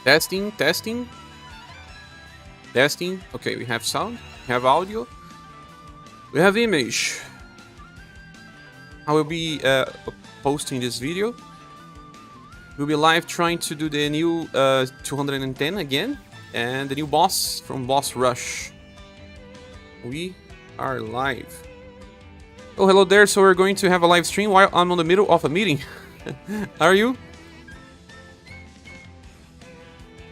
Testing, testing, testing. Okay, we have sound, we have audio, we have image. I will be posting this video. We'll be live trying to do the new 210 again, and the new boss from Boss Rush. We are live. Oh, hello there. So we're going to have a live stream while I'm in the middle of a meeting. Are you?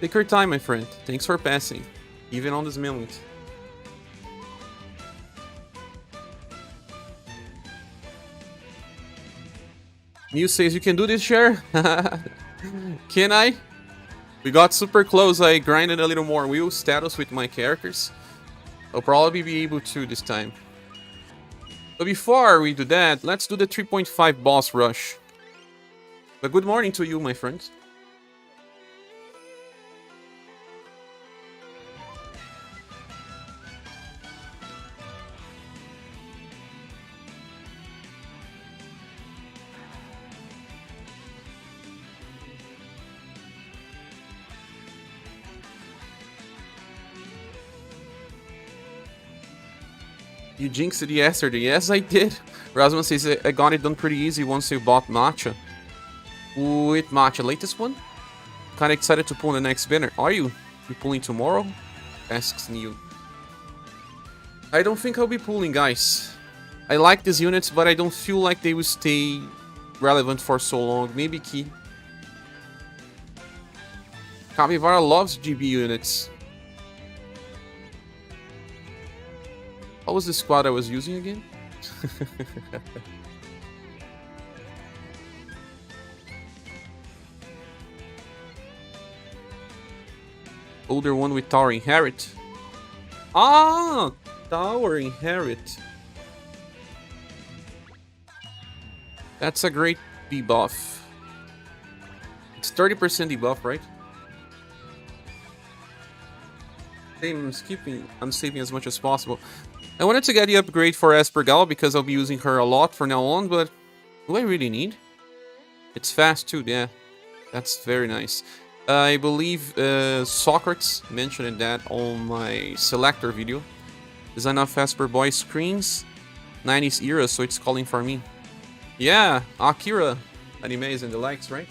Take your time, my friend. Thanks for passing, even on this moment. Muse says you can do this, Cher? Can I? We got super close. I grinded a little more wheel status with my characters. I'll probably be able to this time. But before we do that, let's do the 3.5 boss rush. But good morning to you, my friends. You jinxed it yesterday. Yes, I did. Rasmus says I got it done pretty easy once you bought Matcha. With Matcha, latest one? Kinda excited to pull the next banner. Are you? You pulling tomorrow? Asks Neil. I don't think I'll be pulling, guys. I like these units, but I don't feel like they will stay relevant for so long. Maybe Key. Capivara loves GB units. What was the squad I was using again? Older one with Tower Inherit. Ah! Tower Inherit. That's a great debuff. It's 30% debuff, right? I'm skipping. I'm saving as much as possible. I wanted to get the upgrade for ScherBR because I'll be using her a lot from now on, but do I really need? It's fast too, yeah. That's very nice. I believe Socrates mentioned that on my selector video. Design of Esper Boy screens. 90s era, so it's calling for me. Yeah, Akira animes and the likes, right?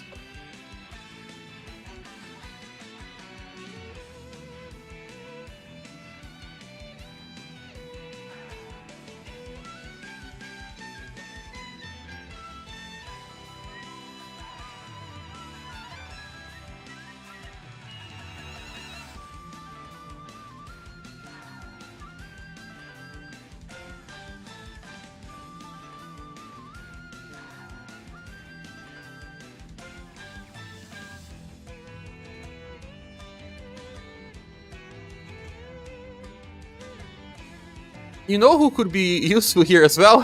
You know who could be useful here as well?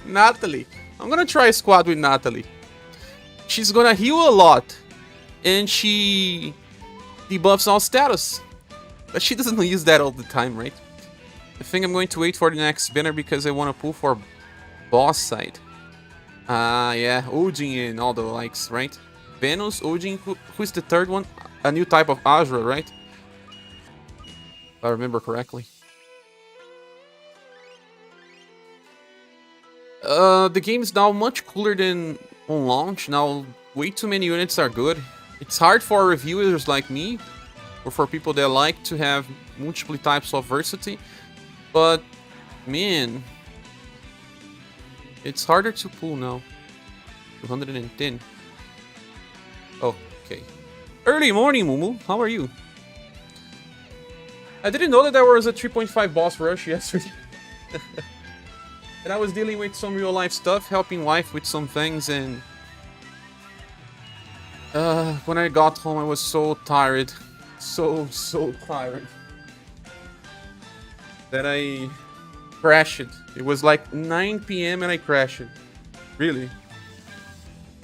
Natalie. I'm gonna try a squad with Natalie. She's gonna heal a lot. And she debuffs all status. But she doesn't use that all the time, right? I think I'm going to wait for the next banner because I want to pull for boss side. Yeah, Odin and all the likes, right? Venus, Odin, who's the third one? A new type of Azra, right? If I remember correctly. The game is now much cooler than on launch. Now, way too many units are good. It's hard for reviewers like me, or for people that like to have multiple types of versatility. But, man, it's harder to pull now. 210. Oh, okay. Early morning, Mumu. How are you? I didn't know that there was a 3.5 boss rush yesterday. And I was dealing with some real life stuff, helping wife with some things, and when I got home I was so tired. So tired. That I crashed. It was like 9 PM and I crashed. Really.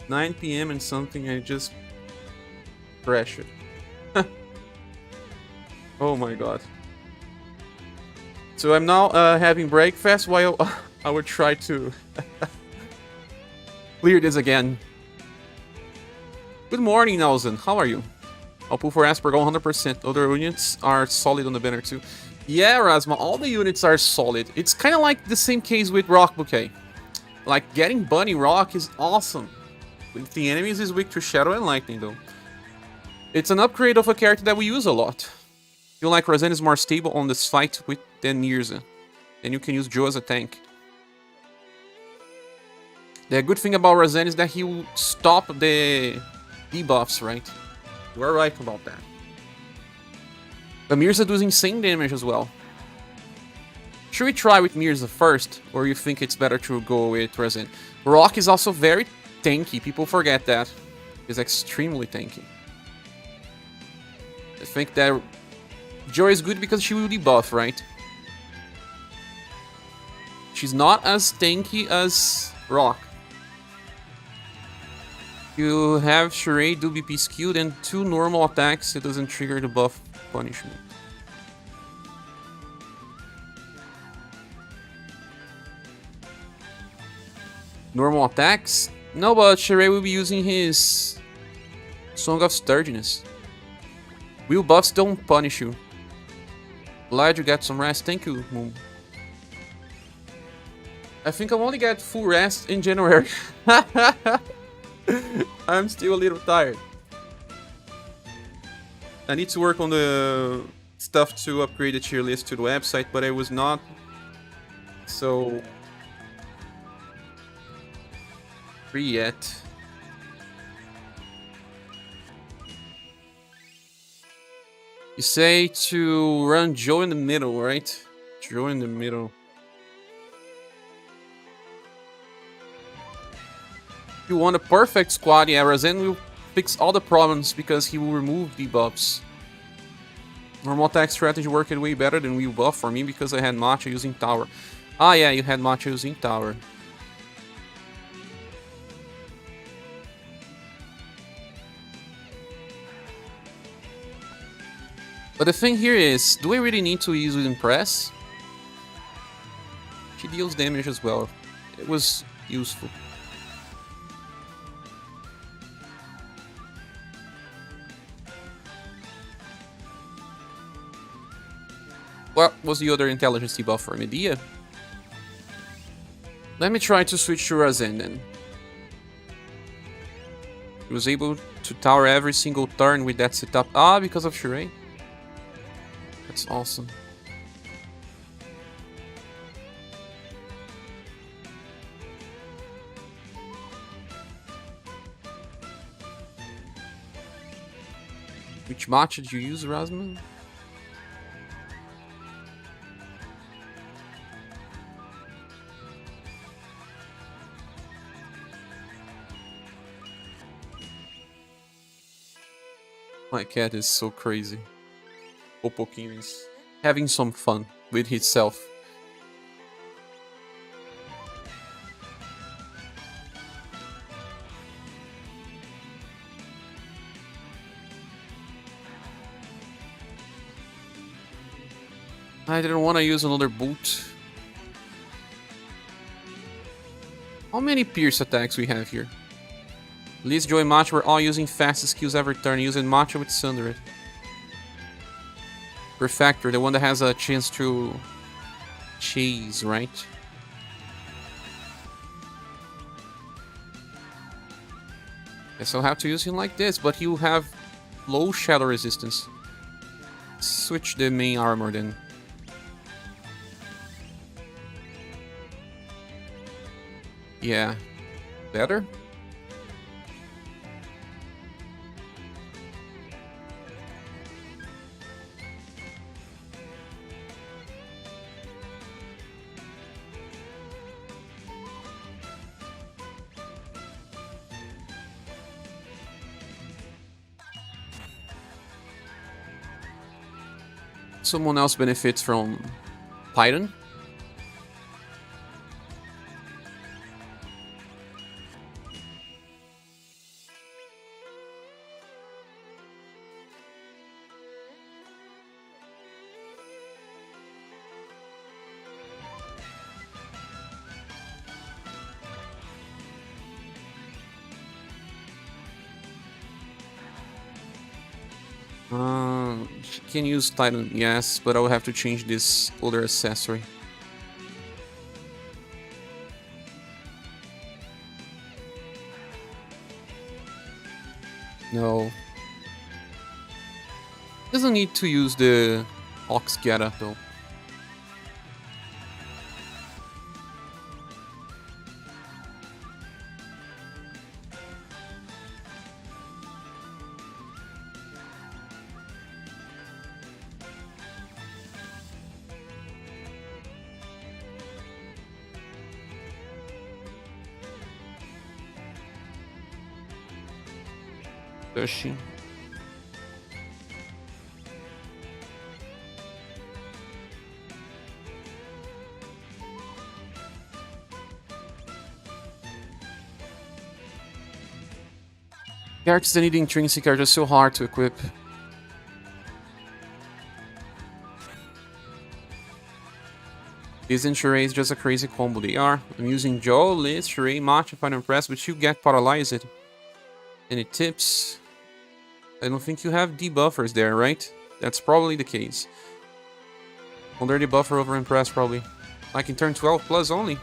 9 PM and something, I just crashed. Oh my god. So I'm now having breakfast while I would try to clear this again. Good morning, Nelson. How are you? I'll pull for Asperger 100%. Other units are solid on the banner too. Yeah, Rasma, all the units are solid. It's kind of like the same case with Rock Bouquet. Like, getting Bunny Rock is awesome. With the enemies is weak to Shadow and Lightning, though. It's an upgrade of a character that we use a lot. I feel like Razen is more stable on this fight than Mirza. And you can use Joe as a tank. The good thing about Razen is that he will stop the debuffs, right? You are right about that. But Mirza does insane damage as well. Should we try with Mirza first? Or you think it's better to go with Razen? Rock is also very tanky. People forget that. He's extremely tanky. I think that Joy is good because she will debuff, right? She's not as tanky as Rock. You have Charade do BP skilled and 2 normal attacks. It doesn't trigger the buff punishment. Normal attacks? No, but Charade will be using his Song of Sturdiness. Will buffs don't punish you. Glad you got some rest. Thank you, Moon. I think I'll only get full rest in January. I'm still a little tired. I need to work on the stuff to upgrade the tier list to the website, but I was not so free yet. You say to run Joe in the middle, right? Joe in the middle. If you want a perfect squad, yeah, Razen will fix all the problems because he will remove debuffs. Normal attack strategy worked way better than Will buff for me because I had Matcha using Tower. Ah, yeah, you had Matcha using Tower. But the thing here is, do I really need to use with Impress? She deals damage as well. It was useful. What was the other intelligence debuff for Medea? Let me try to switch to Razen then. He was able to tower every single turn with that setup. Ah, because of Shirei. That's awesome. Which match did you use, Rasmus? My cat is so crazy. Opoquinho is having some fun with himself. I didn't want to use another boot. How many pierce attacks we have here? Liz, Joy, Matcha were all using fast skills every turn, using Matcha with Sundered. Perfector, the one that has a chance to chase, right? Guess I'll have to use him like this, but he'll have low shadow resistance. Switch the main armor then. Yeah. Better? Someone else benefits from Python. She can use Titan, yes, but I will have to change this other accessory. No. Doesn't need to use the Oxgeta though. Does she? Characters that need intrinsic are just so hard to equip. This Sheree is just a crazy combo they are. I'm using Joe, Liz, Sheree, Matcha, Final Press, but you get paralyzed. Any tips? I don't think you have debuffers there, right? That's probably the case. Under debuffer over Impress, probably. I can turn 12 plus only.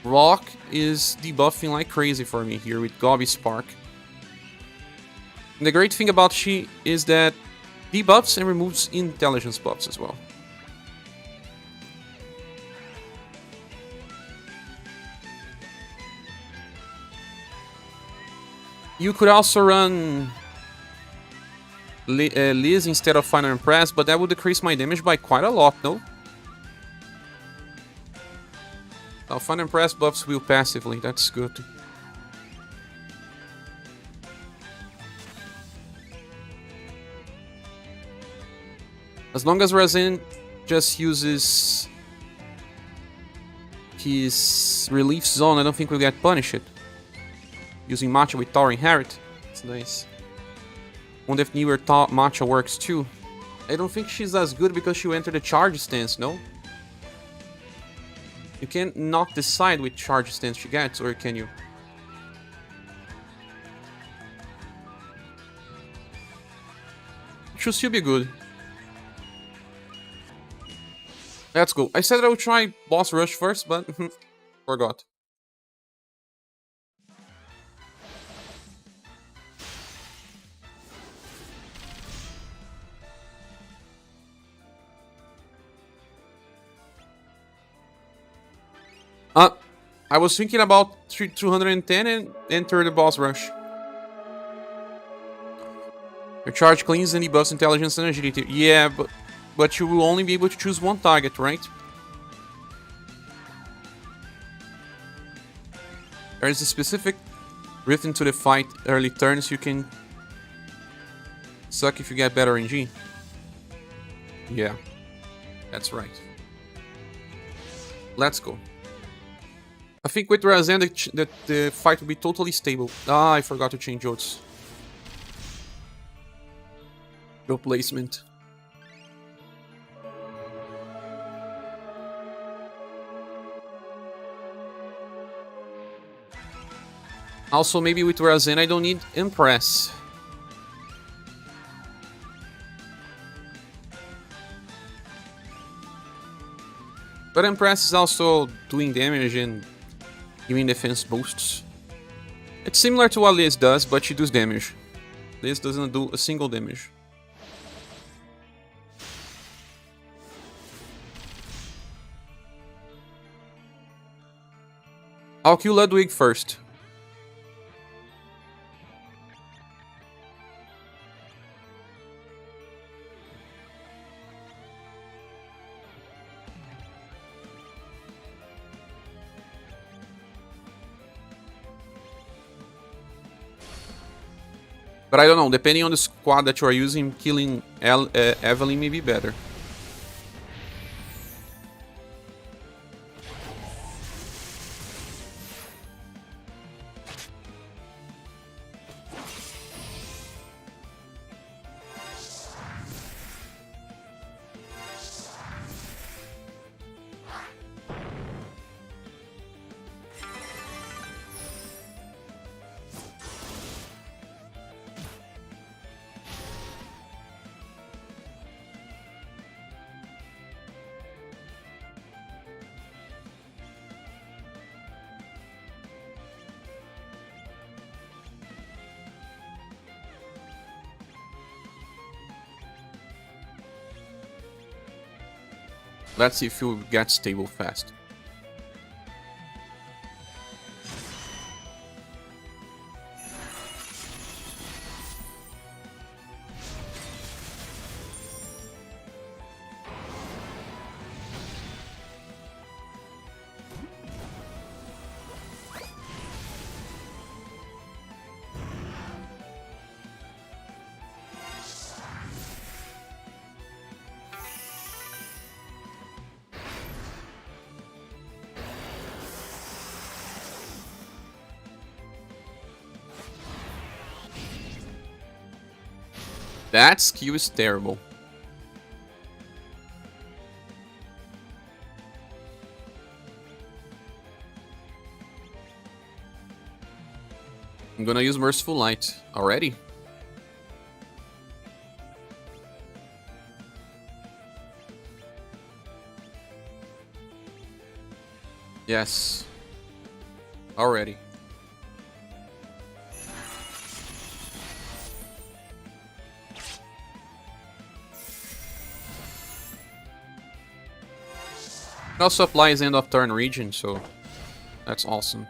Rock is debuffing like crazy for me here with Gobby Spark. And the great thing about she is that debuffs and removes intelligence buffs as well. You could also run Liz instead of Final Impress, but that would decrease my damage by quite a lot, no? Final Impress buffs will passively, that's good. As long as Razin just uses his relief zone, I don't think we'll get punished. Using Matcha with Towering Harriet, it's nice. Wonder if newer Matcha works too. I don't think she's as good because she entered the charge stance, no? You can't not decide which charge stance she gets, or can you? It should still be good. Let's go. I said I would try boss rush first, but forgot. I was thinking about 210 and enter the boss rush. Your charge cleans and debuffs intelligence and agility. Yeah, but you will only be able to choose one target, right? There is a specific rhythm to the fight early turns. You can suck if you get better RNG. Yeah, that's right. Let's go. I think with Razan the fight will be totally stable. Ah, I forgot to change Jotes. Joe placement. Also, maybe with Razan I don't need Impress. But Impress is also doing damage and giving defense boosts. It's similar to what Liz does, but she does damage. Liz doesn't do a single damage. I'll kill Ludwig first. But I don't know, depending on the squad that you are using, killing Evelyn may be better. Let's see if you get stable fast. That skill is terrible. I'm gonna use Merciful Light already. Yes. Already. It also applies end of turn region, so that's awesome.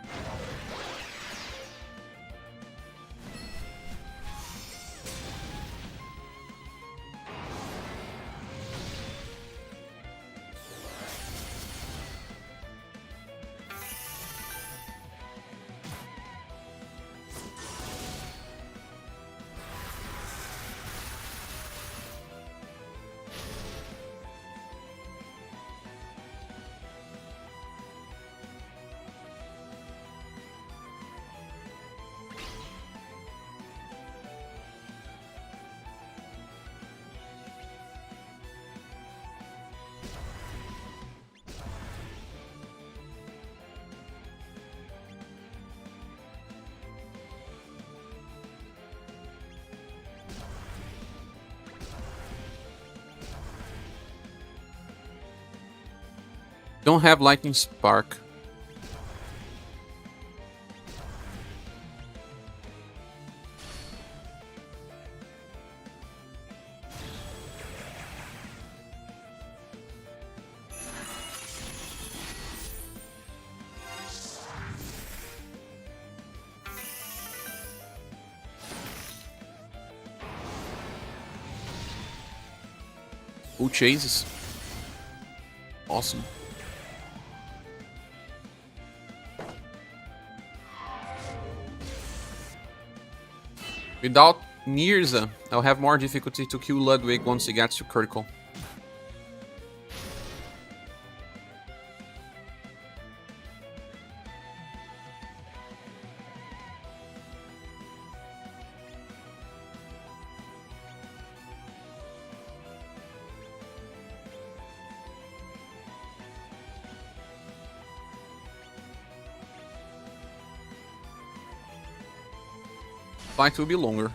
Don't have Lightning Spark. Who chases? Awesome. Without Mirza, I'll have more difficulty to kill Ludwig once he gets to critical. Fight will be longer,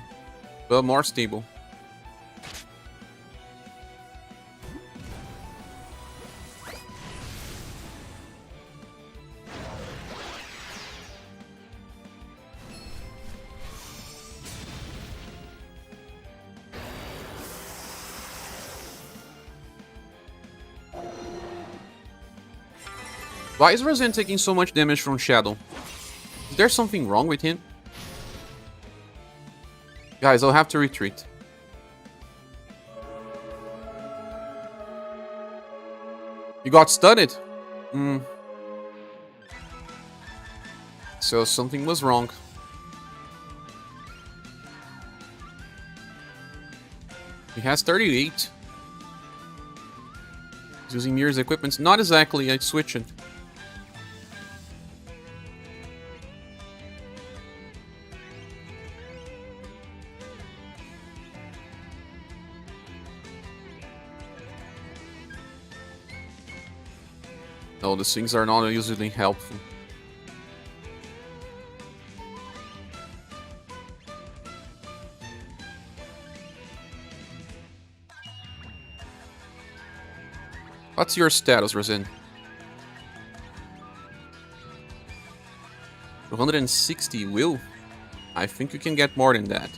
but more stable. Why is Rosen taking so much damage from Shadow? Is there something wrong with him? Guys, I'll have to retreat. You got stunned? So something was wrong. He has 38. He's using Mirror's equipment. Not exactly, I switch it. No, the things are not usually helpful. What's your status, Rosen? 260 will? I think you can get more than that.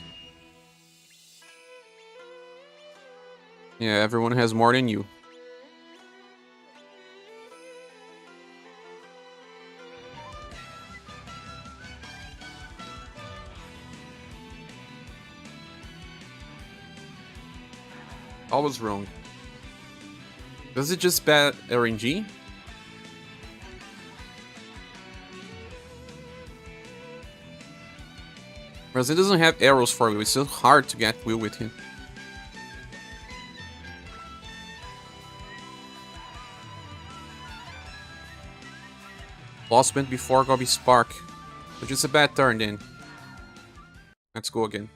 Yeah, everyone has more than you. I was wrong. Does it just bad RNG? Because it doesn't have arrows for Will, it's so hard to get Will with him. Lost went before Gobby Spark. Which is a bad turn then. Let's go again.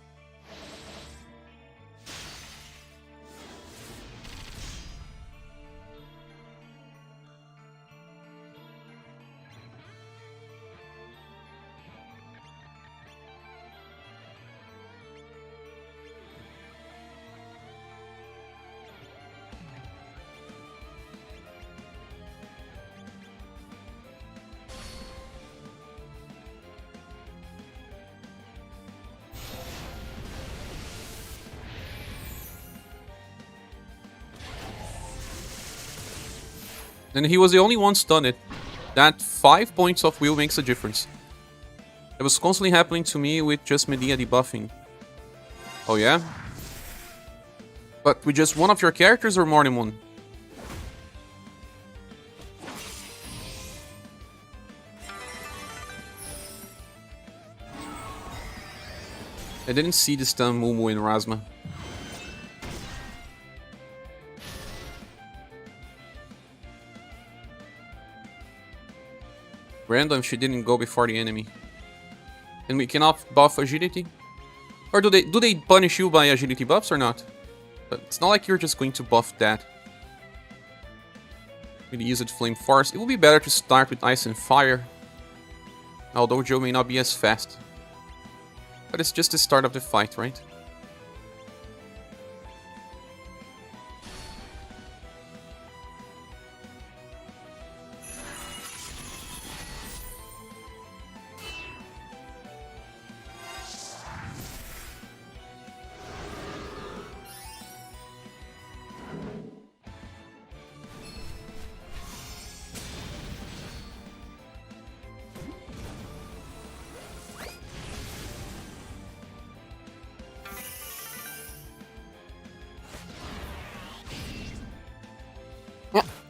And he was the only one stunned. That 5 points of will makes a difference. It was constantly happening to me with just Medea debuffing. Oh yeah? But with just one of your characters or more than one? I didn't see the stun Mumu in Rasma. Random, she didn't go before the enemy. And we cannot buff agility? Or do they punish you by agility buffs or not? But it's not like you're just going to buff that. We'll use it Flame Force. It would be better to start with Ice and Fire. Although Joe may not be as fast. But it's just the start of the fight, right?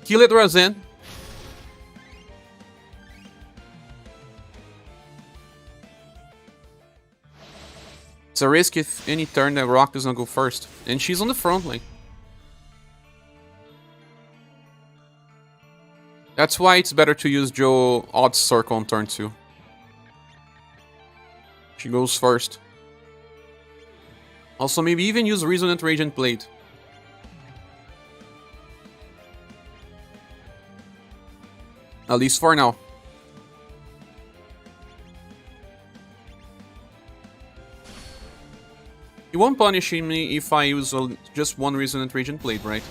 Kill it, Razan. It's a risk if any turn that Rock does not go first. And she's on the front line. That's why it's better to use Joe Odd Circle on turn 2. She goes first. Also, maybe even use Resonant Radiant Blade. At least for now. You won't punish me if I use just one Resonant Radiant Blade, right?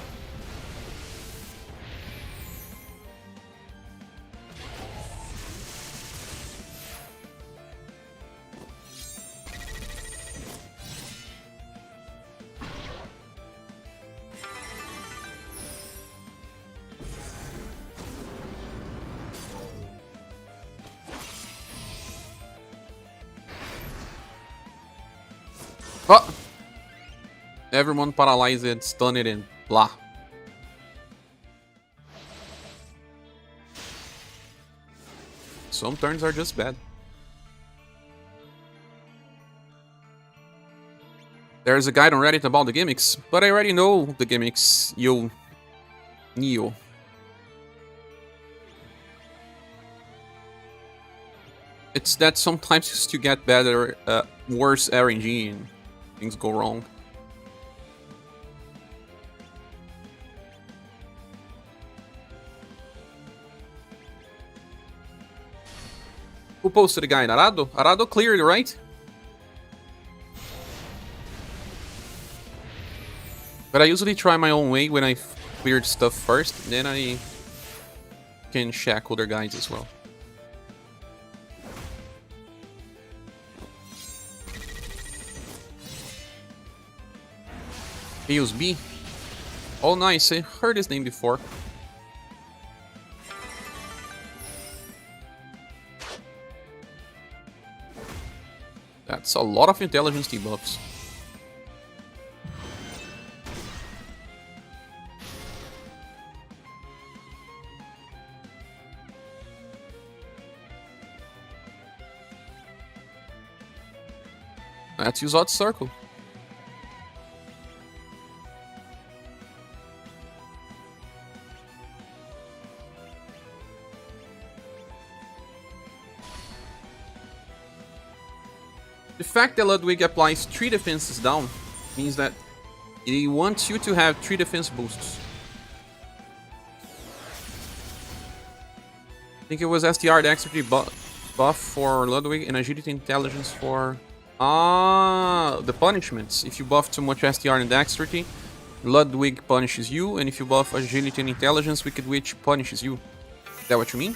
Oh! Everyone paralyzed, stunned, and blah. Some turns are just bad. There's a guide on Reddit about the gimmicks, but I already know the gimmicks, yo. Neo. It's that sometimes you get better, worse RNG and things go wrong. Who posted the guide? Arado? Arado cleared, right? But I usually try my own way when I cleared stuff first, then I can check other guides as well. He used B. Oh nice, I heard his name before. That's a lot of intelligence debuffs. Let's use Odd Circle. The fact that Ludwig applies 3 defenses down means that he wants you to have 3 defense boosts. I think it was STR Dexterity buff for Ludwig and Agility Intelligence for... the punishments. If you buff too much STR and Dexterity, Ludwig punishes you, and if you buff Agility and Intelligence, Wicked Witch punishes you. Is that what you mean?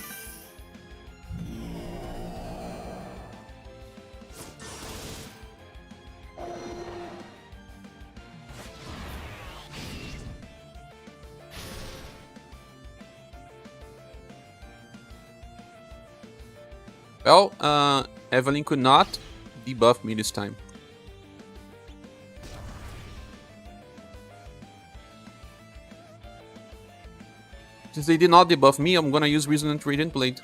Well, Evelyn could not debuff me this time. Since they did not debuff me, I'm gonna use Resonant Radiant Blade.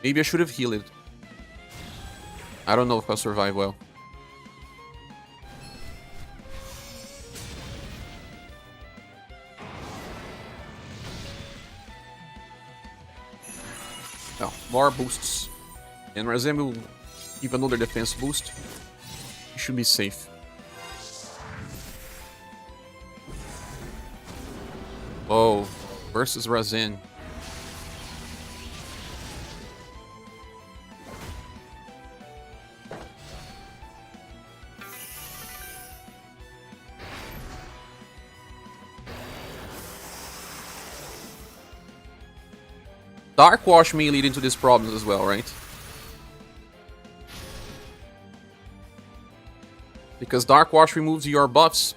Maybe I should have healed it. I don't know if I'll survive well. Oh, more boosts. And Razem will give another defense boost. He should be safe. Oh, versus Razem. Dark Wash may lead into these problems as well, right? Because Dark Wash removes your buffs.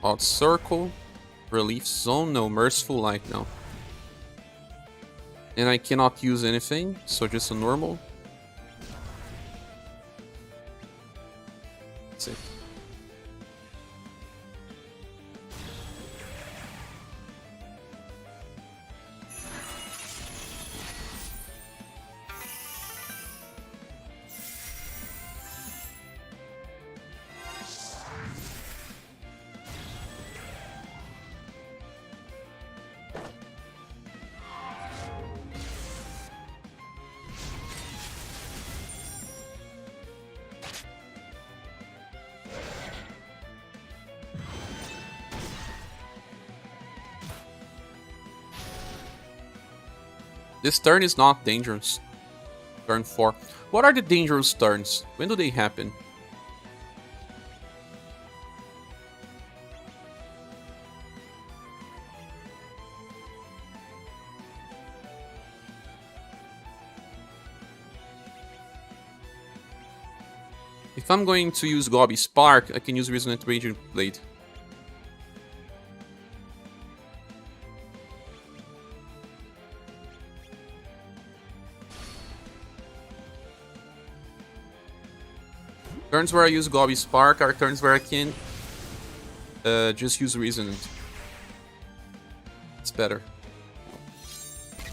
Odd Circle. Relief Zone. No. Merciful Light. No. And I cannot use anything, so just a normal. That's it. This turn is not dangerous. Turn 4. What are the dangerous turns? When do they happen? If I'm going to use Gobby Spark, I can use Resonant Radiant Blade. Turns where I use Gobby Spark are turns where I can just use Resonant. It's better.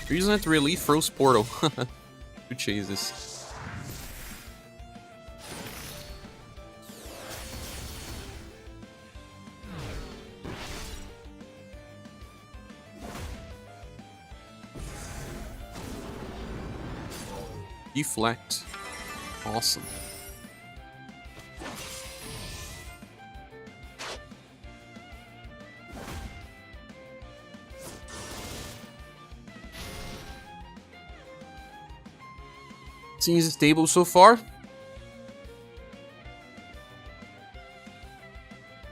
Resonant really throws Portal to chase this. Deflect. Awesome. Seems stable so far.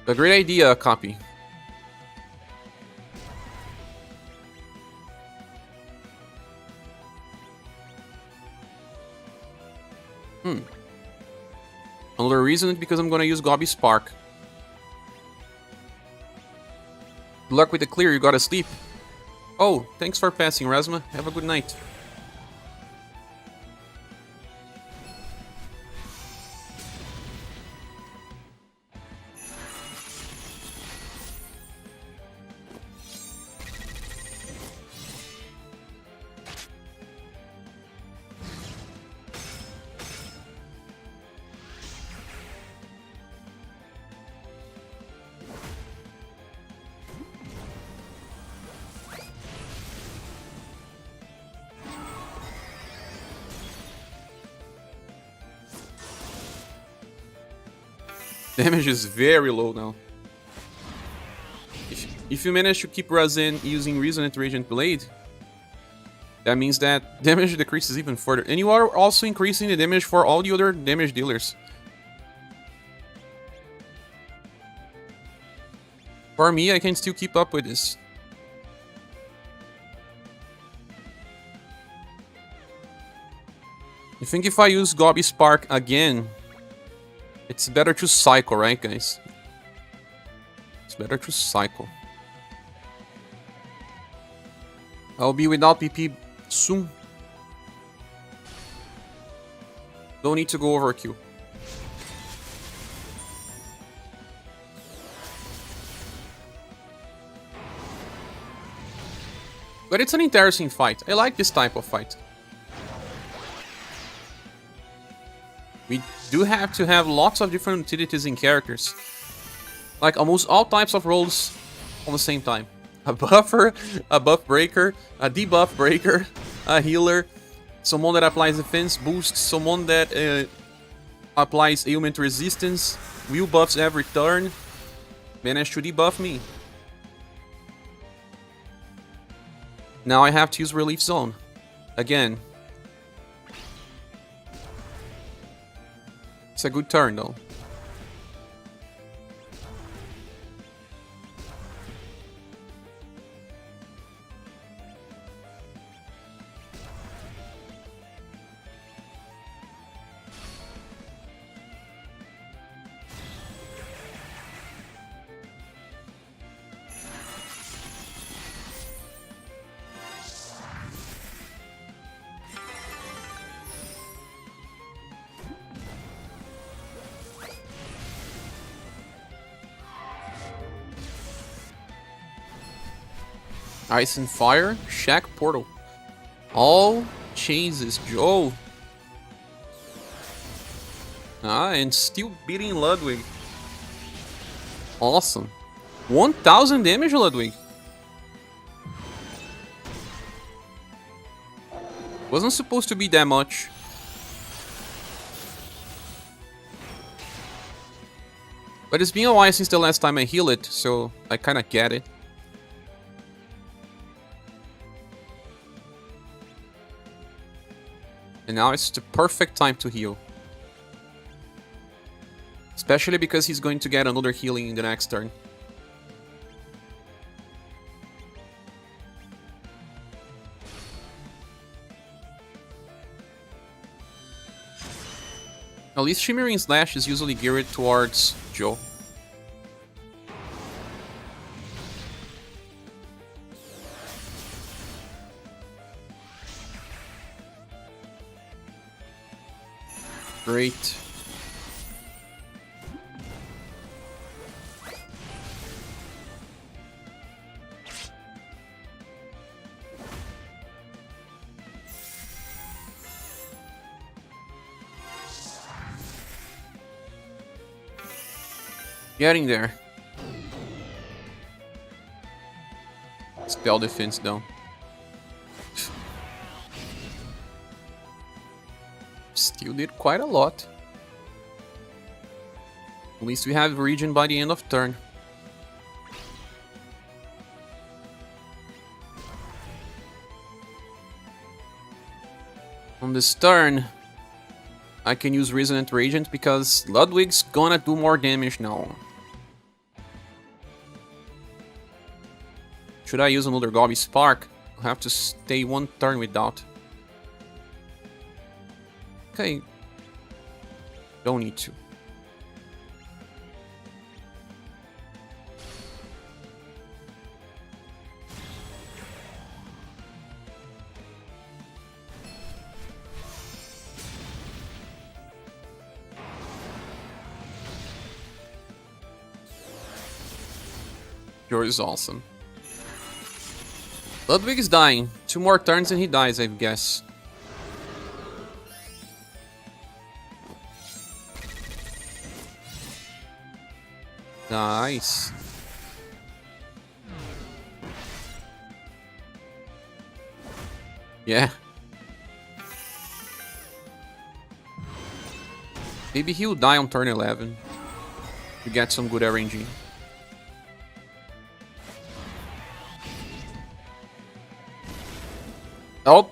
A great idea, copy. Another reason is because I'm gonna use Gobby Spark. Good luck with the clear, you gotta sleep. Oh, thanks for passing, Rasma. Have a good night. Damage is very low now. If you manage to keep Razin using Resonant Radiant Blade, that means that damage decreases even further. And you are also increasing the damage for all the other damage dealers. For me, I can still keep up with this. I think if I use Gobby Spark again, it's better to cycle, right, guys? It's better to cycle. I'll be without PP soon. Don't need to go overkill. But it's an interesting fight. I like this type of fight. We do have to have lots of different utilities in characters. Like almost all types of roles on the same time. A buffer, a buff breaker, a debuff breaker, a healer, someone that applies defense boost, someone that applies ailment resistance, wheel buffs every turn, managed to debuff me. Now I have to use Relief Zone. Again. It's a good turn though. Ice and Fire, Shack Portal. All chases Joe. And still beating Ludwig. Awesome. 1000 damage, Ludwig. Wasn't supposed to be that much. But it's been a while since the last time I healed it, so I kinda get it. And now it's the perfect time to heal. Especially because he's going to get another healing in the next turn. At least Shimmering Slash is usually geared towards Joe. Great. Getting there. Spell defense down. Still did quite a lot. At least we have regen by the end of turn. On this turn, I can use Resonant Radiant because Ludwig's gonna do more damage now. Should I use another Gobby Spark? I'll have to stay one turn without. Okay. Don't need to. Yours is awesome. Ludwig is dying. 2 more turns and he dies, I guess. Nice. Yeah. Maybe he'll die on turn 11. to get some good RNG. Oh!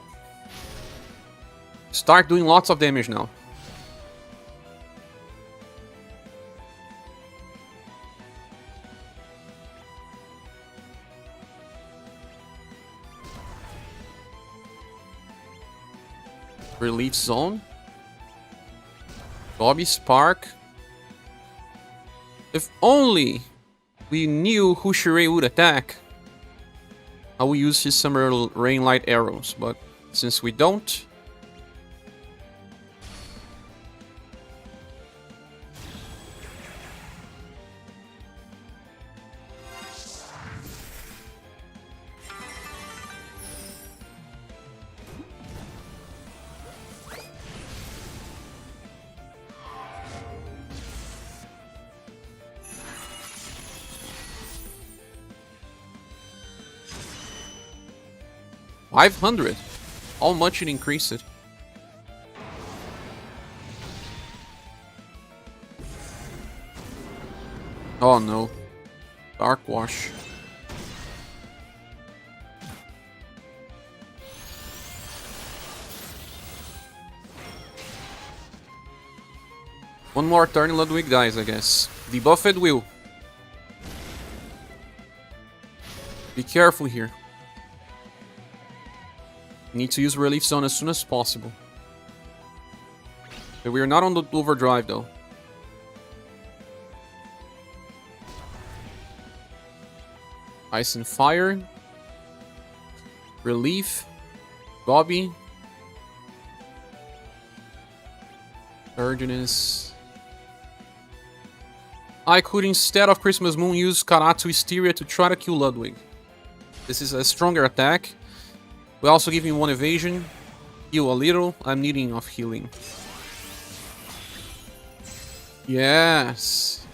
Start doing lots of damage now. Relief Zone. Bobby Spark. If only we knew who Shirei would attack, I will use his Summer Rain Light arrows, but since we don't... $500. How much it increased it? Oh no. Dark Wash. One more turn Ludwig dies, I guess. Debuffed will. Be careful here. Need to use Relief Zone as soon as possible. But we are not on the overdrive though. Ice and Fire. Relief. Bobby. Urgeness. I could, instead of Christmas Moon, use Karatsu Hysteria to try to kill Ludwig. This is a stronger attack. Will also give me one evasion. Heal a little. I'm needing of healing. Yes.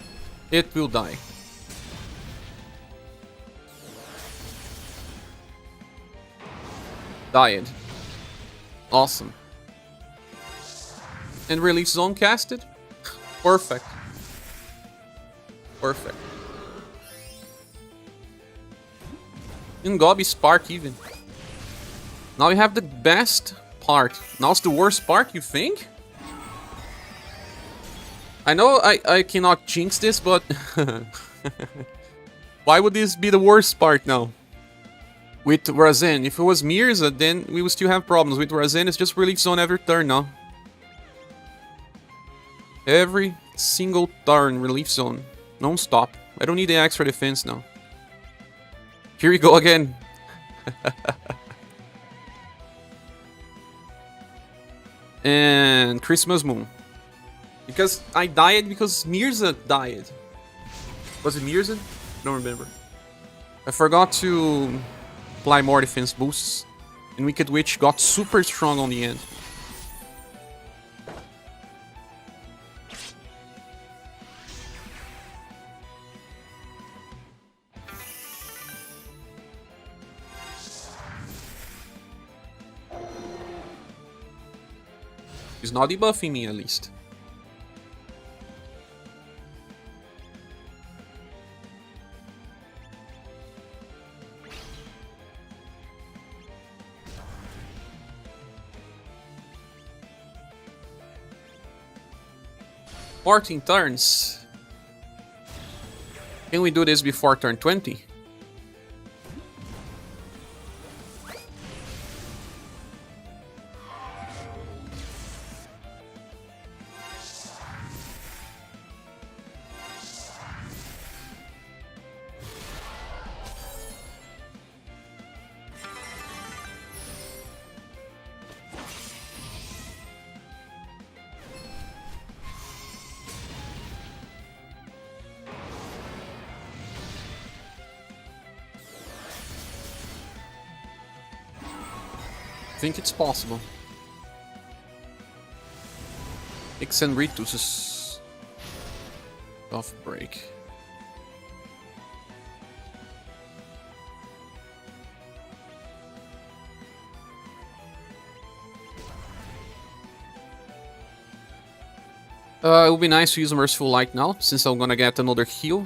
It will die. Died. Awesome. And Relief Zone casted? Perfect. Perfect. And Gobby Spark even. Now we have the best part. Now it's the worst part, you think? I know I cannot jinx this, but... why would this be the worst part now? With Razen. If it was Mirza, then we would still have problems. With Razen, it's just Relief Zone every turn now. Every single turn, Relief Zone. Non-stop. I don't need the extra defense now. Here we go again. And Christmas Moon. Because I died because Mirza died. Was it Mirza? Don't remember. I forgot to apply more defense boosts. And Wicked Witch got super strong on the end. He's not debuffing me, at least. $14 turns. Can we do this before turn 20? I think it's possible. Ixen Ritus is off break. It would be nice to use Merciful Light now, since I'm gonna get another heal.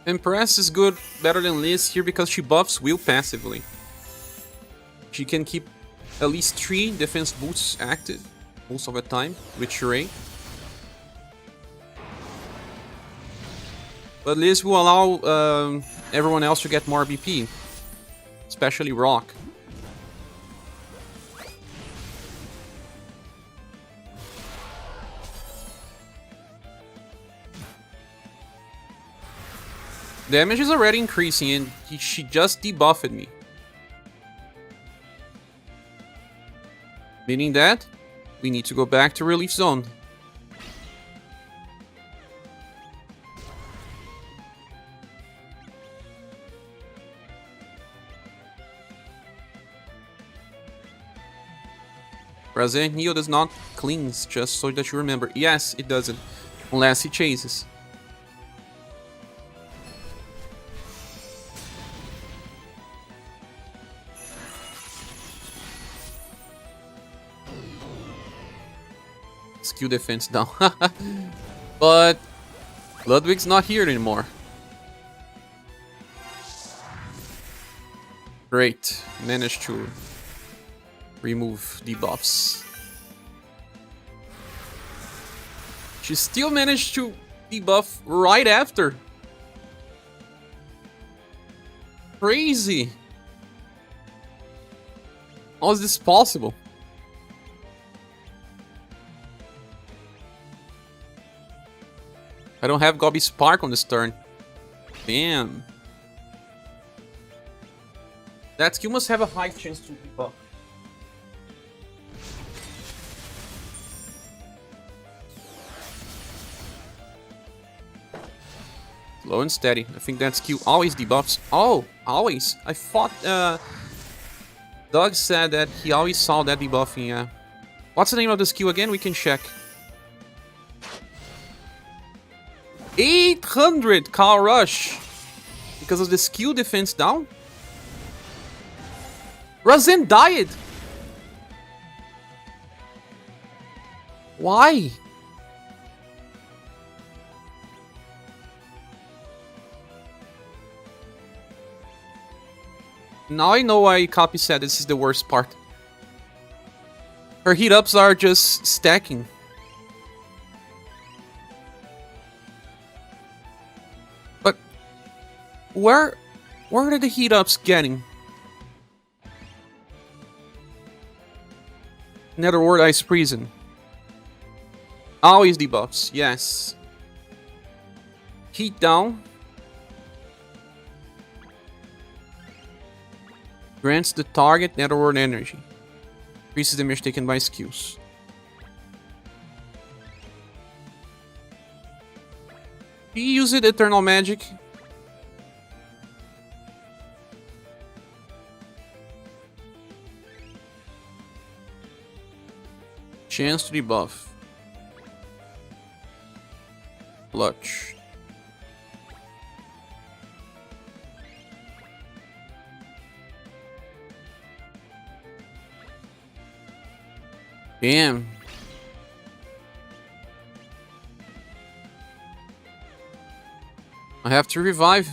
Empress is good, better than Liz here because she buffs Will passively. She can keep at least 3 defense boosts active most of the time with Shrey. But Liz will allow everyone else to get more BP, especially Rock. Damage is already increasing and she just debuffed me. Meaning that we need to go back to Relief Zone. Resident Neo does not cleanse, just so that you remember. Yes, it doesn't, unless he chases. Skill defense down. But Ludwig's not here anymore. Great, managed to remove debuffs. She still managed to debuff right after. Crazy. How is this possible? I don't have Gobby Spark on this turn. Damn. That skill must have a high chance to debuff. Slow and steady. I think that skill always debuffs. Oh, always. I thought Doug said that he always saw that debuffing. What's the name of the skill again? We can check. 800 Car Rush. Because of the skill defense down? Razen died. Why? Now I know why Copy said this is the worst part. Her heat ups are just stacking. But where are the heat ups getting? Netherworld Ice Prison. Always debuffs, yes. Heat down. Grants the target Netherworld energy. Increases damage taken by skills. Do you use it Eternal Magic? Chance to debuff. Clutch. Damn. I have to revive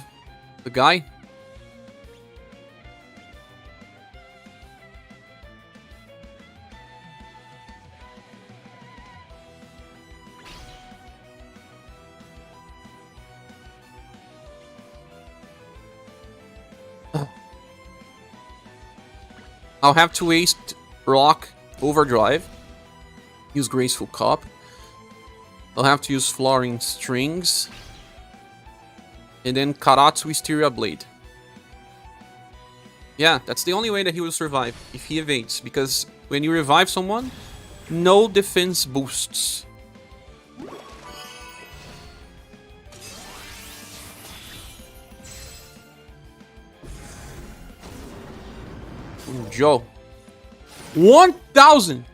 the guy. I'll have to waste Rock Overdrive. Use Graceful Cup. I'll have to use Flooring Strings. And then Karatsu Wisteria Blade. Yeah, that's the only way that he will survive, if he evades. Because when you revive someone, no defense boosts. Ooh, Joe. 1,000!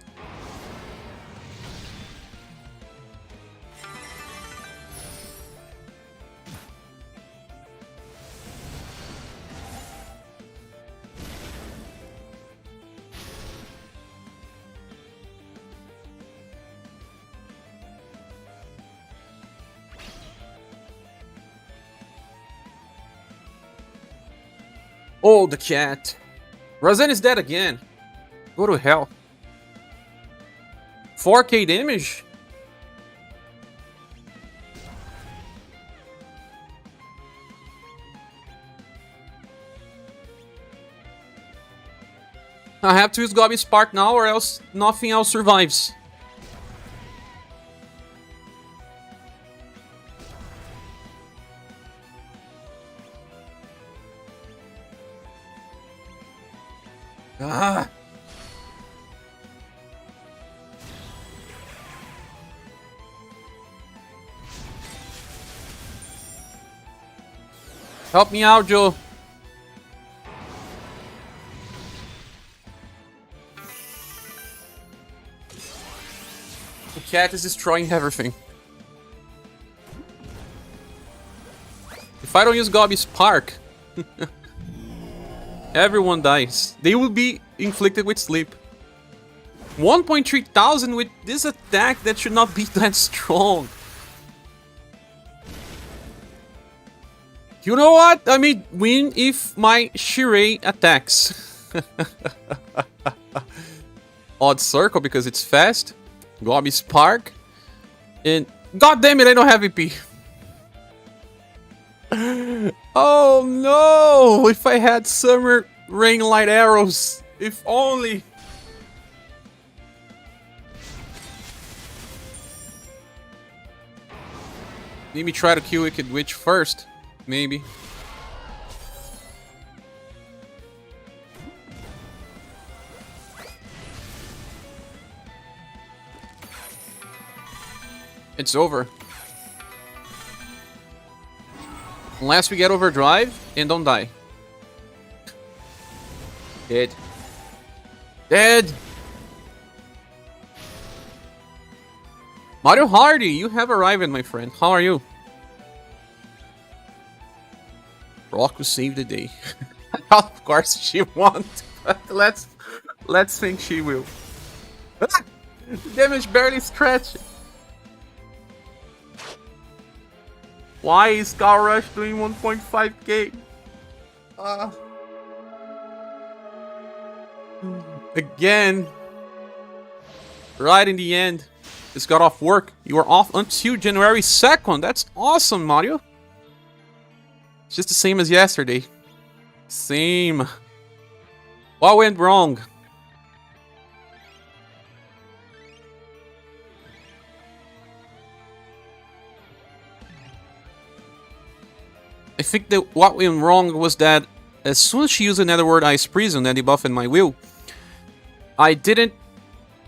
Oh, the cat. Razen is dead again. Go to hell. 4k damage? I have to use Gobby Spark now or else nothing else survives. Ah. Help me out, Joe. The cat is destroying everything. If I don't use Gobby Spark, everyone dies. They will be inflicted with sleep. 1.3 thousand with this attack that should not be that strong. You know what? I may win if my Shirei attacks. Odd Circle because it's fast. Gobby Spark. And god damn it, I don't have VP. Oh no! If I had Summer Rain Light Arrows. If only. Maybe try to kill Wicked Witch first. Maybe. It's over. Unless we get overdrive and don't die. Dead. Dead! Mario Hardy, you have arrived, my friend. How are you? Rock will save the day. Of course she won't. But let's think she will. Damage barely stretched. Why is Cow Rush doing 1.5k? Again. Right in the end. Just got off work. You are off until January 2nd. That's awesome, Mario. It's just the same as yesterday. Same. What went wrong? I think that what went wrong was that as soon as she used another word Ice Prison that debuffed my will, I didn't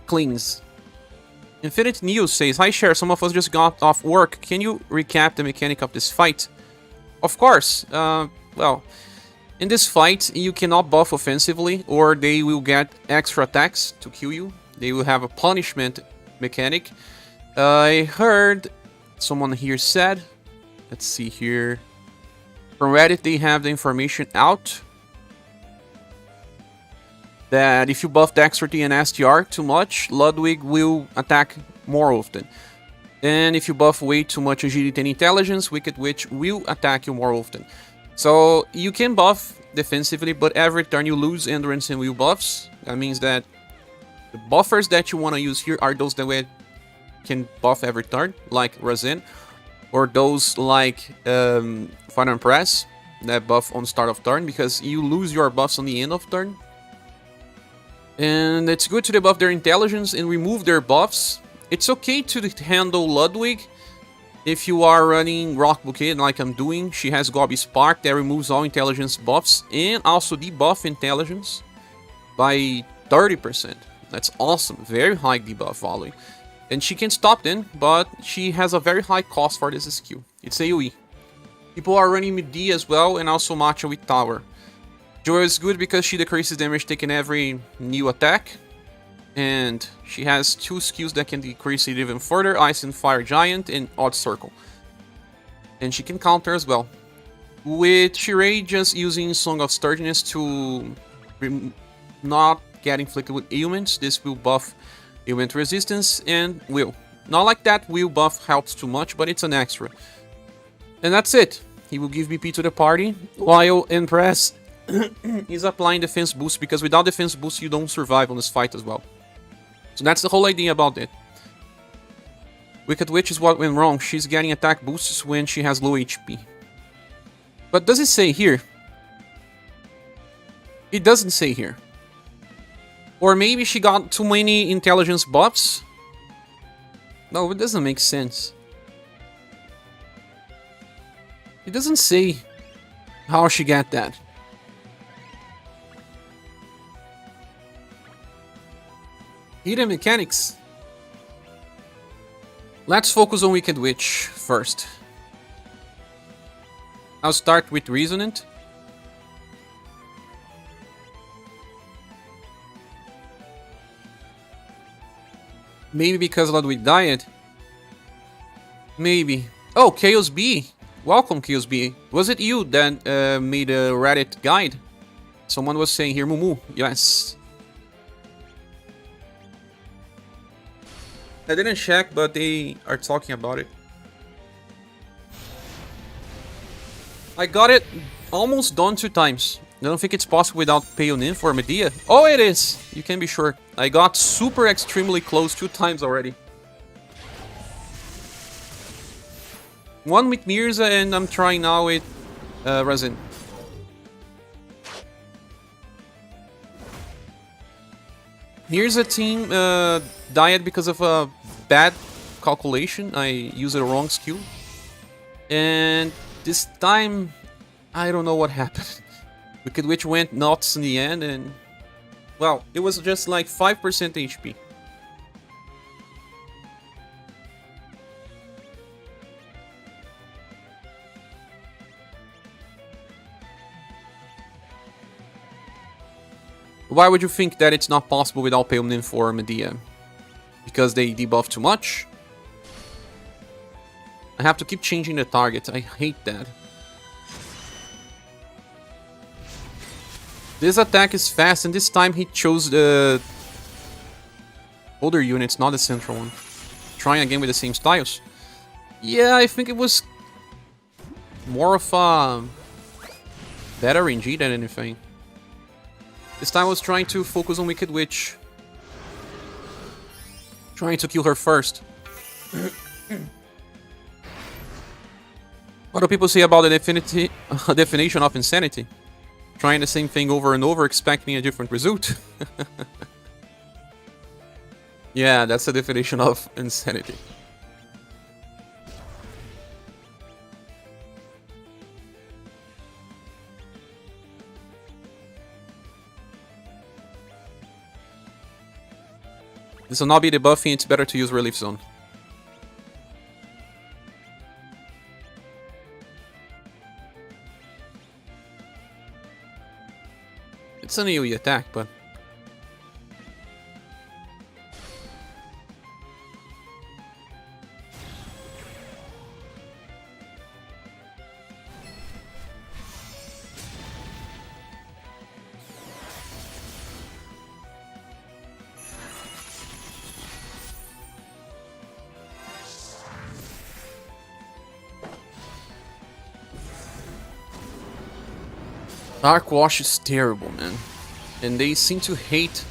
cleanse. Infinite News says, "Hi Cher, some of us just got off work. Can you recap the mechanic of this fight?" Of course. Well, in this fight, you cannot buff offensively or they will get extra attacks to kill you. They will have a punishment mechanic. I heard someone here said, let's see here. From Reddit, they have the information out that if you buff Dexterity and STR too much, Ludwig will attack more often. And if you buff way too much Agility and Intelligence, Wicked Witch will attack you more often. So you can buff defensively, but every turn you lose Endurance and Will buffs. That means that the buffers that you want to use here are those that can buff every turn, like Razen. Or those like Final Impress, that buff on start of turn, because you lose your buffs on the end of turn. And it's good to debuff their intelligence and remove their buffs. It's okay to handle Ludwig if you are running Rock Bouquet like I'm doing. She has Gobby Spark that removes all intelligence buffs and also debuff intelligence by 30%. That's awesome, very high debuff value. And she can stop then, but she has a very high cost for this skill. It's AoE. People are running Midi as well, and also Matcha with Tower. Joy is good because she decreases damage taken every new attack. And she has two skills that can decrease it even further, Ice and Fire Giant and Odd Circle. And she can counter as well. With Shirei just using Song of Sturdiness to not get inflicted with ailments, this will buff ailment resistance and will. Not like that will buff helps too much, but it's an extra. And that's it. He will give BP to the party, while Empress is applying defense boost, because without defense boost you don't survive on this fight as well. So that's the whole idea about it. Wicked Witch is what went wrong. She's getting attack boosts when she has low HP. But does it say here? It doesn't say here. Or maybe she got too many intelligence buffs? No, it doesn't make sense. It doesn't say how she got that. Hidden mechanics. Let's focus on Wicked Witch first. I'll start with Resonant. Maybe because Ludwig died. Maybe. Oh, Chaos B. Welcome, Chaos B. Was it you that made a Reddit guide? Someone was saying here, Mumu. Yes. I didn't check, but they are talking about it. I got it almost done 2 times. I don't think it's possible without Pale Nymph or Medea. Oh, it is! You can be sure. I got super extremely close 2 times already. One with Mirza, and I'm trying now with Razin. Mirza team died because of a bad calculation. I used the wrong skill. And this time, I don't know what happened. Wicked Witch went nuts in the end, and well, it was just like 5% HP. Why would you think that it's not possible without Pale Nymph or Medea? Because they debuff too much? I have to keep changing the target. I hate that. This attack is fast, and this time he chose the older units, not the central one. Trying again with the same styles. Yeah, I think it was more of a better RNG than anything. This time I was trying to focus on Wicked Witch. Trying to kill her first. What do people say about the definition of insanity? Trying the same thing over and over, expecting a different result? Yeah, that's the definition of insanity. This will not be debuffing, it's better to use Relief Zone. It's an AoE attack, but... Dark Wash is terrible, man. And they seem to hate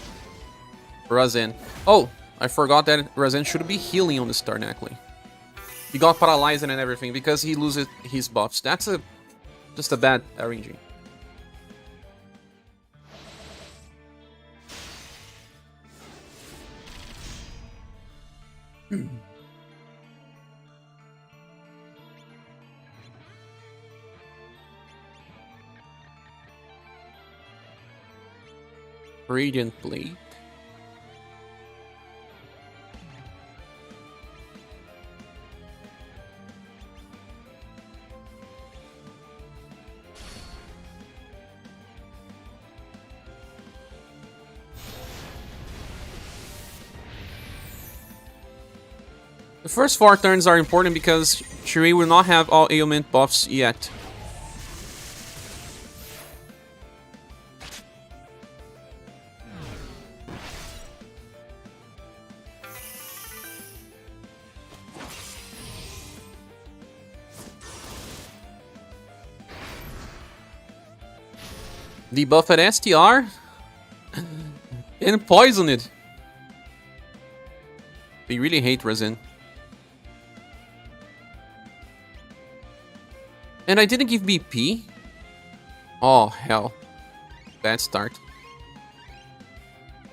Razin. Oh, I forgot that Razin should be healing on the Starnacly. He got paralyzed and everything because he loses his buffs. That's just a bad RNG. Radiant Blade. The first 4 turns are important because Shirei will not have all ailment buffs yet. Debuff at STR and poison it. We really hate resin. And I didn't give BP. Oh hell, bad start.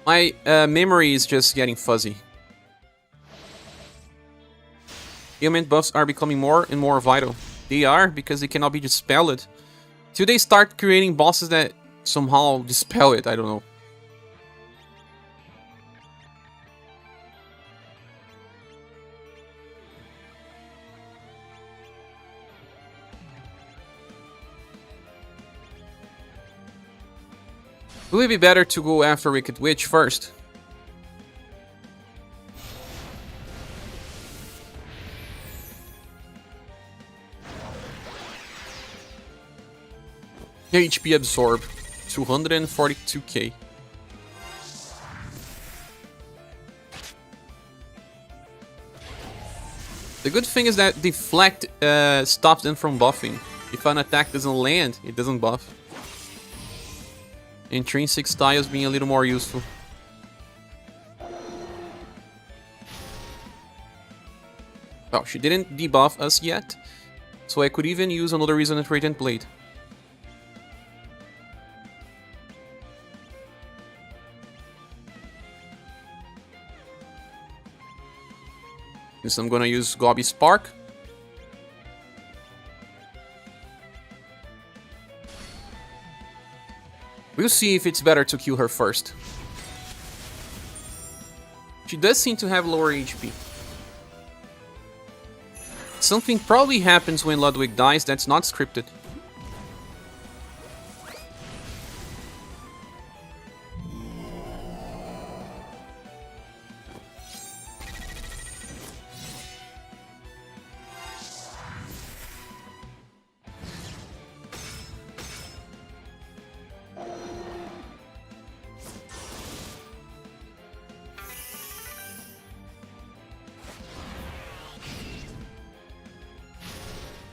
My memory is just getting fuzzy. Ailment buffs are becoming more and more vital. They are, because they cannot be dispelled. Till they start creating bosses that somehow dispel it, I don't know. Will it be better to go after Wicked Witch first? HP absorb, 242k. The good thing is that deflect stops them from buffing. If an attack doesn't land, it doesn't buff. Intrinsic styles being a little more useful. Well, she didn't debuff us yet, so I could even use another Resonant Radiant Blade. Since I'm gonna use Gobby Spark. We'll see if it's better to kill her first. She does seem to have lower HP. Something probably happens when Ludwig dies that's not scripted.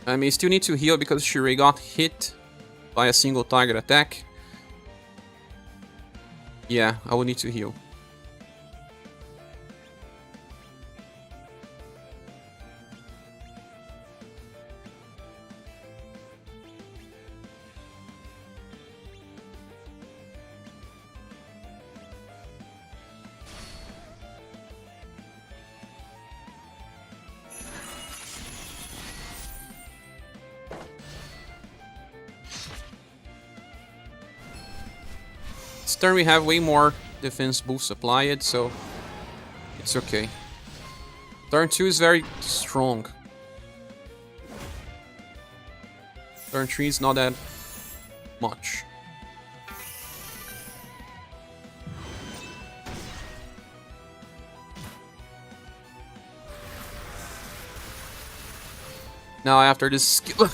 I may still need to heal because Shirei got hit by a single target attack. Yeah, I will need to heal. This turn we have way more defense boosts applied, so it's okay. Turn 2 is very strong. Turn 3 is not that much. Now after this skill...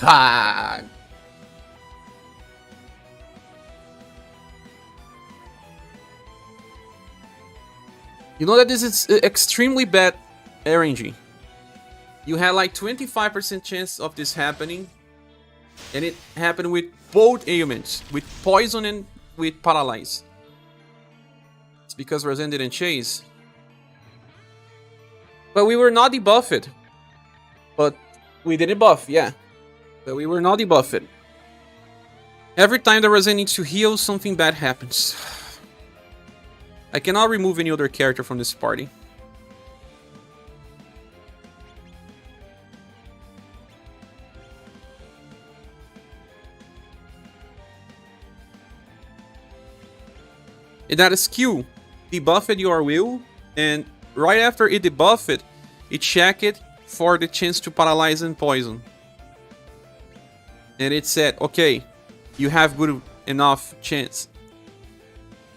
You know that this is extremely bad RNG. You had like 25% chance of this happening, and it happened with both ailments, with poison and with paralyze. It's because Resin didn't chase. But we were not debuffed. But we didn't buff, yeah. But we were not debuffed. Every time the Resin needs to heal, something bad happens. I cannot remove any other character from this party. And that skill debuffed your will, and right after it debuffed, it checked for the chance to paralyze and poison. And it said, okay, you have good enough chance.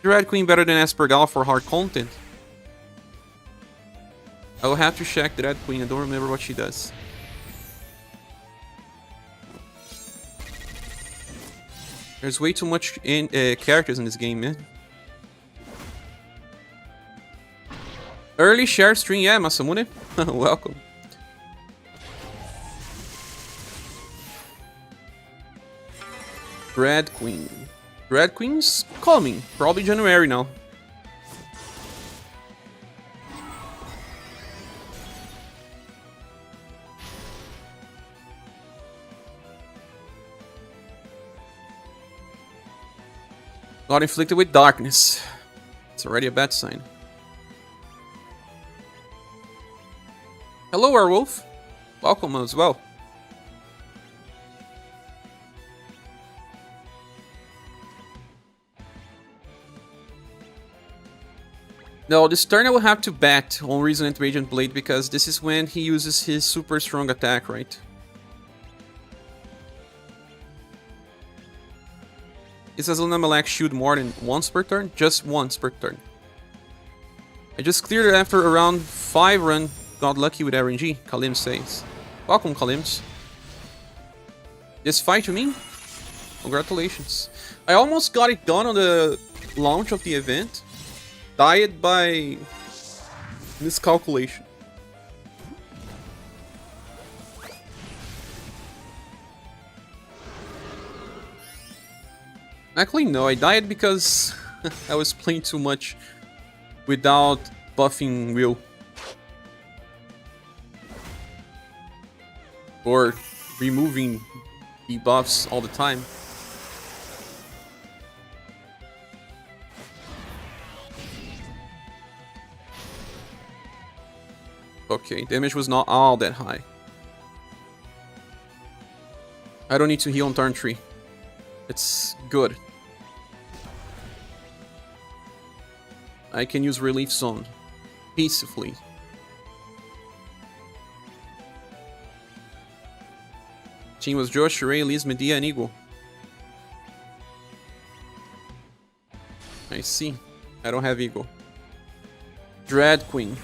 Red Queen better than ScherBR for hard content? I will have to check the Red Queen, I don't remember what she does. There's way too much characters in this game, man. Early share stream, yeah, Masamune. Welcome. Red Queen. Red Queen's coming. Probably January now. Got inflicted with darkness. It's already a bad sign. Hello, Werewolf. Welcome as well. No, this turn I will have to bet on Resonant Radiant Blade because this is when he uses his super strong attack, right? Is Azalina Malak shield more than once per turn? Just once per turn. I just cleared it after around 5 run. Got lucky with RNG, Kalim says. Welcome, Kalims. This fight, you mean? Congratulations. I almost got it done on the launch of the event. Died by miscalculation. Actually, no, I died because I was playing too much without buffing Will. Or removing debuffs all the time. Okay, damage was not all that high. I don't need to heal on turn 3. It's good. I can use Relief Zone peacefully. Team was Josh, Ray, Liz, Medea, and Eagle. I see. I don't have Eagle. Dread Queen.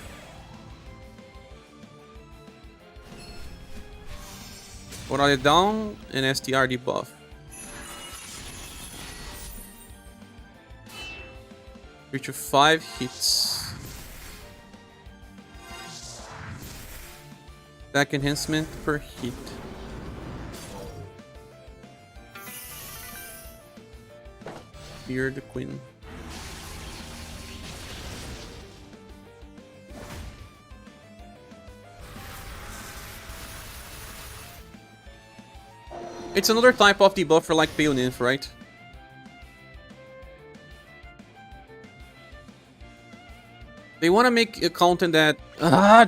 Put it down and STR debuff. Reach of 5 hits. Attack enhancement per hit. Fear the Queen. It's another type of debuff for like Pale Nymph, right? They want to make a content that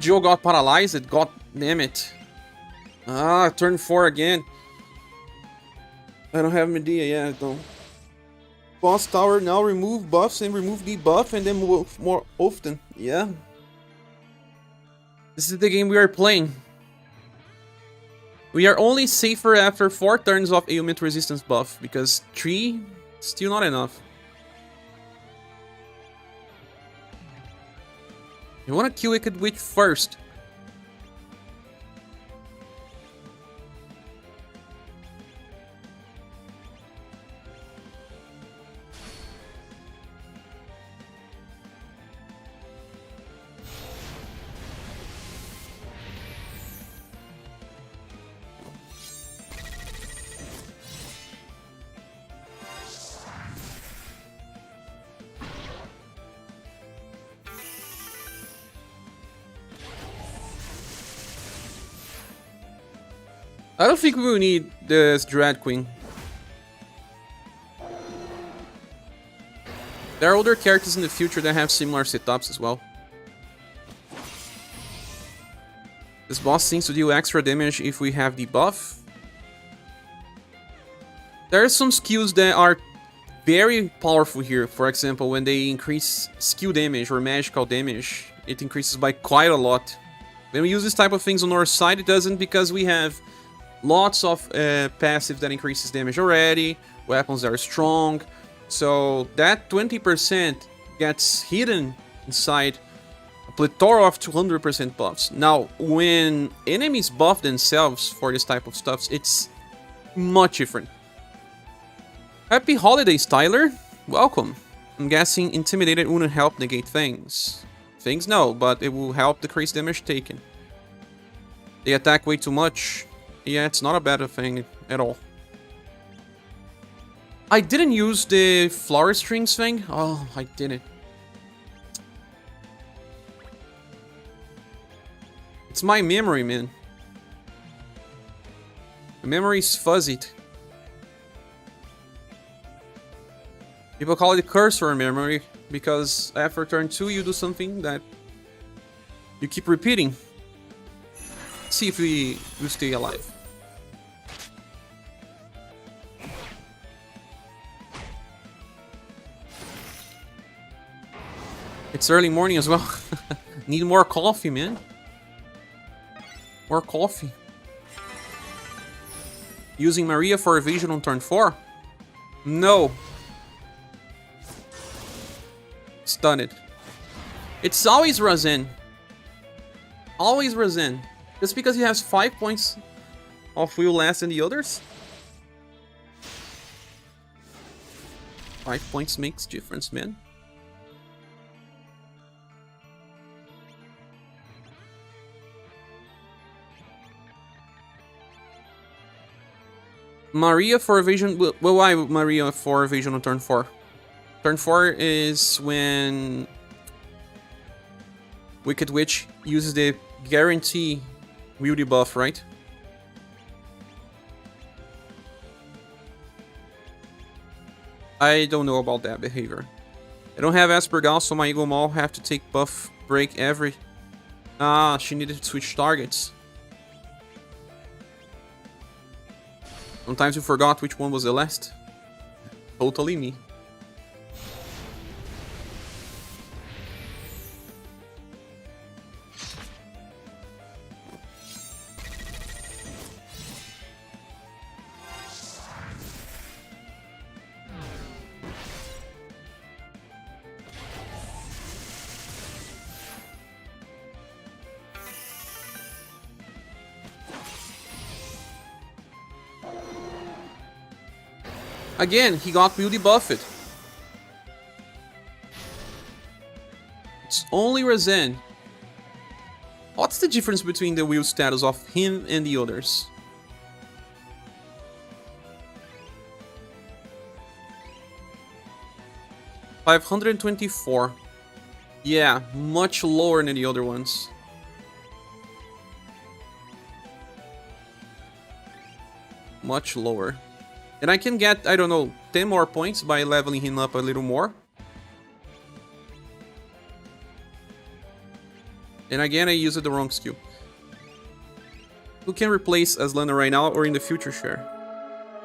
Joe got paralyzed. God damn it! Turn 4 again. I don't have Medea yet though. Boss tower now remove buffs and remove debuff and then move more often. Yeah. This is the game we are playing. We are only safer after 4 turns of ailment resistance buff because 3 still not enough. You wanna kill Wicked Witch first. I don't think we will need this Dread Queen. There are other characters in the future that have similar setups as well. This boss seems to deal extra damage if we have the buff. There are some skills that are very powerful here. For example, when they increase skill damage or magical damage, it increases by quite a lot. When we use this type of things on our side, it doesn't because we have lots of passive that increases damage already, weapons that are strong, so that 20% gets hidden inside a plethora of 200% buffs. Now, when enemies buff themselves for this type of stuff, it's much different. Happy holidays, Tyler. Welcome. I'm guessing Intimidated wouldn't help negate things. Things no, but it will help decrease damage taken. They attack way too much. Yeah, it's not a bad thing at all. I didn't use the flower strings thing. Oh, I didn't. It's my memory, man. My memory's fuzzy. People call it cursor memory because after turn 2 you do something that you keep repeating. Let's see if we stay alive. It's early morning as well. Need more coffee, man. More coffee. Using Maria for evasion on turn 4? No. Stun it. It's always Razin. Always Razin. Just because he has 5 points of will less than the others? 5 points makes difference, man. Maria for evasion. Well, why Maria for evasion on turn 4? Turn 4 is when Wicked Witch uses the guarantee will debuff, right? I don't know about that behavior. I don't have ScherBR, so my Eagle Maul have to take buff break every... Ah, she needed to switch targets. Sometimes you forgot which one was the last. Totally me. Again, he got will debuffed. It's only Razin. What's the difference between the will status of him and the others? $524. Yeah, much lower than the other ones. Much lower. And I can get, I don't know, 10 more points by leveling him up a little more. And again, I used the wrong skill. Who can replace Aslana right now or in the future, Cher?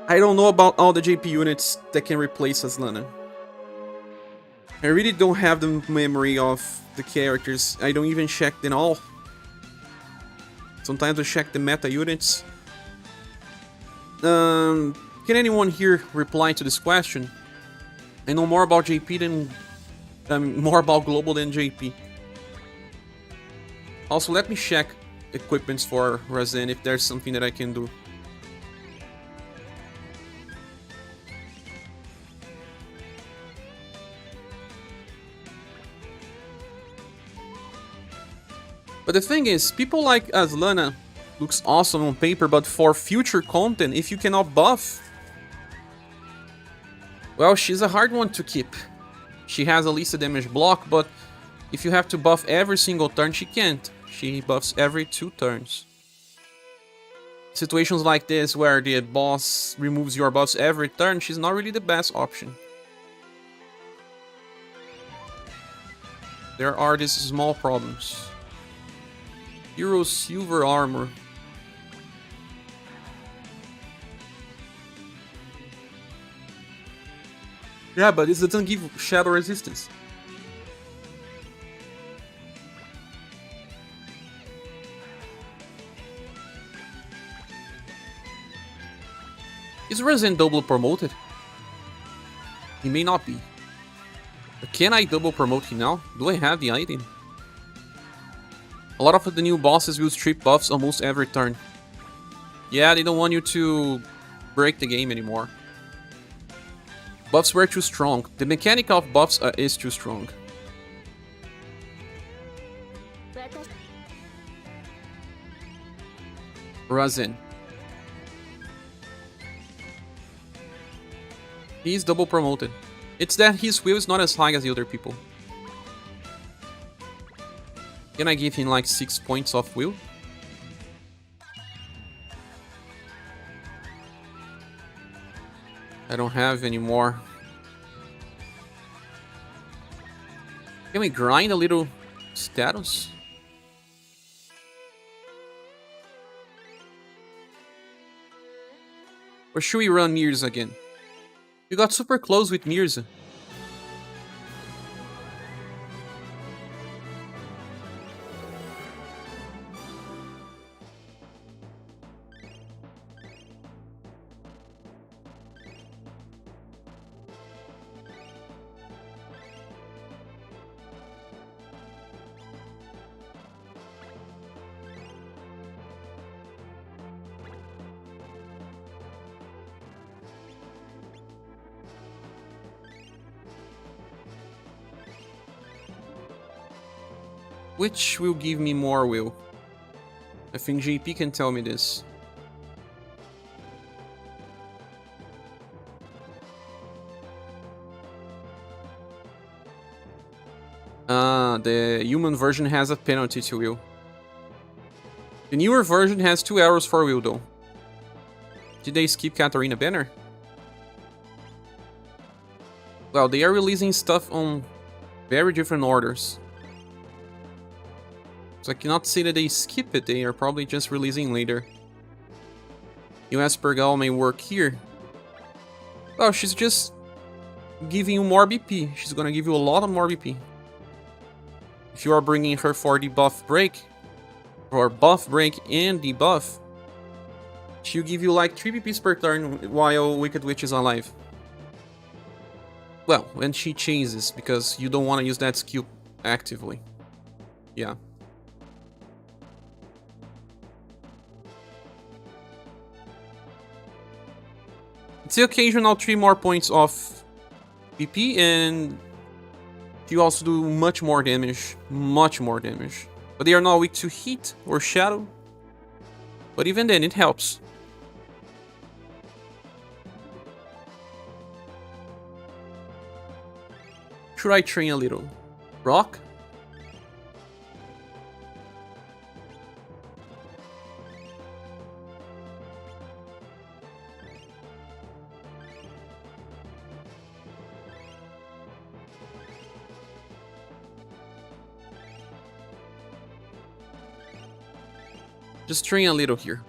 I don't know about all the JP units that can replace Aslana. I really don't have the memory of the characters. I don't even check them all. Sometimes I check the meta units. Can anyone here reply to this question? I know more about JP than... more about Global than JP. Also, let me check equipments for Razin if there's something that I can do. But the thing is, people like Aslana looks awesome on paper, but for future content, if you cannot buff... Well, she's a hard one to keep. She has a least damage block, but if you have to buff every single turn, she can't. She buffs every 2 turns. Situations like this, where the boss removes your buffs every turn, she's not really the best option. There are these small problems. Hero Silver Armor. Yeah, but this doesn't give shadow resistance. Is Razin double promoted? He may not be. But can I double promote him now? Do I have the item? A lot of the new bosses will strip buffs almost every turn. Yeah, they don't want you to break the game anymore. Buffs were too strong. The mechanic of buffs is too strong. Razin. He's double promoted. It's that his will is not as high as the other people. Can I give him like 6 points of will? I don't have any more. Can we grind a little status? Or should we run Mirza again? We got super close with Mirza. Which will give me more will? I think JP can tell me this. The human version has a penalty to will. The newer version has 2 arrows for will though. Did they skip Katarina banner? Well, they are releasing stuff on very different orders. So I cannot say that they skip it, they are probably just releasing later. ScherBR may work here. Well, she's just giving you more BP. She's gonna give you a lot of more BP. If you are bringing her for the buff break, or buff break and debuff, she'll give you like 3 BPs per turn while Wicked Witch is alive. Well, when she chases, because you don't want to use that skill actively. Yeah. It's the occasional 3 more points of BP, and you also do much more damage. Much more damage. But they are not weak to heat or shadow. But even then, it helps. Should I train a little? Rock? Just train a little here.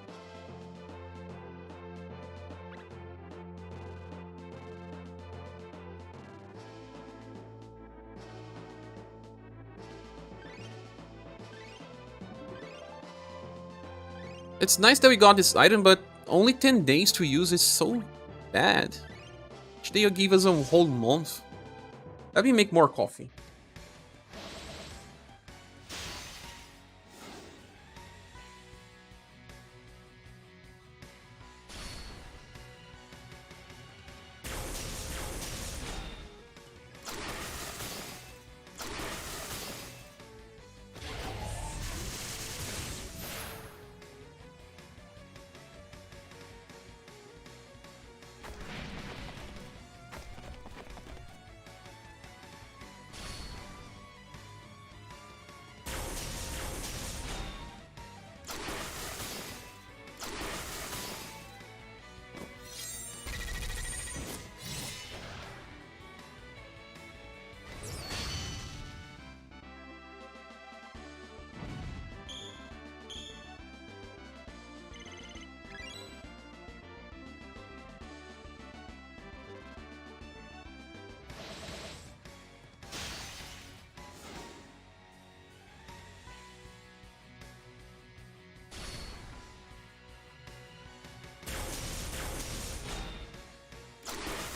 It's nice that we got this item, but only 10 days to use is so bad. Should they give us a whole month? Let me make more coffee.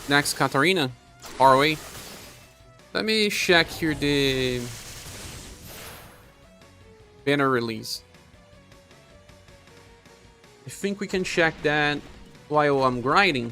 Next, Katarina. Far away. Let me check here the banner release. I think we can check that while I'm grinding.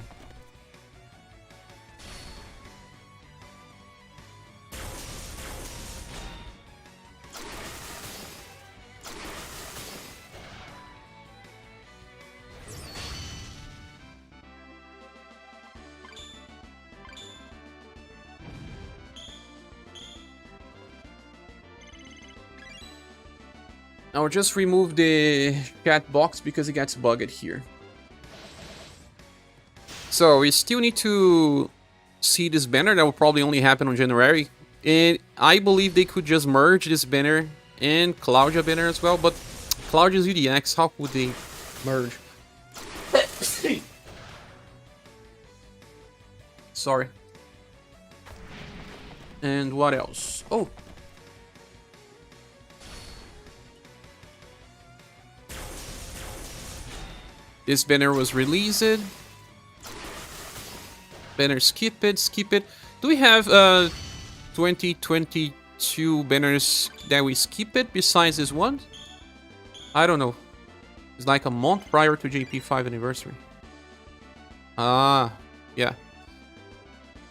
I'll just remove the chat box because it gets bugged here. So we still need to see this banner. That will probably only happen on January. And I believe they could just merge this banner and Claudia banner as well. But Claudia's UDX, how could they merge? Sorry. And what else? Oh. This banner was released. Banner skip it, skip it. Do we have 2022 banners that we skip it besides this one? I don't know. It's like a month prior to JP5 anniversary. Ah, yeah.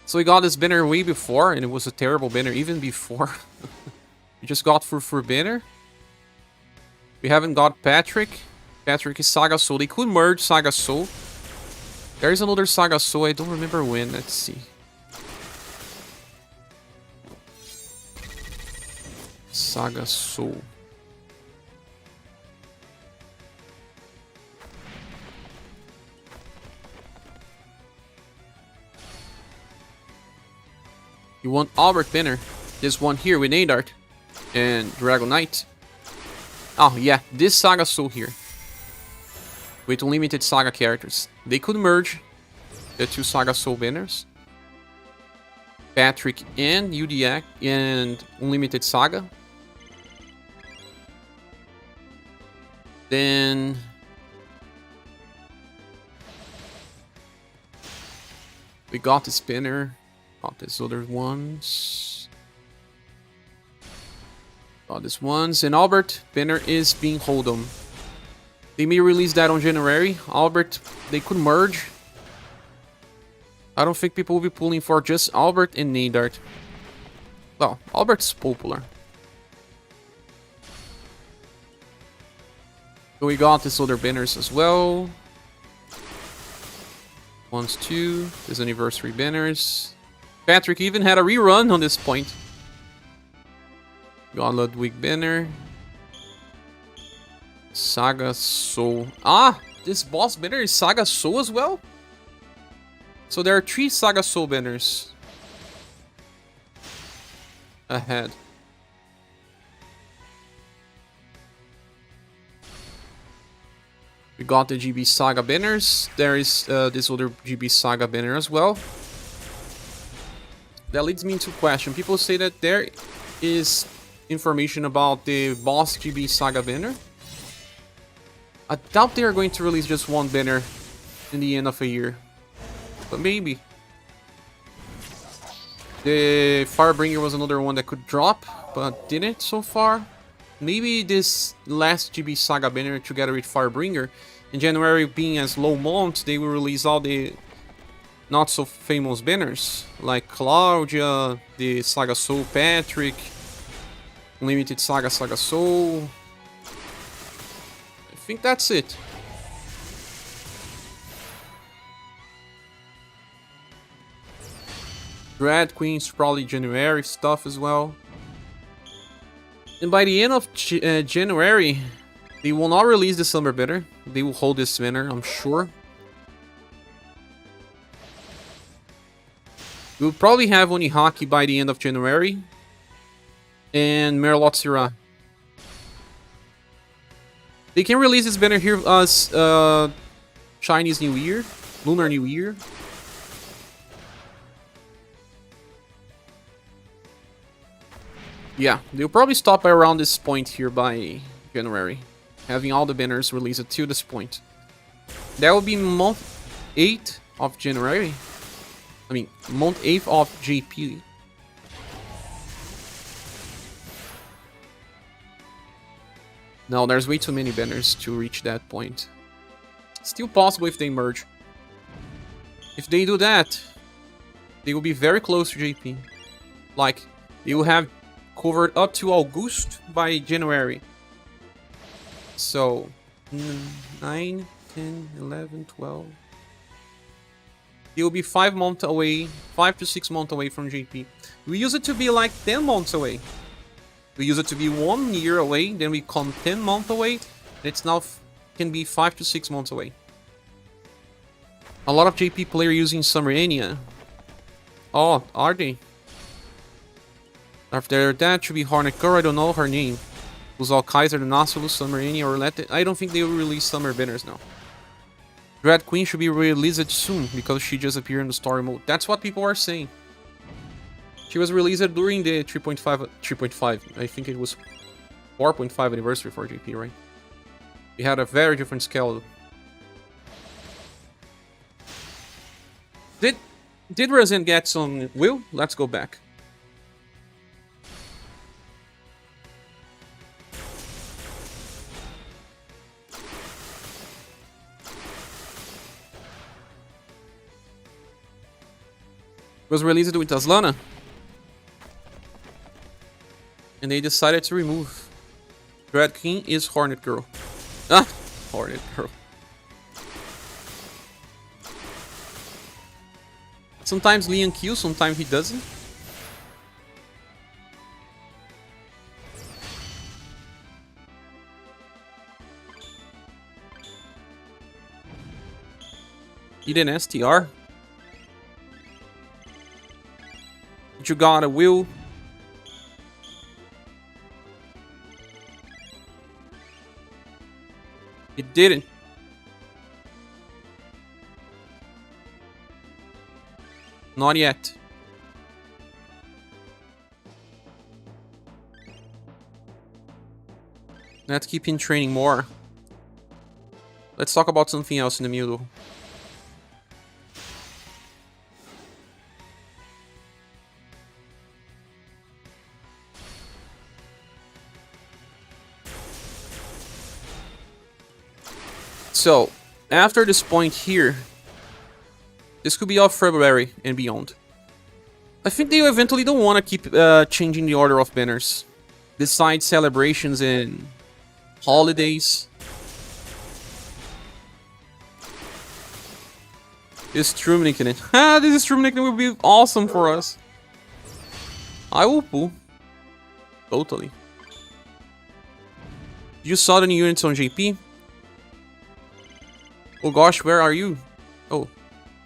So we got this banner way before, and it was a terrible banner even before. We just got for banner. We haven't got Patrick. Patrick is SaGa Soul. They could merge SaGa Soul. There is another SaGa Soul. I don't remember when. Let's see. SaGa Soul. You want Albert banner? This one here with Nadart and Dragon Knight. Oh yeah, this SaGa Soul here. With unlimited SaGa characters. They could merge the two SaGa Soul banners. Patrick and UDX and unlimited SaGa. Then we got this banner. Got these other ones. Got this ones. And Albert banner is being hold on. They may release that on January. Albert, they could merge. I don't think people will be pulling for just Albert and Nadart. Well, Albert's popular. So we got these other banners as well. One's two. There's anniversary banners. Patrick even had a rerun on this point. Got Ludwig banner. SaGa Soul. Ah! This boss banner is SaGa Soul as well? So there are 3 SaGa Soul banners ahead. We got the GB SaGa banners. There is this other GB SaGa banner as well. That leads me into a question. People say that there is information about the boss GB SaGa banner. I doubt they are going to release just one banner in the end of a year. But maybe. The Firebringer was another one that could drop, but didn't so far. Maybe this last GB SaGa banner together with Firebringer. In January, being as low month, they will release all the not so famous banners. Like Claudia, the SaGa Soul Patrick, Unlimited SaGa Soul. I think that's it. Dread Queens, probably January stuff as well. And by the end of January, they will not release the summer banner. They will hold this banner, I'm sure. We'll probably have Onihaki by the end of January. And Merlot Syrah. They can release this banner here as Chinese New Year, Lunar New Year. Yeah, they'll probably stop by around this point here by January. Having all the banners released to this point. That will be month 8 of January. I mean, month 8 of JP. No, there's way too many banners to reach that point. Still possible if they merge. If they do that, they will be very close to JP. Like, they will have covered up to August by January. So, 9, 10, 11, 12. They will be 5 months away, 5 to 6 months away from JP. We used it to be like 10 months away We used it to be 1 year away, then we come 10 months away, and it's now can be 5 to 6 months away. A lot of JP players using Summerania. Oh, are they? After that should be Hornet Girl, I don't know her name. Uzal Kaiser, the Nautilus, Summerania, or Let I don't think they will release Summer Banners now. Dread Queen should be released soon, because she just appeared in the story mode. That's what people are saying. She was released during the 3.5, I think it was 4.5 anniversary for JP, right? We had a very different scale. Did Resin get some will? Let's go back. Was released with Aslana. And they decided to remove. Dread King is Hornet Girl. Ah! Hornet Girl. Sometimes Leon kills, sometimes he doesn't. He did an STR. You got a will. It didn't. Not yet. Let's keep in training more. Let's talk about something else in the middle. So, after this point here, this could be all February and beyond. I think they eventually don't want to keep changing the order of banners. Besides celebrations and holidays. This Strumnik in it. Ah, this Strumnik would be awesome for us. I will pull. Totally. You saw the new units on JP? Oh gosh, where are you? Oh,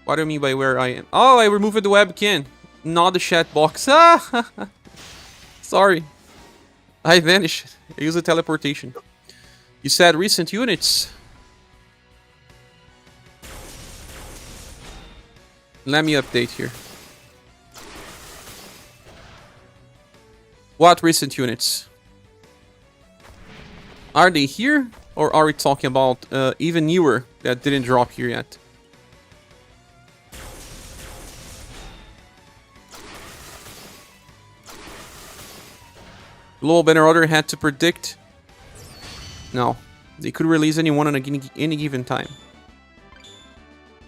what do you mean by where I am? Oh, I removed the webcam, not the chat box. Ah, sorry. I vanished. I used a teleportation. You said recent units. Let me update here. What recent units? Are they here? Or are we talking about even newer that didn't drop here yet? Global Banner Order had to predict. No, they could release anyone on any given time.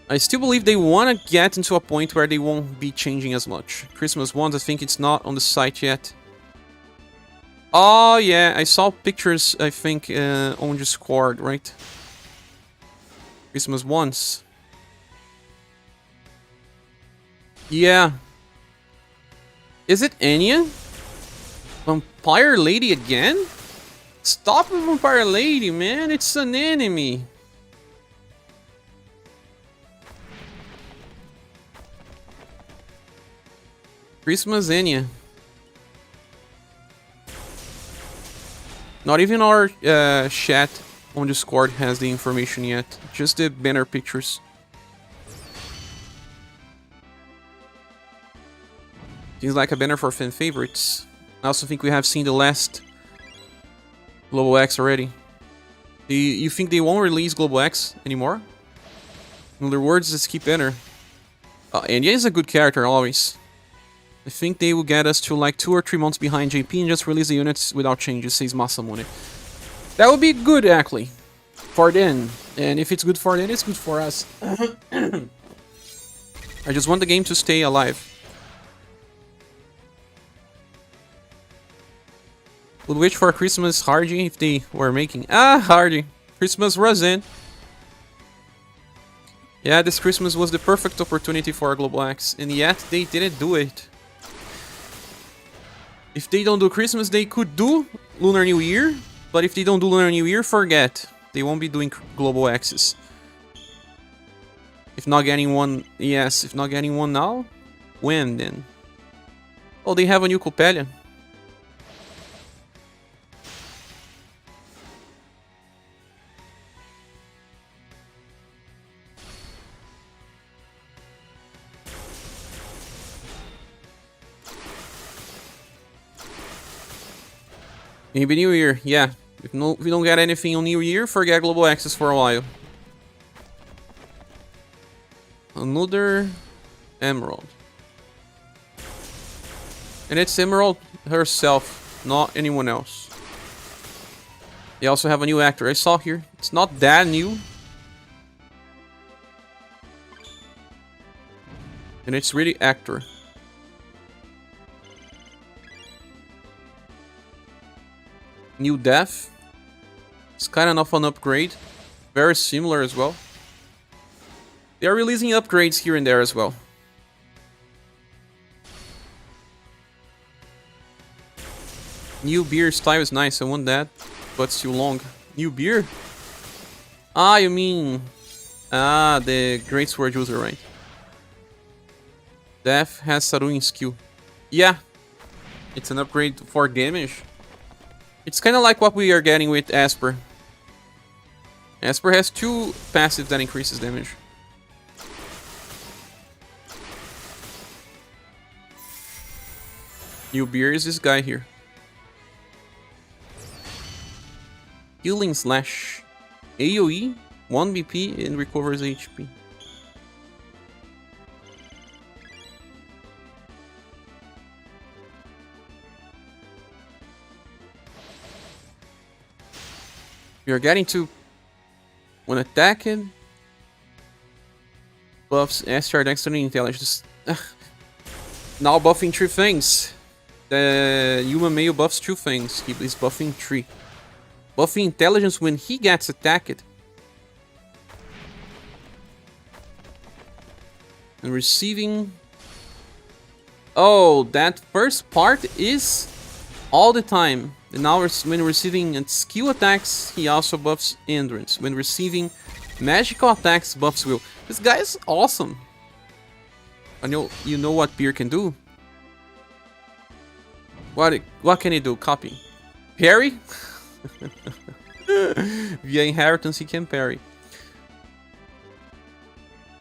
I still believe they want to get into a point where they won't be changing as much. Christmas ones, I think it's not on the site yet. Oh yeah, I saw pictures, I think, on Discord, right? Christmas ones. Yeah. Is it Anya? Vampire Lady again? Stop with Vampire Lady, man. It's an enemy. Christmas Anya. Not even our chat on Discord has the information yet. Just the banner pictures. Seems like a banner for fan favorites. I also think we have seen the last Global X already. You think they won't release Global X anymore? In other words, let's keep banner. Anya is a good character always. I think they will get us to like 2 or 3 months behind JP and just release the units without changes, says Masamune. That would be good, actually. For them. And if it's good for them, it's good for us. I just want the game to stay alive. Would wish for Christmas Hardy if they were making... Ah, Hardy. Christmas Resin. Yeah, this Christmas was the perfect opportunity for a Global X. And yet, they didn't do it. If they don't do Christmas, they could do Lunar New Year. But if they don't do Lunar New Year, forget. They won't be doing Global Axis. If not getting one... Yes, if not getting one now, when then? Oh, they have a new Coppelia. Maybe New Year, yeah. If we don't get anything on New Year, forget Global Access for a while. Another Emerald. And it's Emerald herself, not anyone else. They also have a new actor. I saw here. It's not that new. And it's really actor. New Death. It's kind of an upgrade. Very similar as well. They are releasing upgrades here and there as well. New beer style is nice. I want that. But it's too long. New beer? Ah, you mean... Ah, the Great Sword user, right? Death has Saruin skill. Yeah. It's an upgrade for damage. It's kind of like what we are getting with Esper. Esper has 2 passives that increases damage. New beer is this guy here. Healing Slash. AoE, 1 BP, and recovers HP. We are getting to... When attacking... Buffs SR, Dexterity, Intelligence. Now buffing 3 things. The human male buffs 2 things. He is buffing 3. Buffing Intelligence when he gets attacked. And receiving... Oh, that first part is all the time. And now when receiving skill attacks, he also buffs Endurance. When receiving magical attacks, buffs Will. This guy is awesome. I know you know what Beer can do. What can he do? Copy. Parry? Via inheritance, he can parry.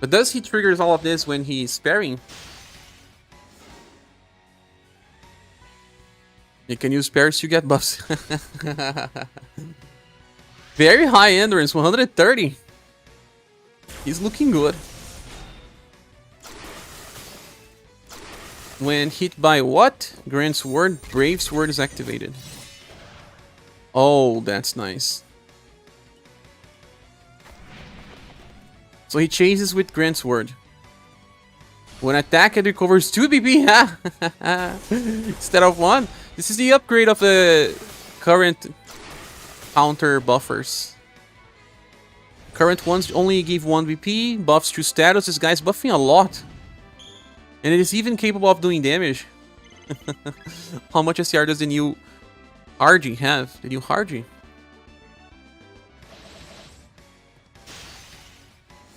But does he triggers all of this when he's parrying? You can use parries to get buffs. Very high endurance, 130. He's looking good. When hit by what? Grand Sword, Brave Sword is activated. Oh, that's nice. So he chases with Grand Sword. When attacked, it recovers 2 BP instead of 1. This is the upgrade of the current counter buffers. Current ones only give 1 BP, buffs to status. This guy's buffing a lot. And it is even capable of doing damage. How much SCR does the new Harji have? The new Harji?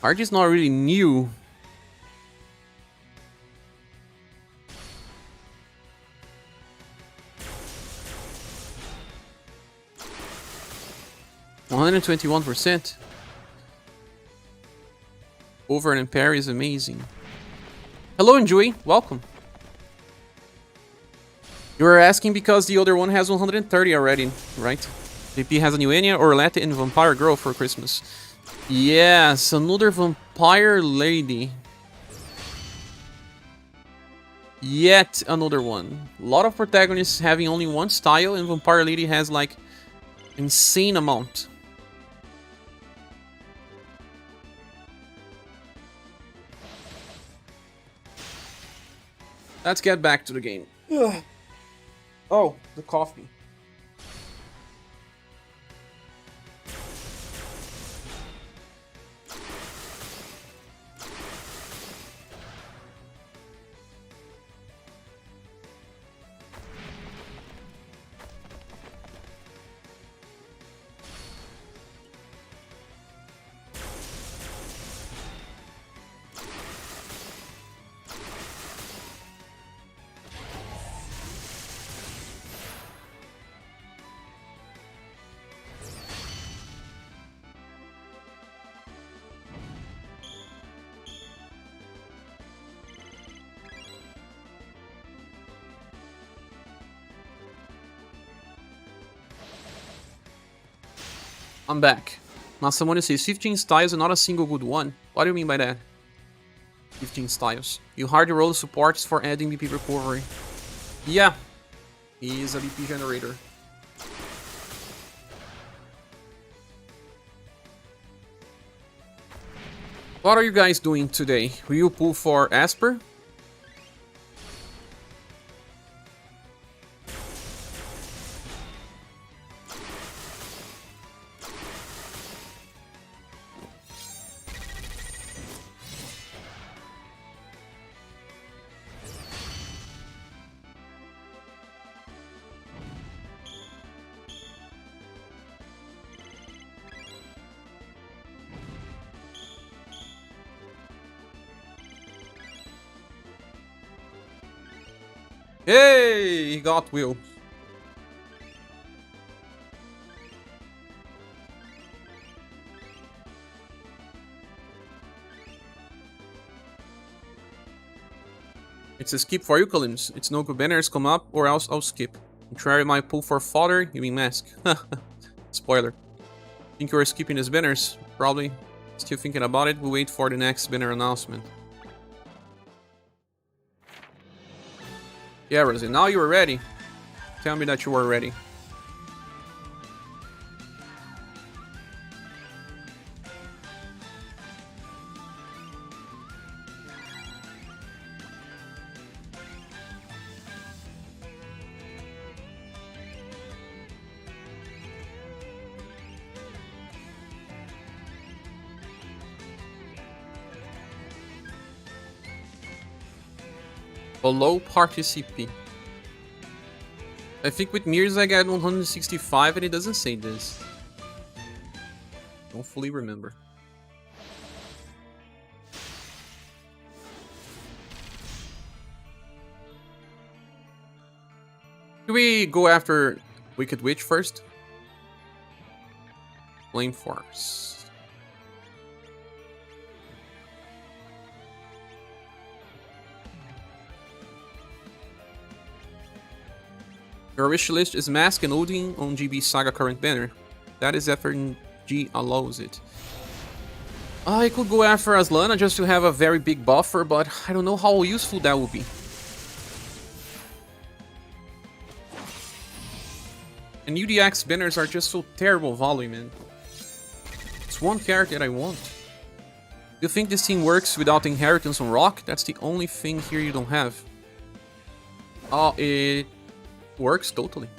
Harji's not really new. %121%. Over and parry is amazing. Hello, Enjoy. Welcome. You were asking because the other one has 130 already, right? VP has a new Enya, Orletta, and Vampire Girl for Christmas. Yes, another Vampire Lady. Yet another one. A lot of protagonists having only one style, and Vampire Lady has like insane amount. Let's get back to the game. Ugh. Oh, the coffee. I'm back. Now someone says 15 styles and not a single good one. What do you mean by that? 15 styles. You hard roll supports for adding BP recovery. Yeah. He is a BP generator. What are you guys doing today? Will you pull for Esper? Hey, he got Will. It's a skip for Eucalyptus. It's no good banners come up or else I'll skip. Try my pull for fodder, you mean mask. Spoiler. Think you're skipping his banners? Probably. Still thinking about it, we'll wait for the next banner announcement. Yeah, Rosie, now you are ready. Tell me that you are ready. A low party CP. I think with mirrors I got 165 and it doesn't say this. Don't fully remember. Do we go after Wicked Witch first? Flame Force. Your wish list is Mask and Odin on GB SaGa current banner. That is after G allows it. I could go after Aslana just to have a very big buffer, but I don't know how useful that will be. And UDX banners are just so terrible volume, man. It's one character that I want. You think this team works without inheritance on Rock? That's the only thing here you don't have. Oh, it works totally.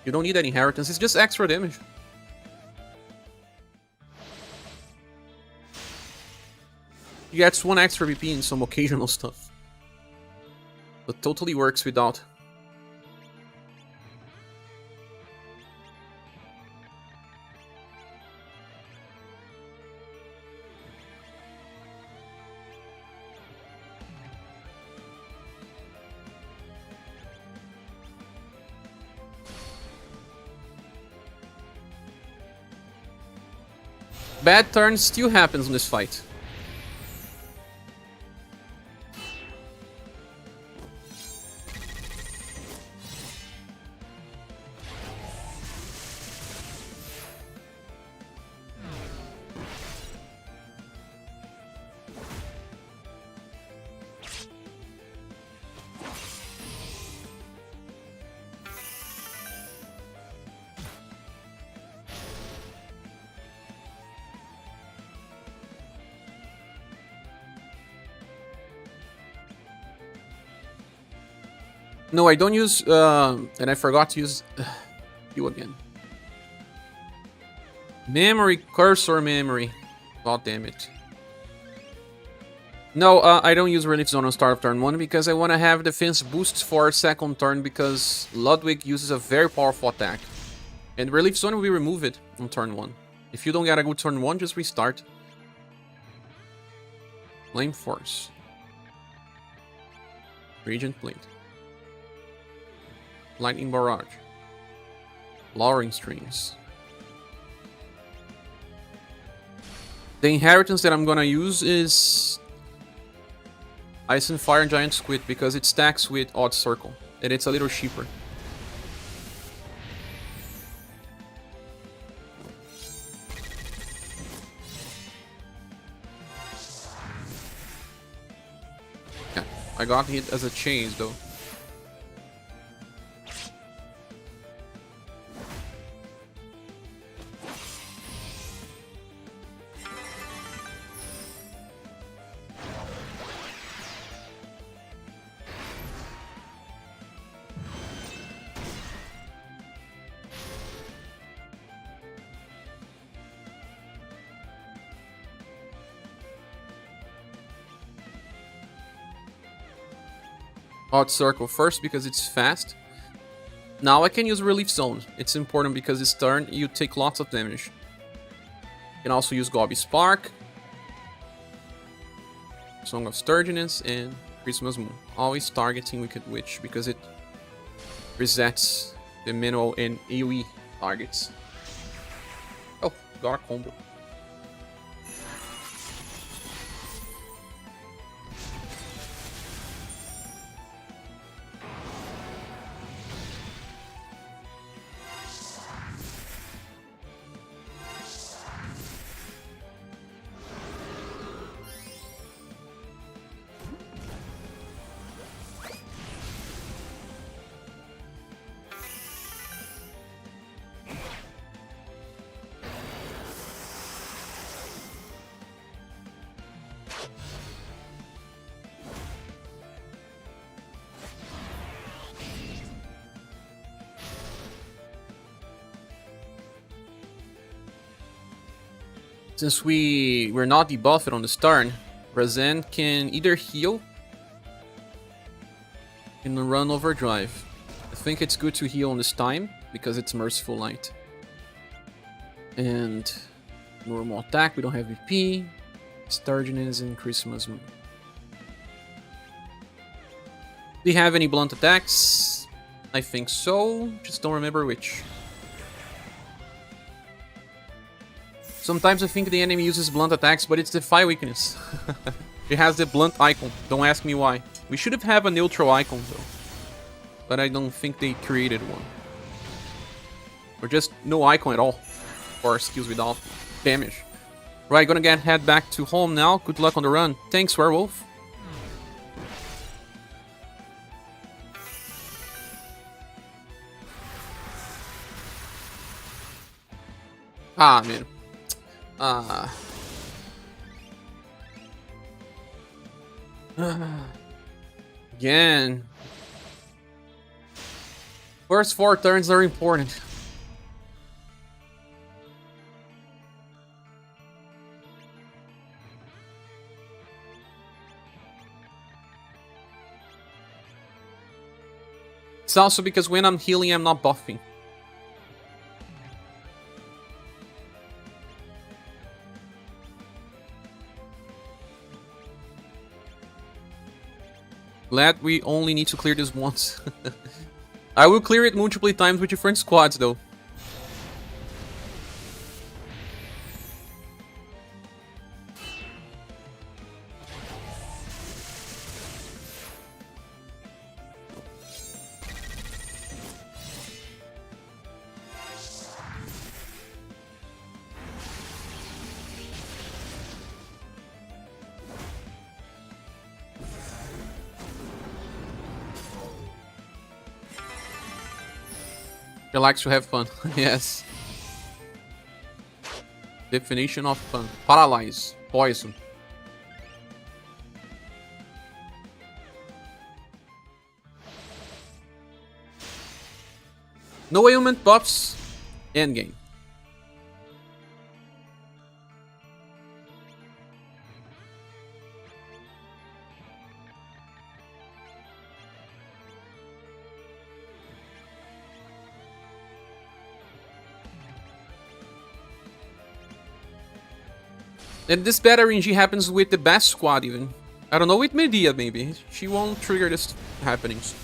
You don't need any inheritance, it's just extra damage. He gets one extra VP in some occasional stuff. But totally works without. Bad turn still happens in this fight. No, I don't use, and I forgot to use you again. Memory, cursor memory. God damn it. No, I don't use Relief Zone on start of turn 1 because I want to have defense boosts for second turn because Ludwig uses a very powerful attack. And Relief Zone will remove it on turn 1. If you don't get a good turn 1, just restart. Flame Force. Regent Plate. Lightning Barrage. Lowering Strings. The inheritance that I'm gonna use is Ice and Fire and Giant Squid because it stacks with Odd Circle and it's a little cheaper. I got hit as a chase though. Hot Circle first because it's fast. Now I can use Relief Zone. It's important because this turn you take lots of damage. You can also use Gobby Spark, Song of Sturginess, and Christmas Moon. Always targeting Wicked Witch because it resets the manual and AoE targets. Oh, got a combo. Since we're not debuffed on this turn, Razan can either heal and run Overdrive. I think it's good to heal on this time because it's Merciful Light. And normal attack, we don't have VP. Sturgeon and Christmas Moon. Do you have any blunt attacks? I think so, just don't remember which. Sometimes I think the enemy uses blunt attacks, but it's Defy weakness. It has the blunt icon. Don't ask me why. We should have a neutral icon though. But I don't think they created one. Or just no icon at all. Or skills without damage. Right, gonna head back to home now. Good luck on the run. Thanks, Werewolf. Ah, man. Again. First 4 turns are important. It's also because when I'm healing, I'm not buffing. Glad we only need to clear this once. I will clear it multiple times with different squads though. He likes to have fun. Yes. Definition of fun. Paralyze. Poison. No ailment buffs. Endgame. And this bad RNG happens with the best squad even. I don't know, with Medea maybe. She won't trigger this happenings.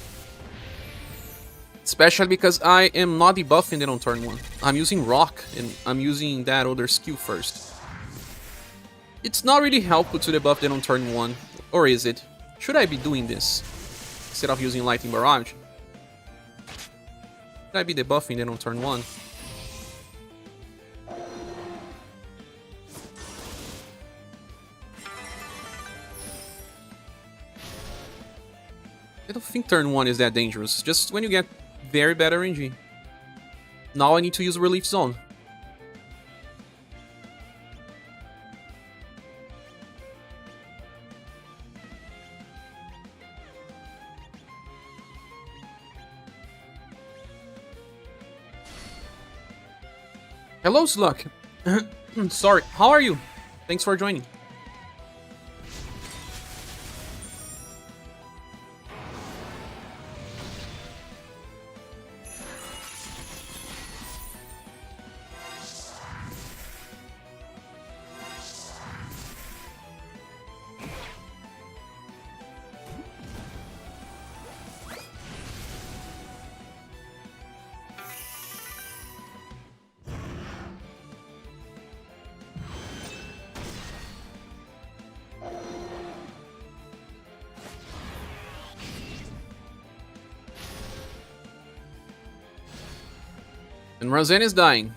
Especially because I am not debuffing it on turn 1. I'm using Rock and I'm using that other skill first. It's not really helpful to debuff it on turn 1. Or is it? Should I be doing this? Instead of using Lightning Barrage? Should I be debuffing it on turn 1? I don't think turn 1 is that dangerous. Just when you get very bad RNG. Now I need to use Relief Zone. Hello, Slug. Sorry, how are you? Thanks for joining. And Razen is dying.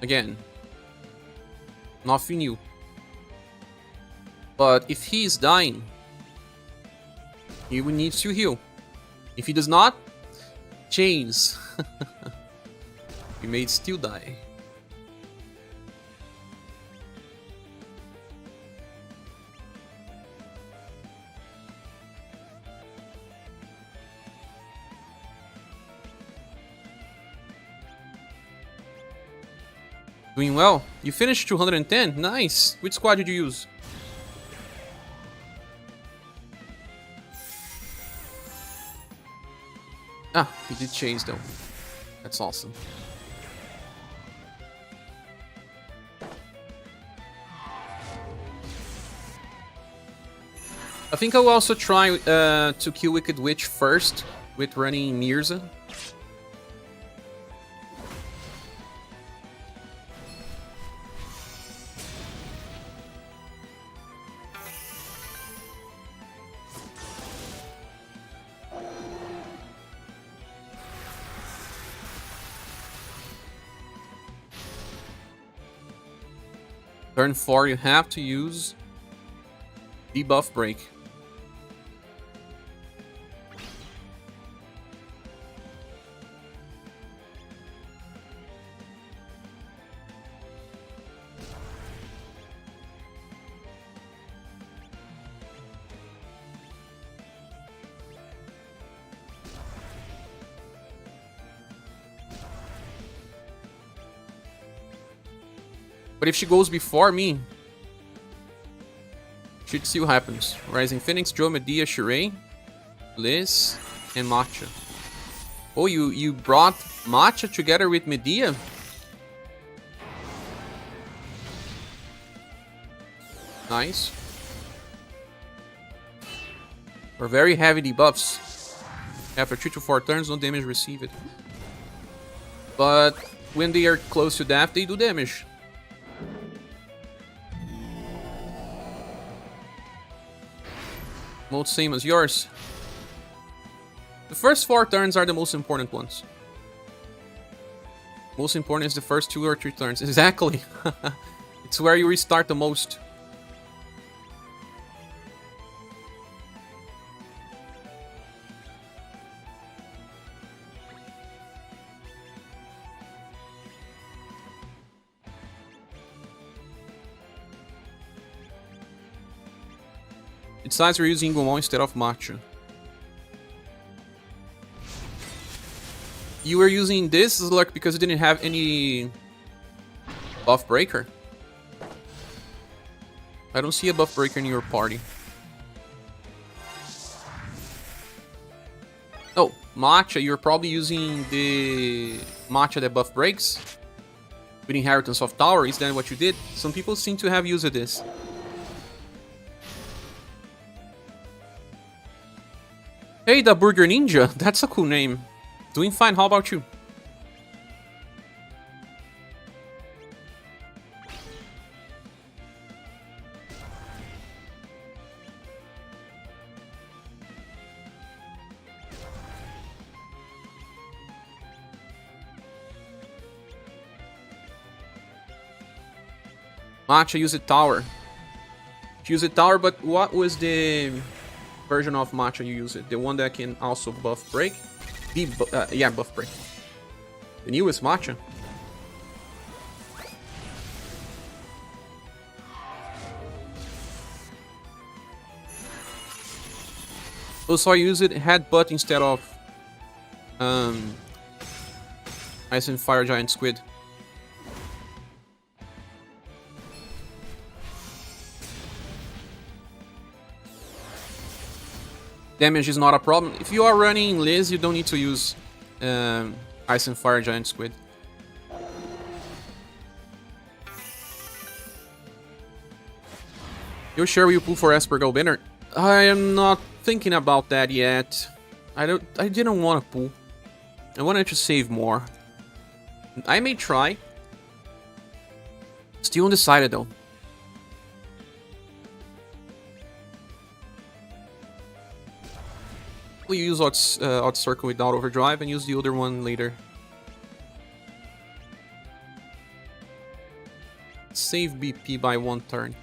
Again. Nothing new. But if he is dying, he will need to heal. If he does not, chains. He may still die. Doing well. You finished 210? Nice. Which squad did you use? Ah, he did chase though. That's awesome. I think I'll also try to kill Wicked Witch first with running Mirza. Turn 4, you have to use debuff break. But if she goes before me, should see what happens. Rising Phoenix, Joe, Medea, Sheree, Liz, and Matcha. Oh, you brought Matcha together with Medea? Nice. For very heavy debuffs. After 3 to 4 turns, no damage received. But when they are close to death, they do damage. Mode same as yours. The first 4 turns are the most important ones. Most important is the first 2 or 3 turns. Exactly. It's where you restart the most. Besides, we're using Gomon instead of Matcha. You were using this, Luck, because you didn't have any buff breaker. I don't see a buff breaker in your party. Oh, Matcha, you're probably using the Matcha that buff breaks with Inheritance of Tower. Is that what you did? Some people seem to have used this. Hey, the Burger Ninja. That's a cool name. Doing fine. How about you? Matcha used a tower. She used a tower, but what was the version of Matcha you use it. The one that can also buff break. Yeah, buff break. The newest Matcha. Also, I use it Headbutt instead of Ice and Fire Giant Squid. Damage is not a problem. If you are running Liz, you don't need to use Ice and Fire Giant Squid. You sure you pull for Esper Go Banner? I am not thinking about that yet. I didn't want to pull. I wanted to save more. I may try. Still undecided though. We'll use Odd Circle without Overdrive and use the other one later. Save BP by 1 turn.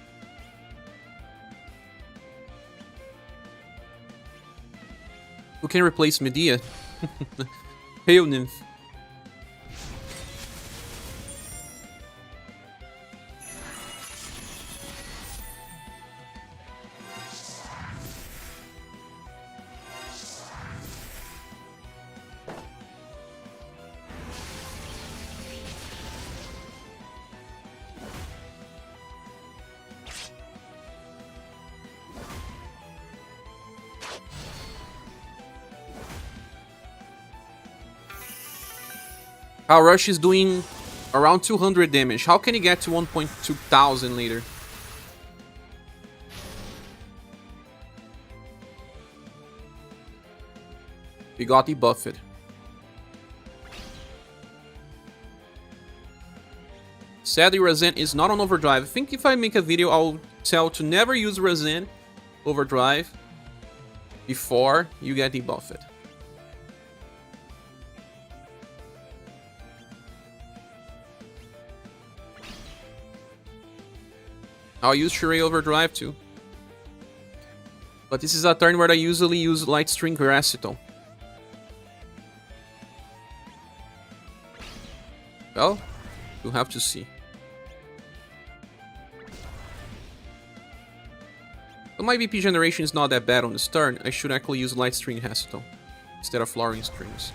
Who can replace Medea? Pale Nymph. Our Rush is doing around 200 damage. How can he get to 1.2 thousand later? We got debuffed. Sadly, Razen is not on Overdrive. I think if I make a video, I'll tell to never use Razen Overdrive before you get debuffed. I'll use Shirei Overdrive too. But this is a turn where I usually use Lightstring Gracito. Well, we'll have to see. But my VP generation is not that bad on this turn. I should actually use Lightstring Gracito instead of Flowering Strings.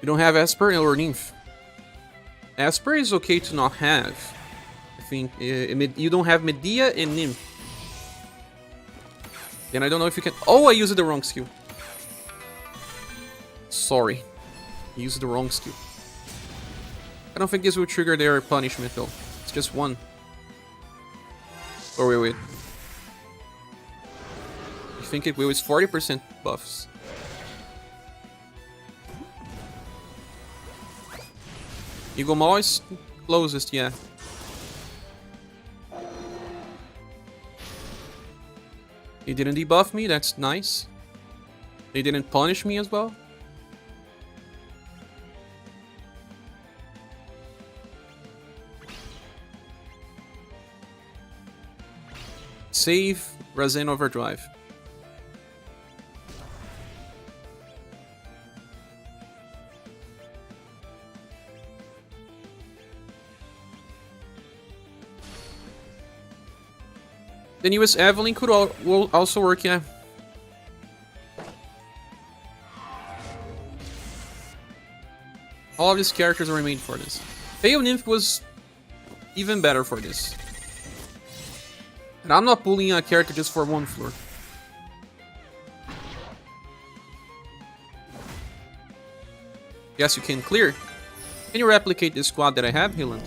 You don't have Esper or Nymph. Esper is okay to not have. I think you don't have Medea and Nymph. Then I don't know if you can... Oh, I used the wrong skill. Sorry. I used the wrong skill. I don't think this will trigger their punishment though. It's just one. Oh, wait. I think it will. It's 40% buffs. Eagle Maw is closest, yeah. He didn't debuff me, that's nice. They didn't punish me as well. Save Razen Overdrive. The newest Evelyn will also work, yeah. All of these characters are made for this. Pale Nymph was even better for this. And I'm not pulling a character just for one floor. Yes, you can clear. Can you replicate the squad that I have, Hilland?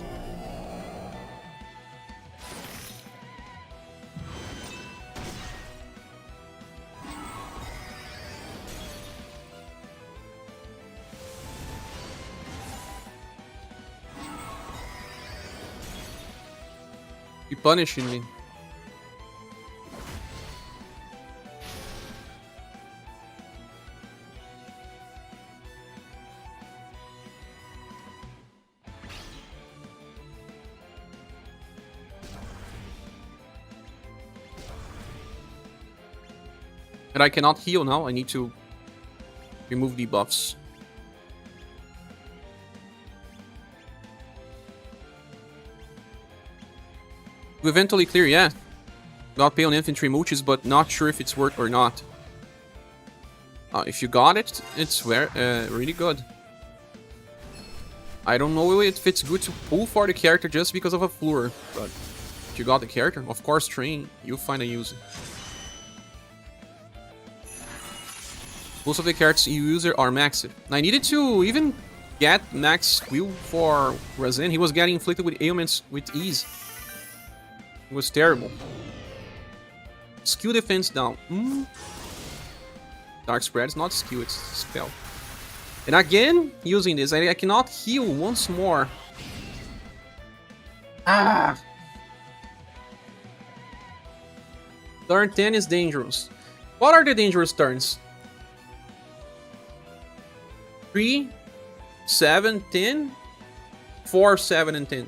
You punishing me. And I cannot heal now. I need to remove debuffs. We eventually clear, yeah. Got pay on infantry multis, but not sure if it's worth or not. If you got it, it's really good. I don't know if it's good to pull for the character just because of a floor, but if you got the character, of course, train, you'll find a use. Most of the characters you use are maxed. I needed to even get max skill for Razan. He was getting inflicted with ailments with ease. It was terrible. Skill defense down. Dark spread is not skill, it's spell. And again, using this, I cannot heal once more. Turn 10 is dangerous. What are the dangerous turns? 3, 7, 10, 4, 7, and 10.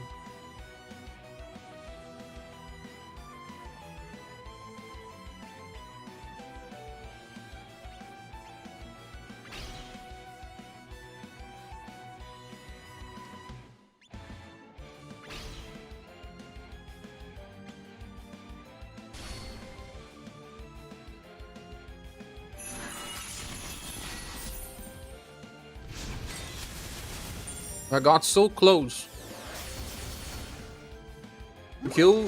I got so close. Kill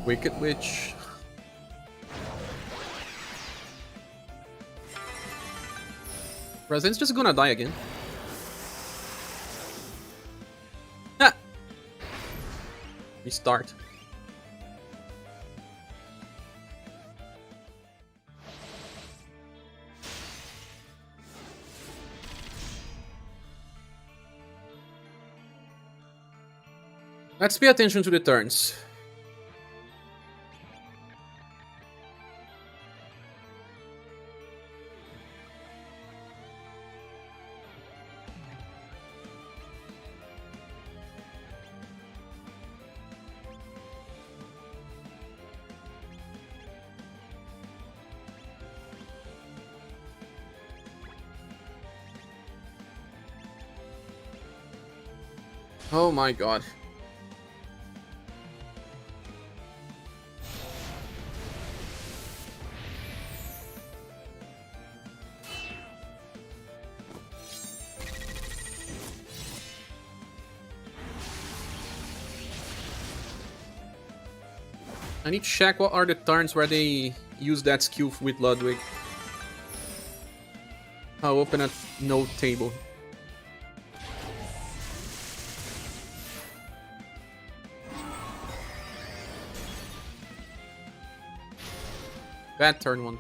Wicked Witch. Razan's just gonna die again. Ha! Restart. Let's pay attention to the turns. Oh my god. I need to check what are the turns where they use that skill with Ludwig. I'll open a note table. Bad turn 1.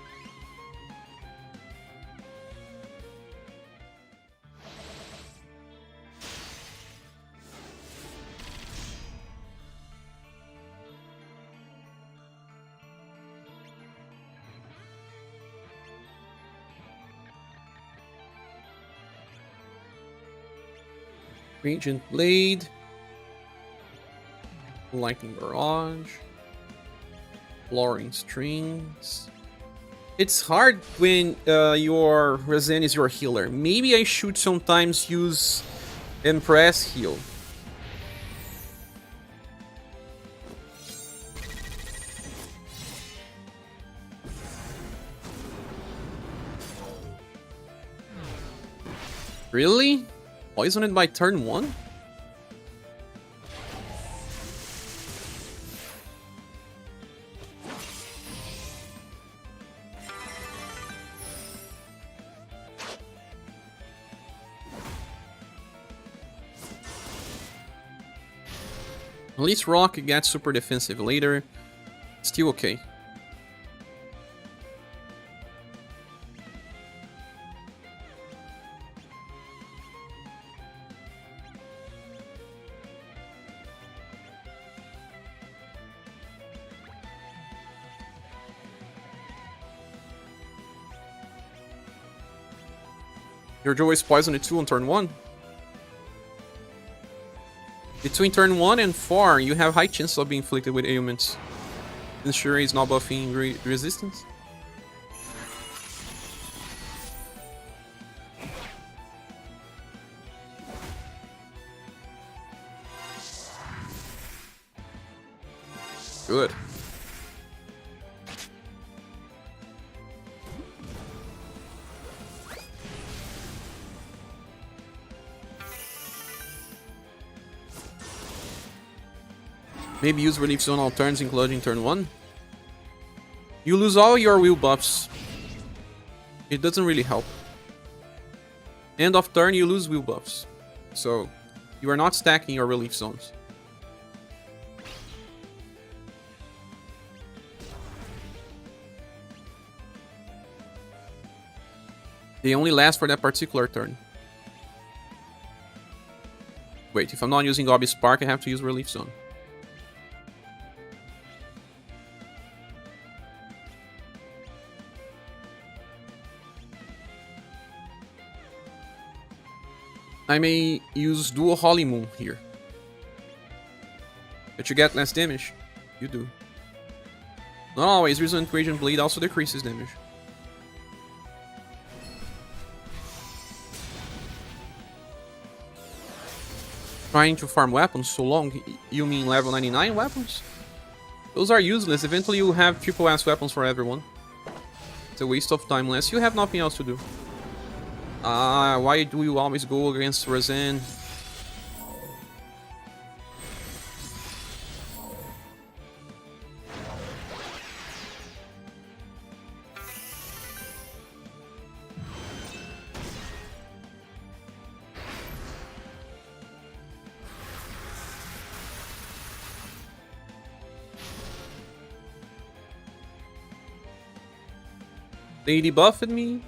Radiant Blade, Lightning Barrage, Flooring Strings. It's hard when your Razan is your healer. Maybe I should sometimes use Impress Heal. Really? Poisoned by turn 1? At least Rock gets super defensive later. Still okay. Your Joe is poisoned 2 on turn 1. Between turn 1 and 4, you have high chances of being inflicted with ailments. Ensure he's not buffing resistance. Good. Maybe use Relief Zone all turns, including turn 1. You lose all your wheel buffs. It doesn't really help. End of turn, you lose wheel buffs. So, you are not stacking your Relief Zones. They only last for that particular turn. Wait, if I'm not using Gobby Spark, I have to use Relief Zone. I may use Dual Holy Moon here. But you get less damage. You do. Not always, Resonant Radiant Blade also decreases damage. Trying to farm weapons so long? You mean level 99 weapons? Those are useless. Eventually you have triple S weapons for everyone. It's a waste of time unless you have nothing else to do. Why do you always go against Razan? They debuffed me.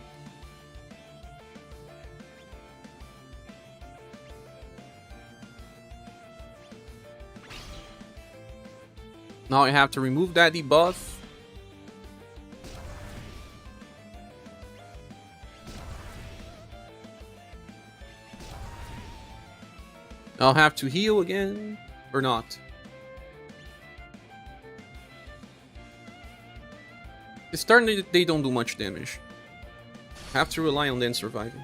Now I have to remove that debuff. I'll have to heal again, or not. This turn they don't do much damage. Have to rely on them surviving.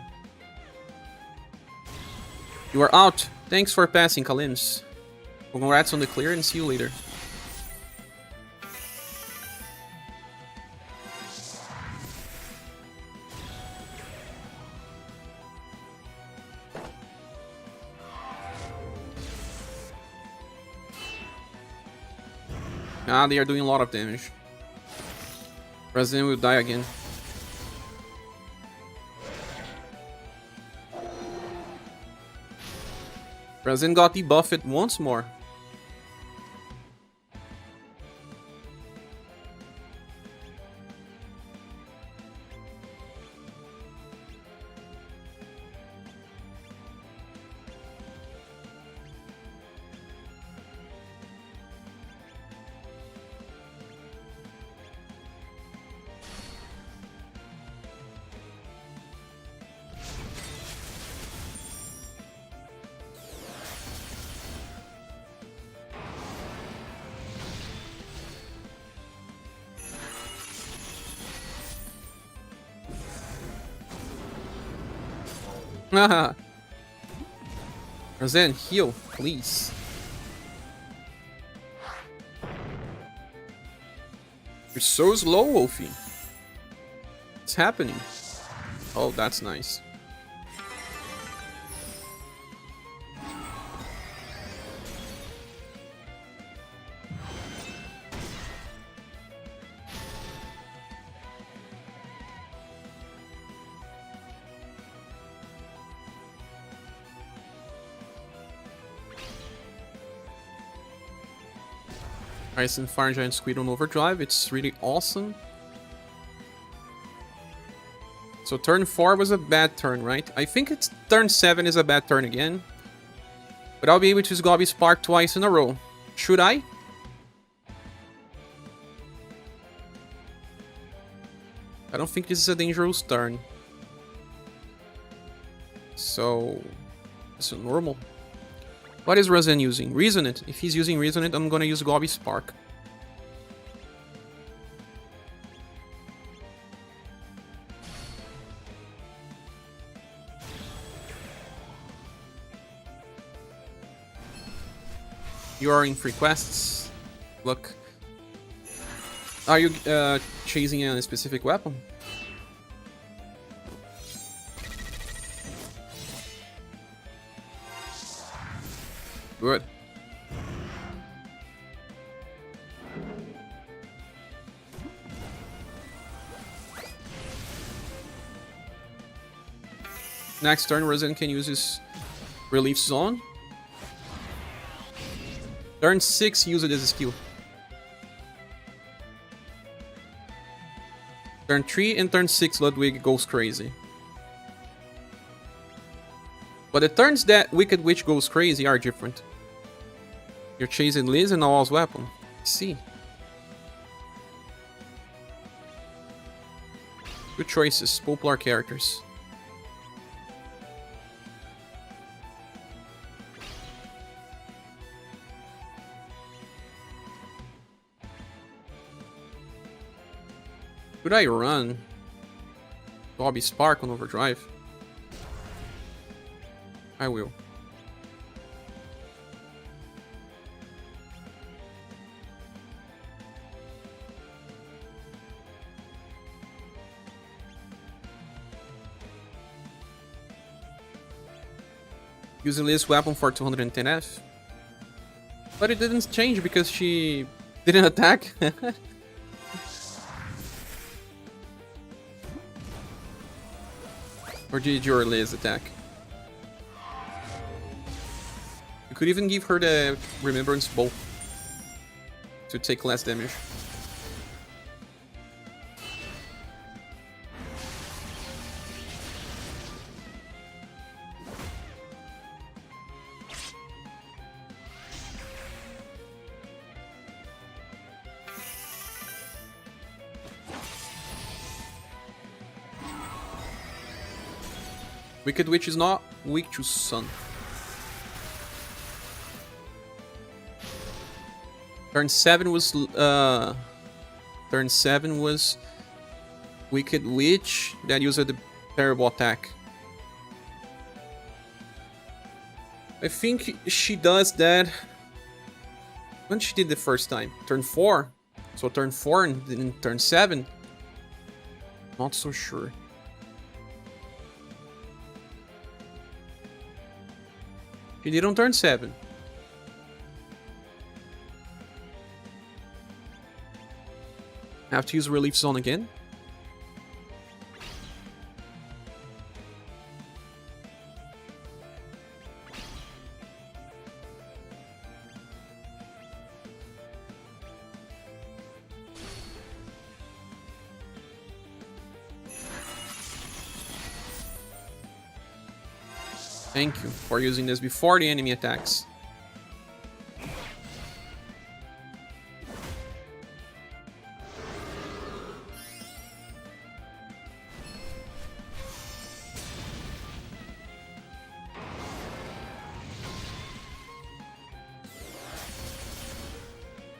You are out. Thanks for passing, Kalims. Congrats on the clear and see you later. Ah, they are doing a lot of damage. President will die again. President got debuffed once more. Haha. Razan, heal, please. You're so slow, Wolfie. What's happening? Oh, that's nice. Ice and Fire Giant Squid on Overdrive, it's really awesome. So turn 4 was a bad turn, right? I think it's turn 7 is a bad turn again. But I'll be able to use Gobby Spark twice in a row. Should I? I don't think this is a dangerous turn. So, it's a normal. What is Razan using? Resonant. If he's using Resonant, I'm gonna use Gobby Spark. You are in free quests. Look. Are you chasing a specific weapon? Good. Next turn, Resident can use his relief zone. Turn 6, use it as a skill. Turn 3 and turn 6, Ludwig goes crazy. But the turns that Wicked Witch goes crazy are different. You're chasing Liz and Nawal's weapon. See. Good choices, popular characters. Could I run Bobby Spark on overdrive? I will. Using this weapon for 210F. But it didn't change because she didn't attack. Or did your Liz attack? You could even give her the Remembrance Bow to take less damage. Wicked Witch is not weak to Sun. Turn 7 was Wicked Witch that used the terrible attack. I think she does that when she did the first time. Turn 4. So turn 4 and then turn 7. Not so sure. She did on turn 7. I have to use Relief Zone again. Thank you for using this before the enemy attacks.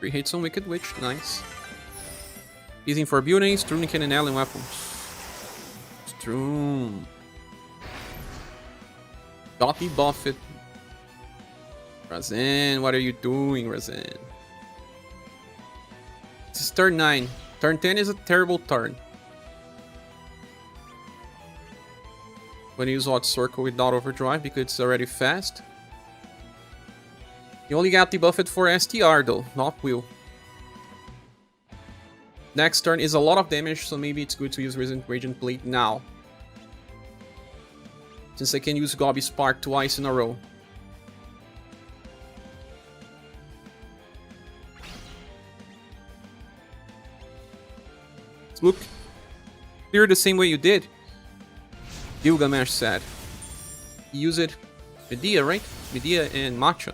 Three hits on Wicked Witch, nice. Using for building, Strunic and alien weapons. Stroom. Got debuff it. Razan, what are you doing, Razan? This is turn 9. Turn 10 is a terrible turn. When you use Hot Circle without overdrive because it's already fast. You only got debuffed for STR though, not Will. Next turn is a lot of damage, so maybe it's good to use Resident Radiant Blade now. Since I can use Gobby Spark twice in a row. Look, clear the same way you did. Gilgamesh said. Use it. Medea, right? Medea and Matcha.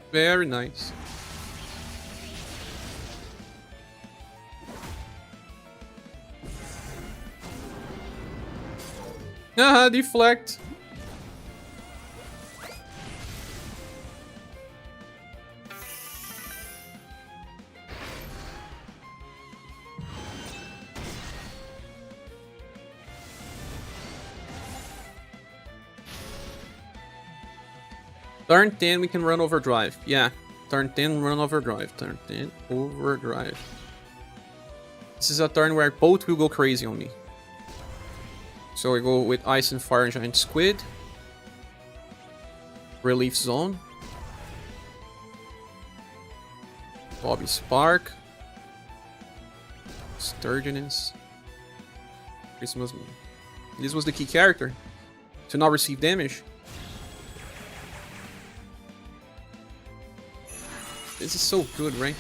Very nice. Haha, deflect. Turn 10, we can run overdrive. Yeah. Turn 10, run overdrive. Turn 10, overdrive. This is a turn where both will go crazy on me. So we go with Ice and Fire and Giant Squid. Relief Zone. Bobby Spark. Sturgeoness. Christmas. This was the key character. To not receive damage. This is so good, right?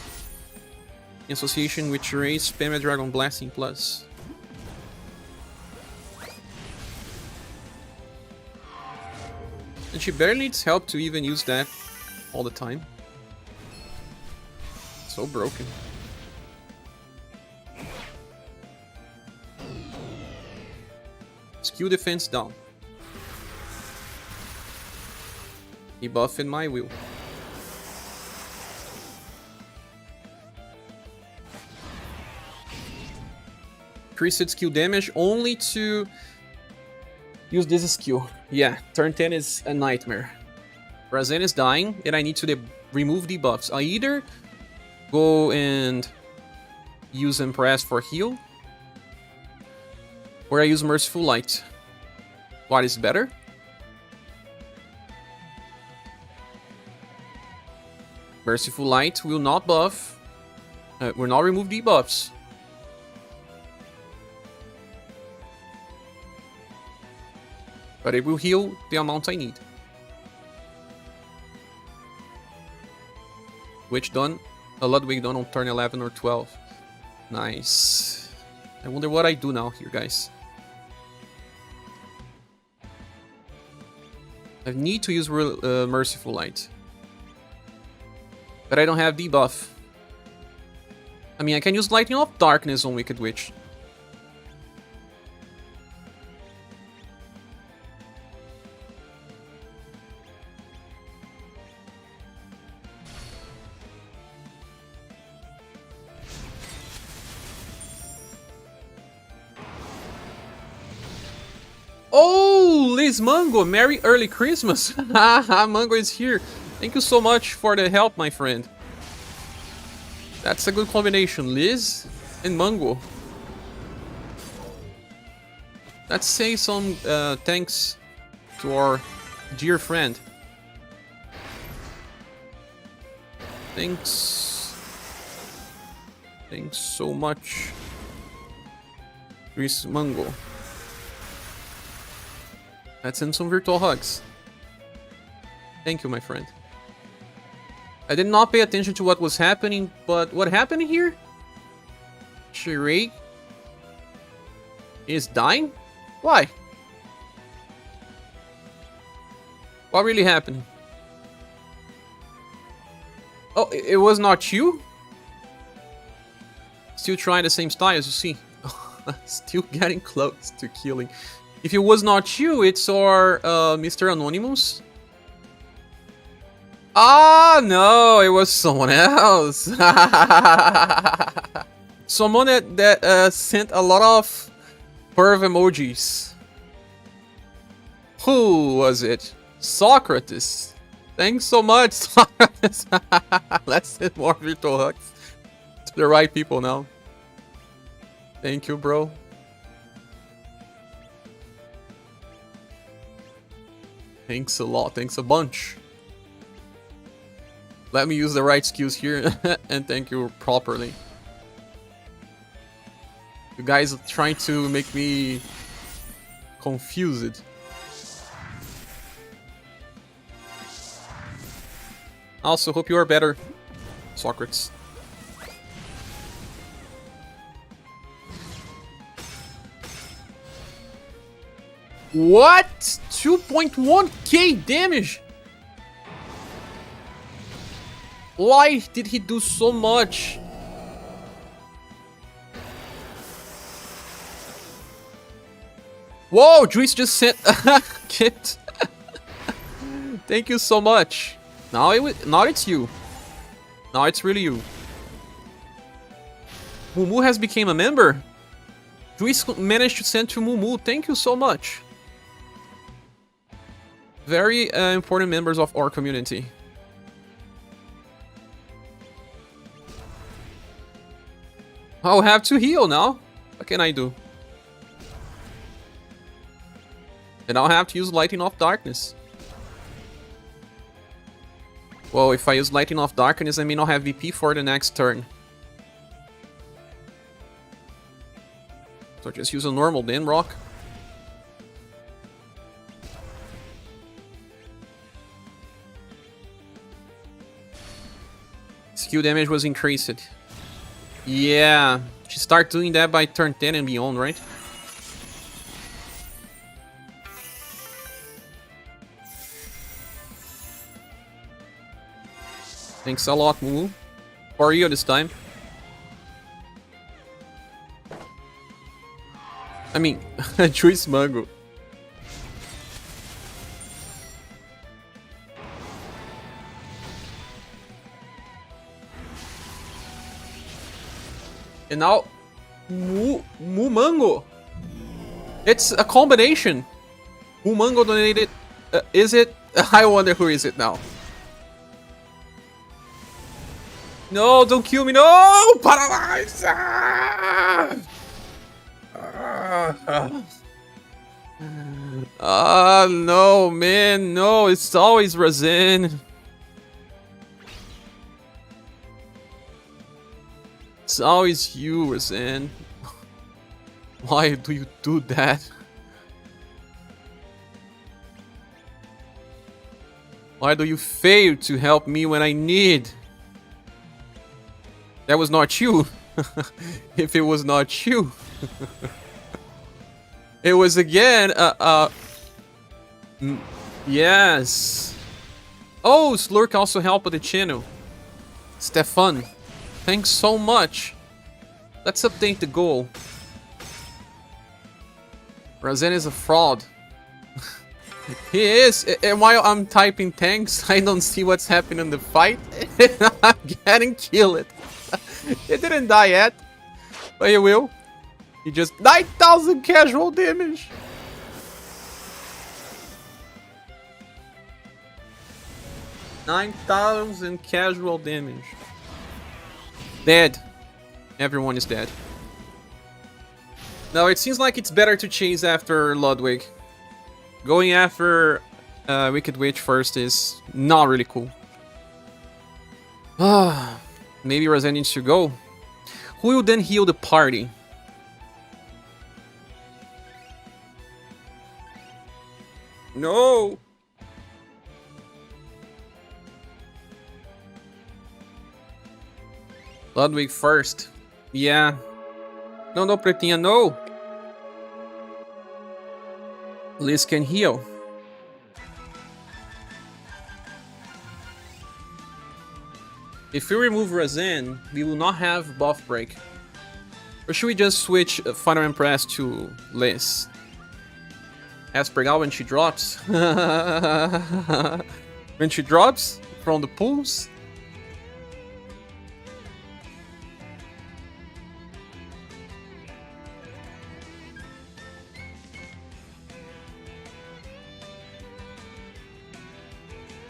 In association with Race, spam a Dragon Blasting Plus. And she barely needs help to even use that all the time. So broken. Skill defense down. Debuff in my will. Increased skill damage only to use this skill. Yeah, turn 10 is a nightmare. Razen is dying and I need to remove debuffs. I either go and use Impress for heal, or I use Merciful Light. What is better? Merciful Light will not buff, will not remove debuffs. But it will heal the amount I need. Which done? A Ludwig done on turn 11 or 12. Nice. I wonder what I do now here, guys. I need to use Merciful Light. But I don't have debuff. I mean, I can use Lightning of Darkness on Wicked Witch. Oh, Liz Mango, Merry Early Christmas. Haha, Mango is here. Thank you so much for the help, my friend. That's a good combination, Liz and Mango. Let's say some thanks to our dear friend. Thanks. Thanks so much, Chris Mango. Let's send some virtual hugs. Thank you, my friend. I did not pay attention to what was happening, but what happened here? Shirei is dying? Why? What really happened? Oh, it was not you? Still trying the same style, as you see. Still getting close to killing. If it was not you, it's our Mr. Anonymous. Ah, no, it was someone else. Someone that sent a lot of perv emojis. Who was it? Socrates. Thanks so much, Socrates. Let's send more virtual hugs to the right people now. Thank you, bro. Thanks a lot. Thanks a bunch. Let me use the right skills here and thank you properly. You guys are trying to make me confused. Also, hope you are better, Socrates. What? 2.1k damage? Why did he do so much? Whoa, Juice just sent a kit. Thank you so much. Now it's you. Now it's really you. Mumu has become a member. Juice managed to send to Mumu. Thank you so much. Very important members of our community. I'll have to heal now. What can I do? And I'll have to use Lighting of Darkness. Well, if I use Lighting of Darkness, I may not have VP for the next turn. So just use a normal then, Rock. Skill damage was increased. Yeah, she start doing that by turn 10 and beyond, right? Thanks a lot, Moo. For you this time. I mean, Choice Mango. And now, Moo Mango. It's a combination. Moo Mango donated. Is it? I wonder who is it now. No, don't kill me. No! Paralyze! No, man. No, it's always Razin. It's always you, Razin. Why do you do that? Why do you fail to help me when I need? That was not you. If it was not you. It was again, yes. Oh, Slurk also helped with the channel. Stefan, thanks so much. Let's update the goal. Razin is a fraud. He is. And while I'm typing thanks, I don't see what's happening in the fight. I'm getting killed. He didn't die yet, but he will. He just 9,000 casual damage. $9,000 casual damage. Dead. Everyone is dead. Now it seems like it's better to chase after Ludwig. Going after Wicked Witch first is not really cool. Maybe Razin needs to go. Who will then heal the party? No! Ludwig first. Yeah. No, no, Pretinha, no! Liz can heal. If we remove Razin, we will not have buff break. Or should we just switch Final Impress to Liz? Aspergal when she drops. When she drops from the pools.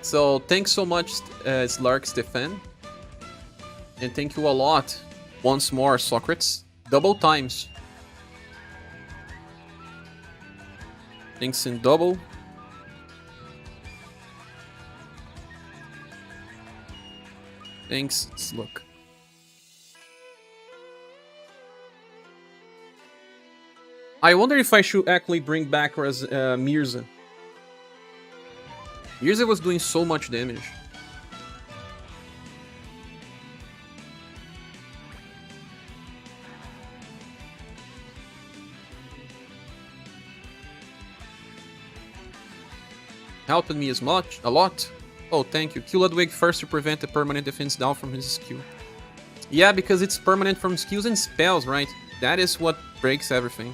So thanks so much, Slark Stefan. And thank you a lot, once more, Socrates. Double times. Thanks in double. Thanks, Sluk. I wonder if I should actually bring back Mirza. Mirza was doing so much damage. Helped me a lot. Oh, thank you. Kill Ludwig first to prevent the permanent defense down from his skill. Yeah, because it's permanent from skills and spells, right? That is what breaks everything.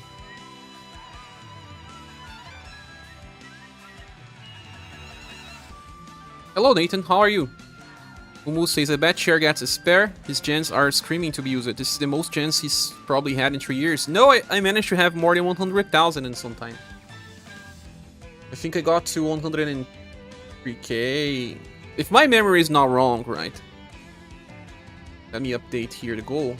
Hello, Nathan. How are you? Umu says, I bet Cher gets a spare. His gens are screaming to be used. This is the most gens he's probably had in 3 years. No, I managed to have more than 100,000 in some time. I think I got to 110 3K. If my memory is not wrong, right? Let me update here the goal.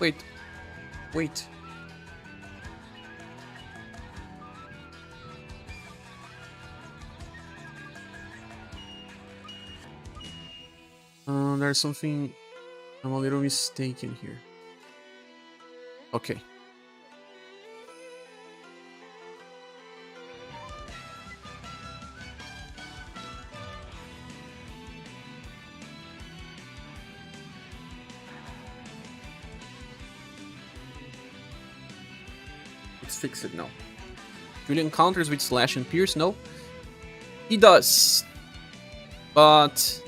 Wait. Wait. There's something... I'm a little mistaken here. Okay. Let's fix it now. Julian counters with slash and pierce? No. He does. But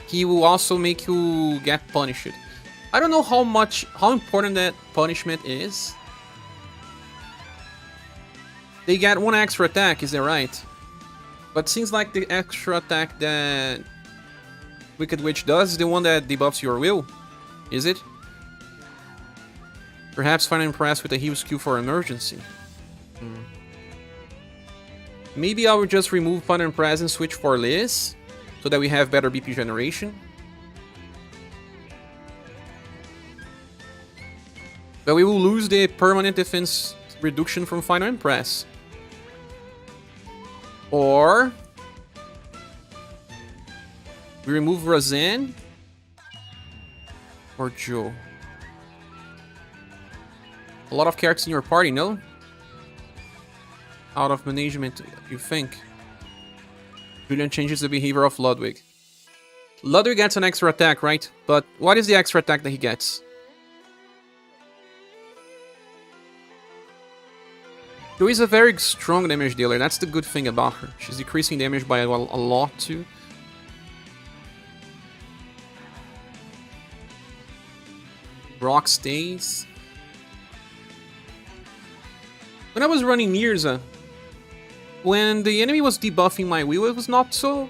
he will also make you get punished. I don't know how important that punishment is. They get one extra attack, is that right? But seems like the extra attack that Wicked Witch does is the one that debuffs your will. Is it? Perhaps Final Impress with a heal skill for emergency. Maybe I will just remove Final Impress and switch for Liz, so that we have better BP generation. But we will lose the permanent defense reduction from Final Impress. Or we remove Razan or Joe. A lot of characters in your party, no? Out of management, you think? Julian changes the behavior of Ludwig. Ludwig gets an extra attack, right? But what is the extra attack that he gets? Joe is a very strong damage dealer. That's the good thing about her. She's decreasing damage by a lot too. Rock stays. When I was running Mirza, when the enemy was debuffing my will, it was not so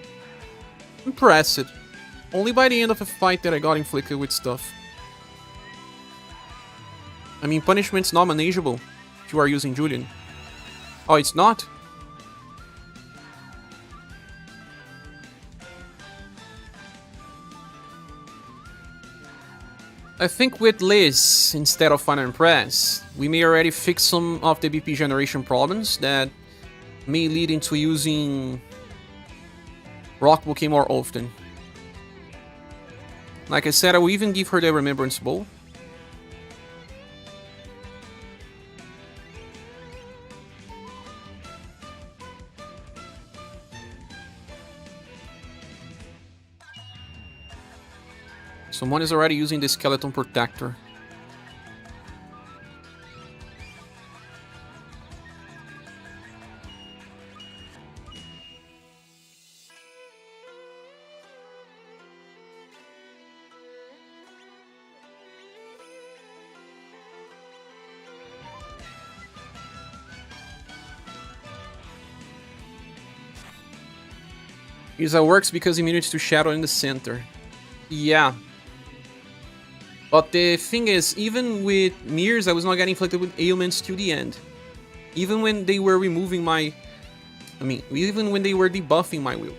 impressive. Only by the end of a fight that I got inflicted with stuff. I mean, punishment's not manageable if you are using Julian. Oh, it's not? I think with Liz, instead of Final Impress, we may already fix some of the BP generation problems that may lead into using Rock Bouquet more often. Like I said, I will even give her the Remembrance Bowl. Someone is already using the Skeleton Protector. Isa works because immunity to Shadow in the center. Yeah. But the thing is, even with Mirrors, I was not getting inflicted with ailments till the end. Even when they were removing my... even when they were debuffing my will.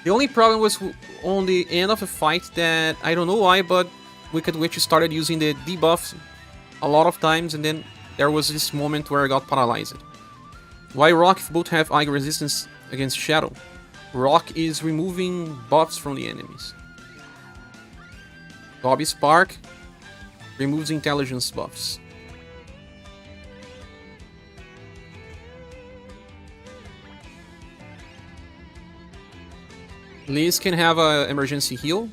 The only problem was on the end of a fight that, I don't know why, but Wicked Witch started using the debuffs a lot of times, and then there was this moment where I got paralyzed. Why Rock if both have high resistance against Shadow? Rock is removing buffs from the enemies. Bobby Spark removes intelligence buffs. Liz can have an emergency heal.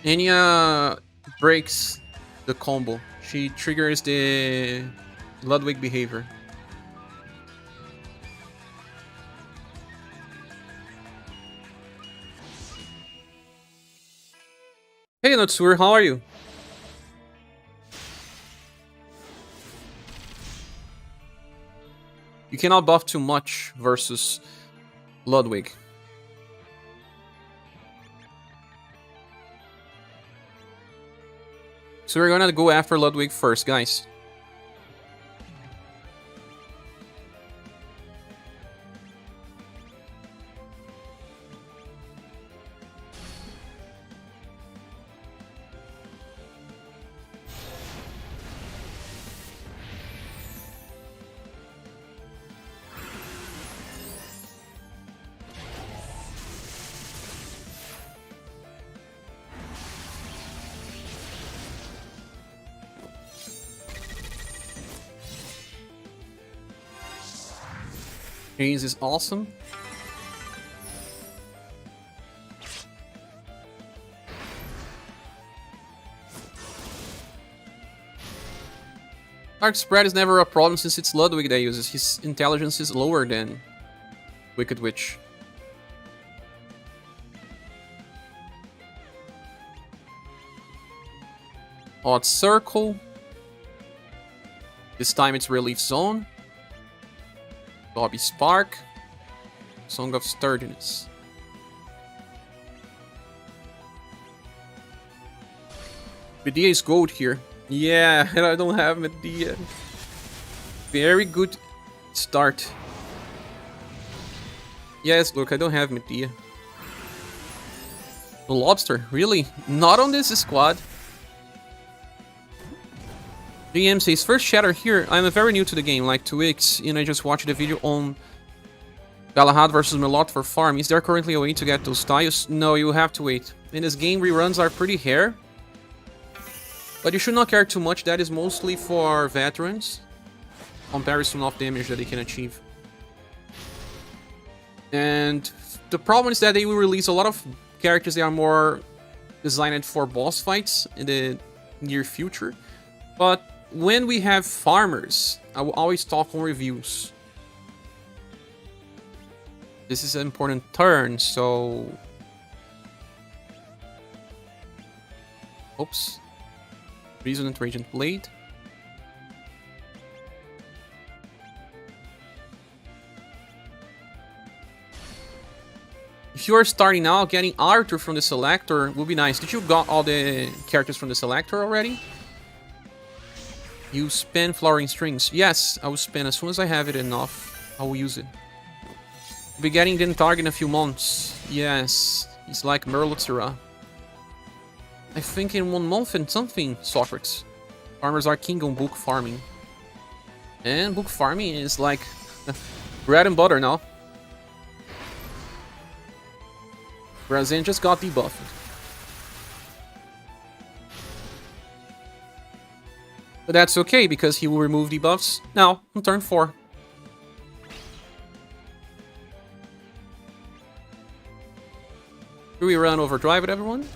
Enya breaks the combo. She triggers the Ludwig behavior. Hey Natsur, how are you? You cannot buff too much versus Ludwig. So we're gonna go after Ludwig first, guys. Hayes is awesome. Dark spread is never a problem since it's Ludwig that uses. His intelligence is lower than Wicked Witch. Odd Circle. This time it's Relief Zone. Bobby Spark. Song of Sturdiness. Medea is gold here. Yeah, I don't have Medea. Very good start. Yes, look, I don't have Medea. The Lobster, really? Not on this squad. DM says, first chatter here, I'm very new to the game, like 2 weeks, and I just watched a video on Galahad versus Melot for farm. Is there currently a way to get those tiles? No, you have to wait. In this game, reruns are pretty rare. But you should not care too much, that is mostly for veterans. Comparison of damage that they can achieve. And the problem is that they will release a lot of characters that are more designed for boss fights in the near future. But when we have farmers, I will always talk on reviews. This is an important turn, so... Oops. Resonant Radiant Blade. If you are starting now, getting Arthur from the selector will be nice. Did you got all the characters from the selector already? You spin Flowering Strings. Yes, I will spin as soon as I have it enough. I will use it. We'll be getting the target in a few months. Yes, it's like Merlotira. I think in 1 month and something, Socrates. Farmers are king on book farming. And book farming is like bread and butter now. Brazen just got debuffed. But that's okay, because he will remove debuffs now on turn 4. Do we run overdrive with everyone?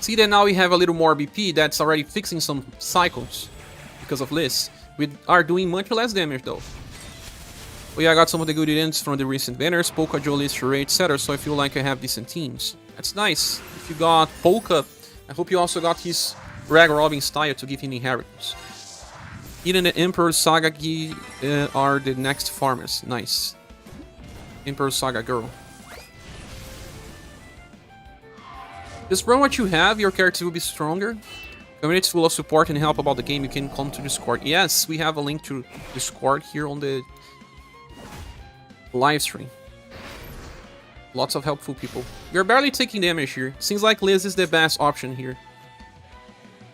See that now we have a little more BP that's already fixing some cycles because of this. We are doing much less damage though. But yeah, I got some of the good ends from the recent banners, Polka, Jolie, Charade, etc. So I feel like I have decent teams. That's nice. If you got Polka, I hope you also got his Rag Robin style to give him inheritance. Eden and Emperor SaGa are the next farmers. Nice. Emperor SaGa girl. Just run what you have, your character will be stronger. Communities full of support and help about the game, you can come to Discord. Yes, we have a link to Discord here on the live stream. Lots of helpful people. We're barely taking damage here. Seems like Liz is the best option here.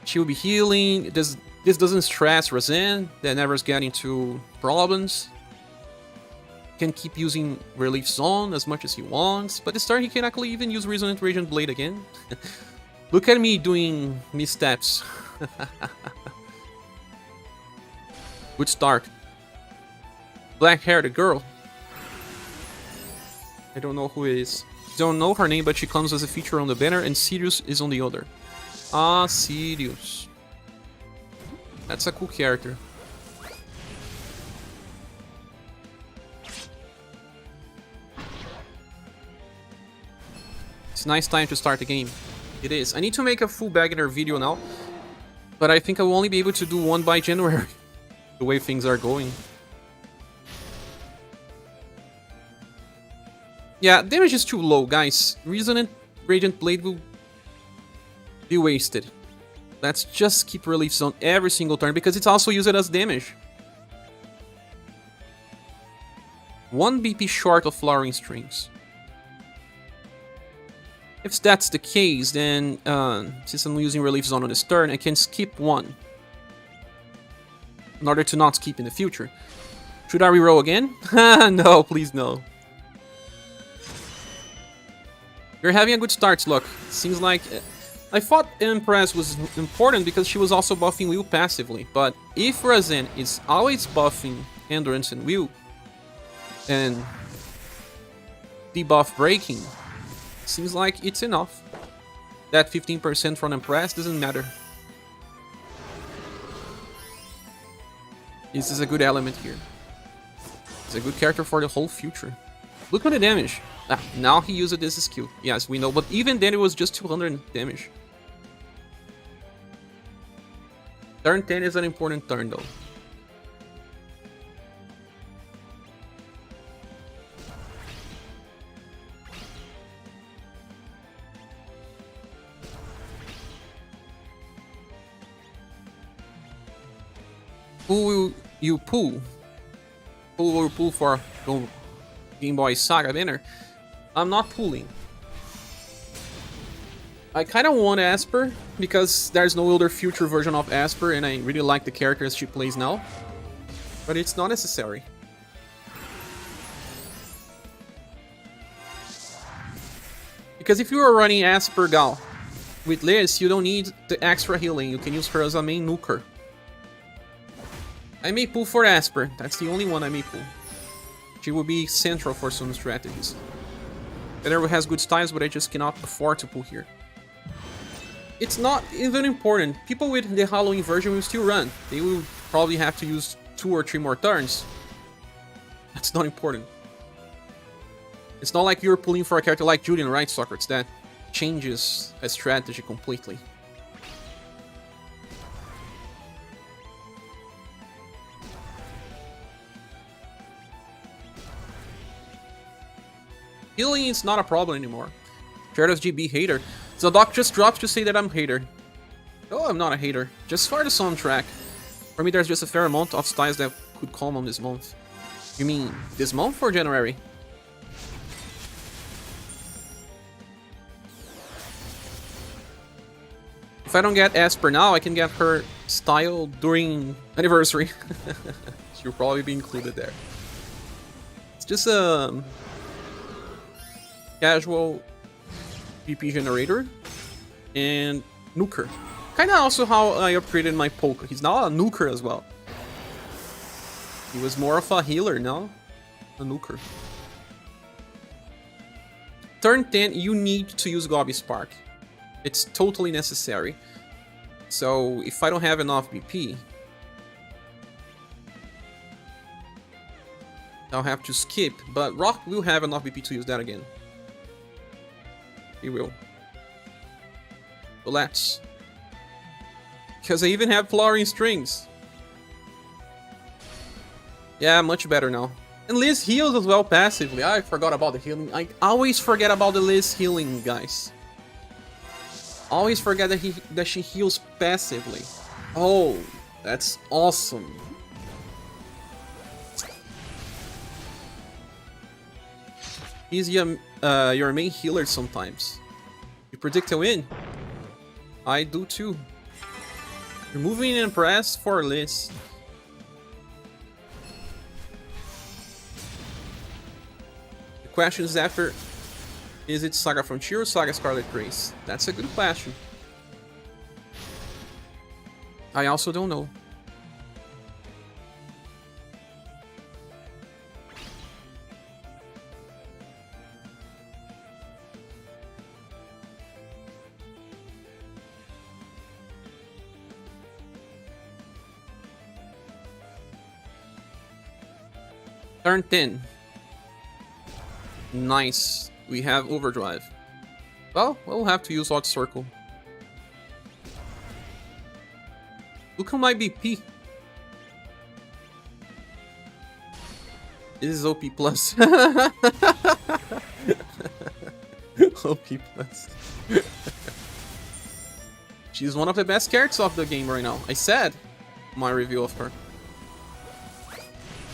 She will be healing. This doesn't stress Razan, that never is getting into problems. Can keep using Relief Zone as much as he wants, but this turn he can actually even use Resonant Radiant Blade again. Look at me doing missteps. Good start. Black-haired girl. I don't know who it is. Don't know her name, but she comes as a feature on the banner, and Sirius is on the other. Ah, Sirius. That's a cool character. It's a nice time to start the game. It is. I need to make a full Baggener video now, but I think I will only be able to do one by January, the way things are going. Yeah, damage is too low, guys. Resonant Radiant Blade will be wasted. Let's just keep Relief Zone every single turn, because it's also used as damage. 1 BP short of Flowering Strings. If that's the case, then since I'm using Relief Zone on this turn, I can skip 1. In order to not skip in the future. Should I reroll again? No, please no. You're having a good start, look. Seems like... I thought Empress was important because she was also buffing Will passively, but if Razen is always buffing Endurance and Will, and debuff Breaking, seems like it's enough. That 15% from Empress doesn't matter. This is a good element here. It's a good character for the whole future. Look at the damage. Ah, now he used this skill. Yes, we know, but even then it was just 200 damage. Turn 10 is an important turn though. Who will you pull? Who will pull for Game Boy SaGa banner? I'm not pulling. I kind of want Asper, because there's no other future version of Asper, and I really like the characters she plays now. But it's not necessary. Because if you are running Asper Gal with Liz, you don't need the extra healing. You can use her as a main nuker. I may pull for Asper. That's the only one I may pull. She will be central for some strategies. Iterative has good styles, but I just cannot afford to pull here. It's not even important. People with the Halloween version will still run. They will probably have to use 2 or 3 more turns. That's not important. It's not like you're pulling for a character like Julian, right, Socrates? That changes a strategy completely. Healing is not a problem anymore. Gyarados GB hater. Zadok just dropped to say that I'm hater. Oh, I'm not a hater. Just for the soundtrack. For me, there's just a fair amount of styles that could come on this month. You mean this month or January? If I don't get Asper now, I can get her style during anniversary. She'll probably be included there. It's just a casual VP generator and nuker. Kinda also how I upgraded my Polka. He's now a nuker as well. He was more of a healer now. A nuker. Turn 10, you need to use Gobi Spark. It's totally necessary. So if I don't have enough BP, I'll have to skip, but Rock will have enough BP to use that again. He will. But let's. Because I even have Flowering Strings. Yeah, much better now. And Liz heals as well passively. I forgot about the healing. I always forget about the Liz healing, guys. Always forget that she heals passively. Oh, that's awesome. He's your main healer sometimes. You predict a win? I do too. Removing Impress for Liz. The question is after, is it SaGa Frontier or SaGa Scarlet Grace? That's a good question. I also don't know. Turn 10. Nice. We have Overdrive. Well, we'll have to use Hot Circle. Look at my BP. This is OP plus. OP plus. She's one of the best characters of the game right now. I said my review of her.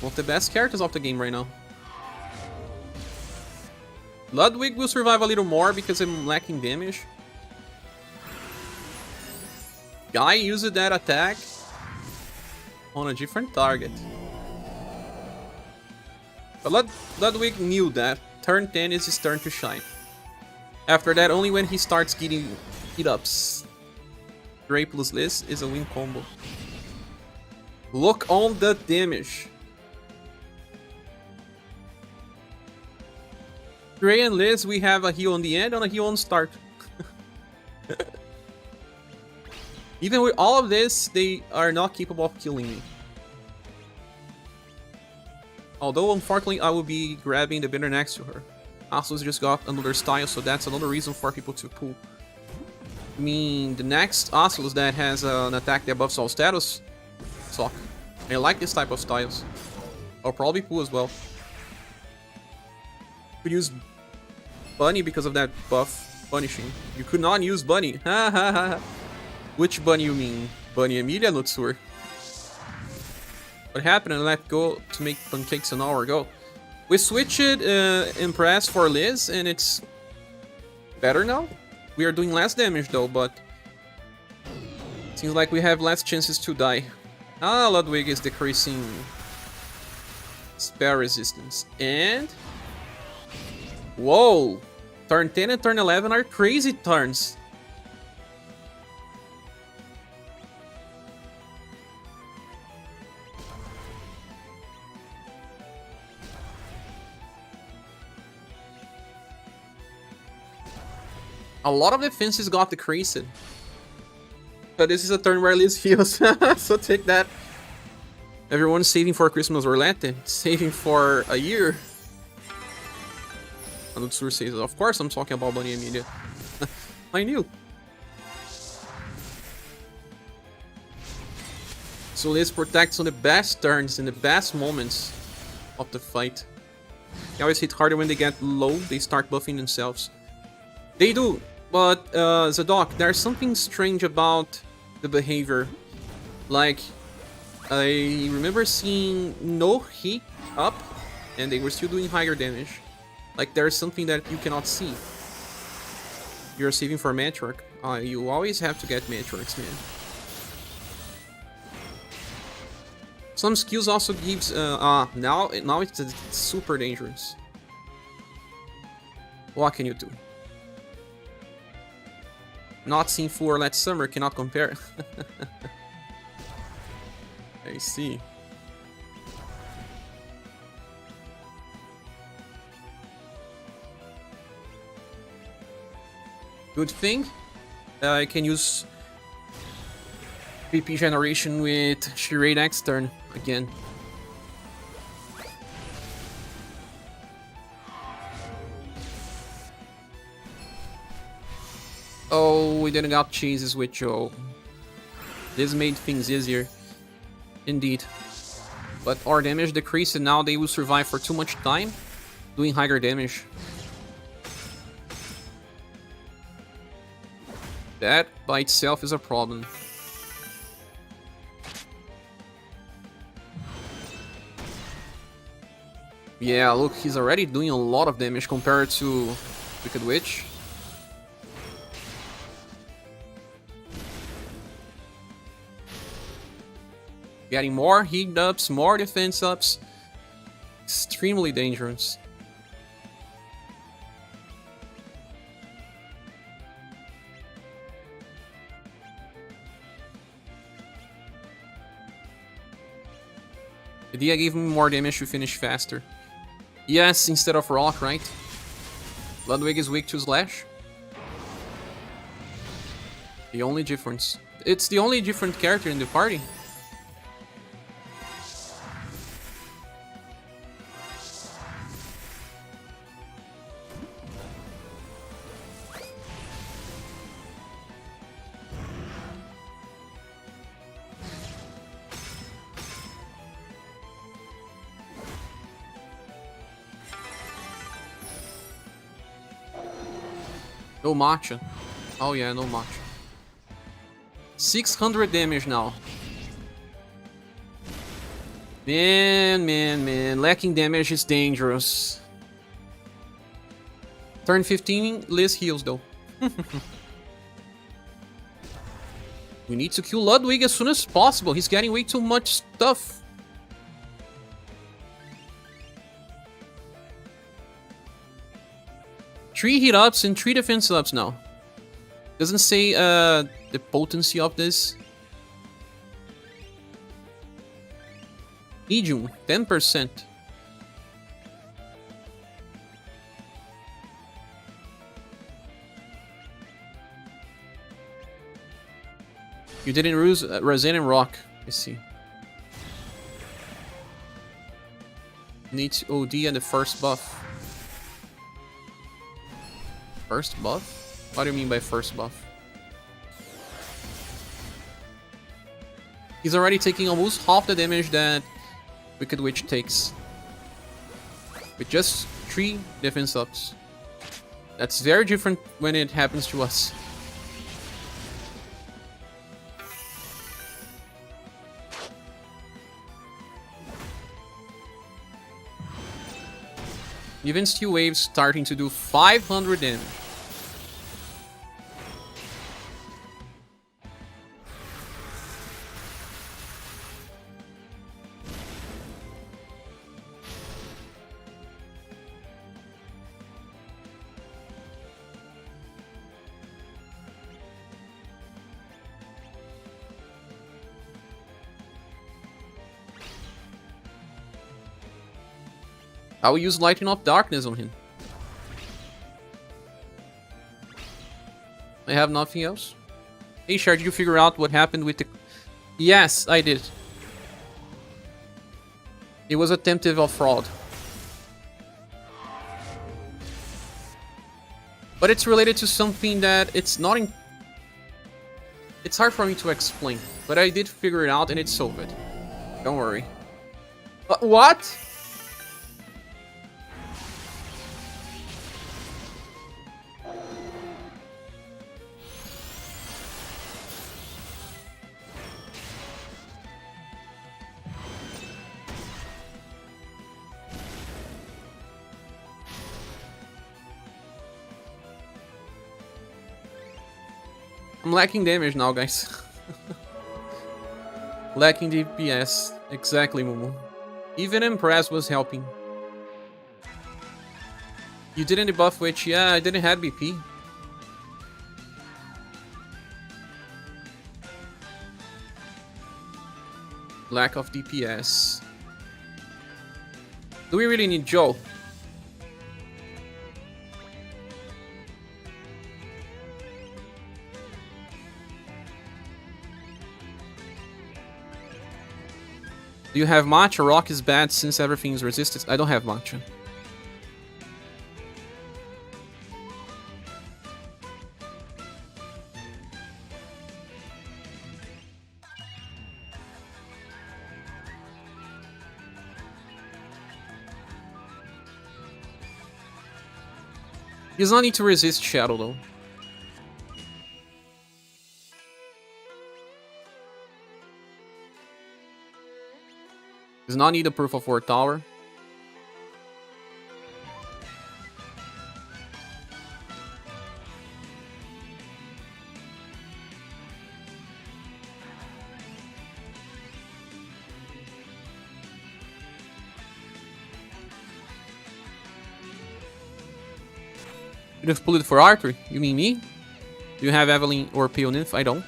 One of the best characters of the game right now. Ludwig will survive a little more because I'm lacking damage. Guy used that attack on a different target. But Ludwig knew that. Turn 10 is his turn to shine. After that, only when he starts getting hit-ups. Gray plus Liz is a win combo. Look on the damage. Gray and Liz, we have a heal on the end and a heal on start. Even with all of this, they are not capable of killing me. Although, unfortunately, I will be grabbing the banner next to her. Asus just got another style, so that's another reason for people to pull. I mean, the next Asus that has an attack that buffs all status, suck. I like this type of styles. I'll probably pull as well. Could use Bunny because of that buff punishing. You could not use Bunny. Ha ha ha. Which Bunny you mean? Bunny Emilia, not sure. What happened? I let go to make pancakes an hour ago. We switched Impress for Liz, and it's better now. We are doing less damage though, but seems like we have less chances to die. Ah, Ludwig is decreasing spell resistance. And whoa! Turn 10 and turn 11 are crazy turns. A lot of defenses got decreased. But this is a turn where Liz heals, so take that. Everyone's saving for Christmas roulette, saving for a year. Anutsur says, of course I'm talking about Bunny Emilia. I knew. So Liz protects on the best turns in the best moments of the fight. They always hit harder when they get low, they start buffing themselves. They do, but Zadok, there's something strange about the behavior. Like, I remember seeing no heat up, and they were still doing higher damage. Like, there's something that you cannot see. You're saving for Matriarch. You always have to get Matriarchs, man. Some skills also gives... now it's super dangerous. What can you do? Not seen full or let summer, cannot compare. I see. Good thing, I can use PP generation with Shirade next turn again. Oh, we didn't got chases with Joe. This made things easier. Indeed. But our damage decreased and now they will survive for too much time, doing higher damage. That by itself is a problem. Yeah, look, he's already doing a lot of damage compared to Wicked Witch. Getting more heat ups, more defense ups. Extremely dangerous. The idea gave me more damage to finish faster. Yes, instead of rock, right? Ludwig is weak to slash. The only difference. It's the only different character in the party. No matcha. Oh yeah, no matcha. 600 damage now. Man. Lacking damage is dangerous. Turn 15, Liz heals though. We need to kill Ludwig as soon as possible. He's getting way too much stuff. Three hit ups and 3 defense ups now. Doesn't say the potency of this. Medium, 10%. You didn't use Resin and Rock. I see. Need to OD and the first buff. First buff? What do you mean by first buff? He's already taking almost half the damage that Wicked Witch takes. With just 3 defense ups. That's very different when it happens to us. Even Steel Wave's starting to do 500 damage. I will use Lightning of Darkness on him. I have nothing else. Hey Shard, did you figure out what happened with the... Yes, I did. It was attempted of fraud. But it's related to something that it's not in... It's hard for me to explain. But I did figure it out and it solved it. Don't worry. What? I'm lacking damage now, guys. Lacking DPS. Exactly, Mumu. Even Impress was helping. You didn't debuff Witch? Yeah, I didn't have BP. Lack of DPS. Do we really need Joe? Do you have matcha? Rock is bad since everything is resisted. I don't have matcha. He does not need to resist Shadow though. Does not need a proof of work tower. You'd have pulled it for Arthur. You mean me? Do you have Evelyn or Pale Nymph? I don't.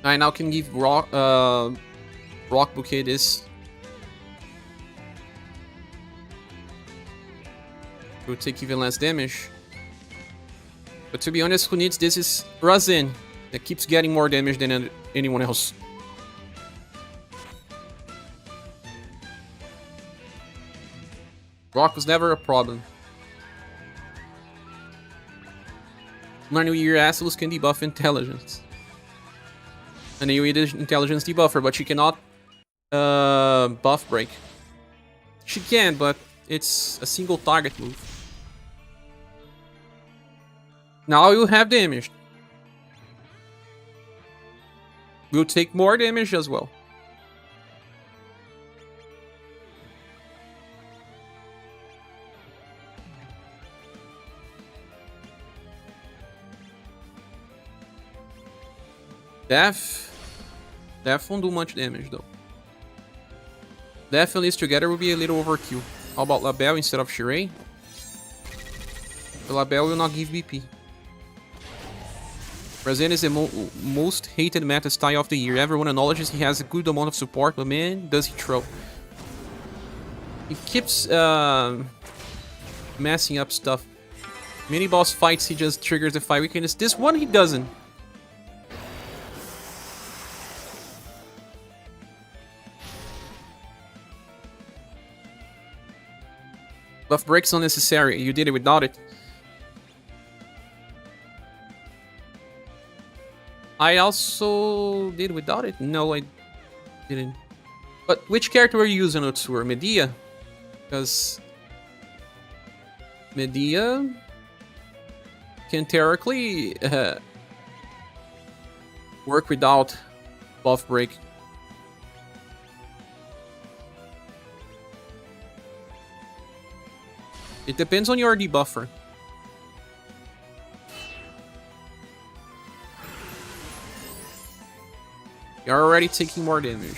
I now can give Rock Bouquet this. It will take even less damage. But to be honest, who needs this is Razin. That keeps getting more damage than anyone else. Rock was never a problem. Learning your Asylus can debuff intelligence. And you need intelligence debuffer, but she cannot buff break. She can, but it's a single target move. Now you have damage. We'll take more damage as well. Death won't do much damage though. Death and List together will be a little overkill. How about Labelle instead of Shirei? The Labelle will not give BP. Razen is the most hated meta style of the year. Everyone acknowledges he has a good amount of support, but man, does he throw. He keeps messing up stuff. Mini boss fights, he just triggers the 5 weakness. This one he doesn't. Buff breaks unnecessary. You did it without it. I also did without it. No, I didn't. But which character were you using, Otsur? Medea? Because Medea can theoretically work without buff break. It depends on your debuffer. You're already taking more damage.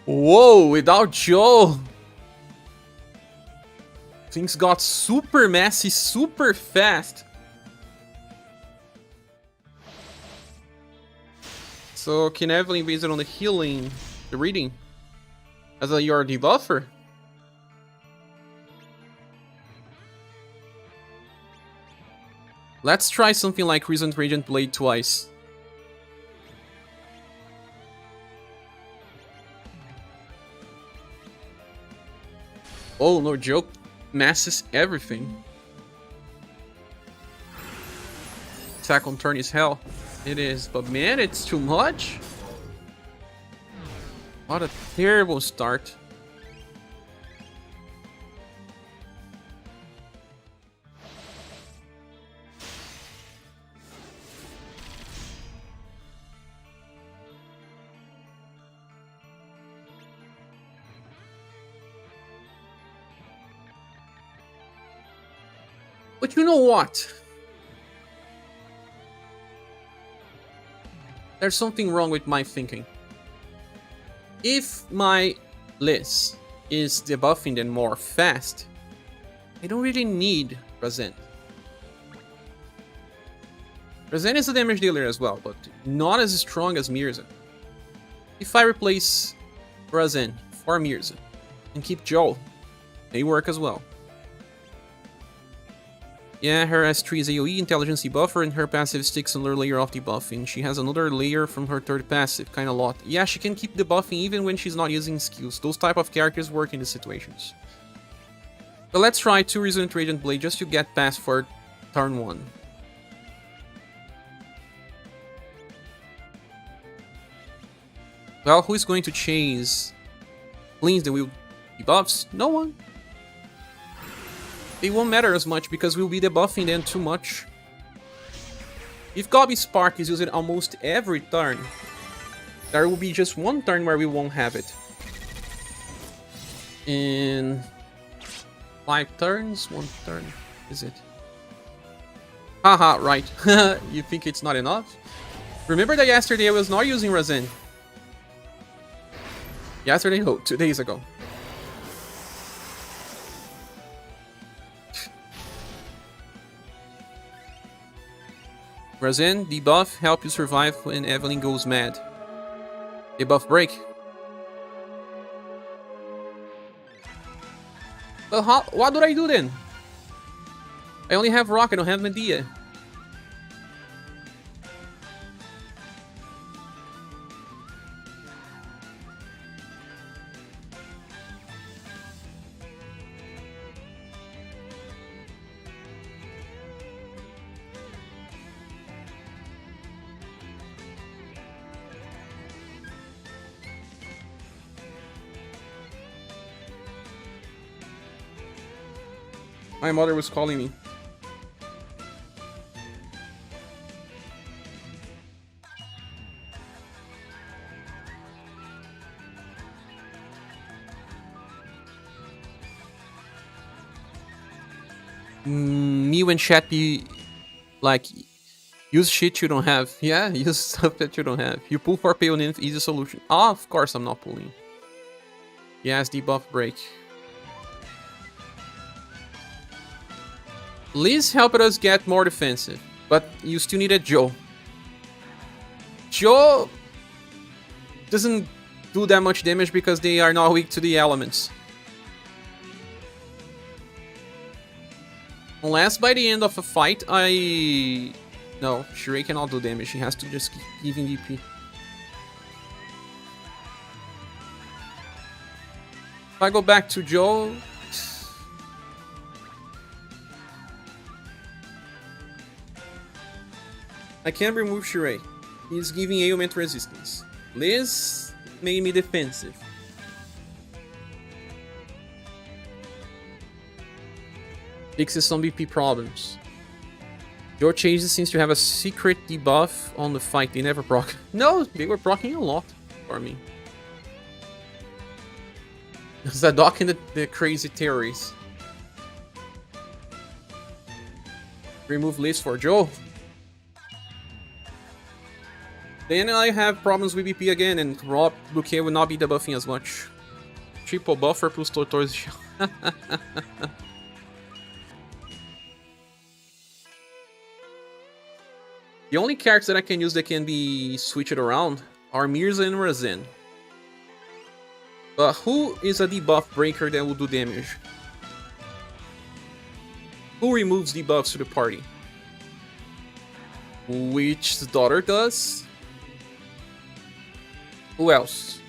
Whoa, without Joe, things got super messy, super fast. So can Evelyn base it on the healing, the reading, as your debuffer? Let's try something like Recent Radiant Blade twice. Oh, no joke. Masses everything. Attack on turn is hell. It is, but man, it's too much. What a terrible start. But you know what? There's something wrong with my thinking. If my list is debuffing them more fast, I don't really need Razen. Razen is a damage dealer as well, but not as strong as Mirza. If I replace Razen for Mirza and keep Joel, they work as well. Yeah, her S3 is AoE intelligence debuffer, and her passive sticks another layer of debuffing. She has another layer from her third passive, kinda lot. Yeah, she can keep debuffing even when she's not using skills. Those type of characters work in these situations. But let's try 2 Resonant Radiant Blade just to get past for turn 1. Well, who is going to chase cleans the wheel debuffs? No one. They won't matter as much because we'll be debuffing them too much. If Gobi Spark is used almost every turn, there will be just one turn where we won't have it. In 5 turns? 1 turn, is it? Haha, right. You think it's not enough? Remember that yesterday I was not using Razen. Yesterday? No, 2 days ago. Razen, debuff, help you survive when Evelyn goes mad. Debuff break. Well, what do I do then? I only have Rock, I don't have Medea. My mother was calling me. Me when chat be like, use shit you don't have. Yeah, use stuff that you don't have. You pull for Payonin, easy solution. Ah, of course I'm not pulling. Yes, debuff break. Liz helped us get more defensive, but you still needed Joe. Joe doesn't do that much damage because they are not weak to the elements. Unless by the end of a fight, No, Shirei cannot do damage. She has to just keep giving DP. If I go back to Joe... I can't remove Shirei. He's giving ailment resistance. Liz made me defensive. Fixes some BP problems. Your changes seems to have a secret debuff on the fight. They never proc. No, they were procking a lot for me. Zadok and the crazy theories. Remove Liz for Joe. Then I have problems with BP again, and Rob Bouquet will not be debuffing as much. Triple buffer plus Tortoise. The only characters that I can use that can be switched around are Mirza and Razen. But who is a debuff breaker that will do damage? Who removes debuffs to the party? Which daughter does? Who else?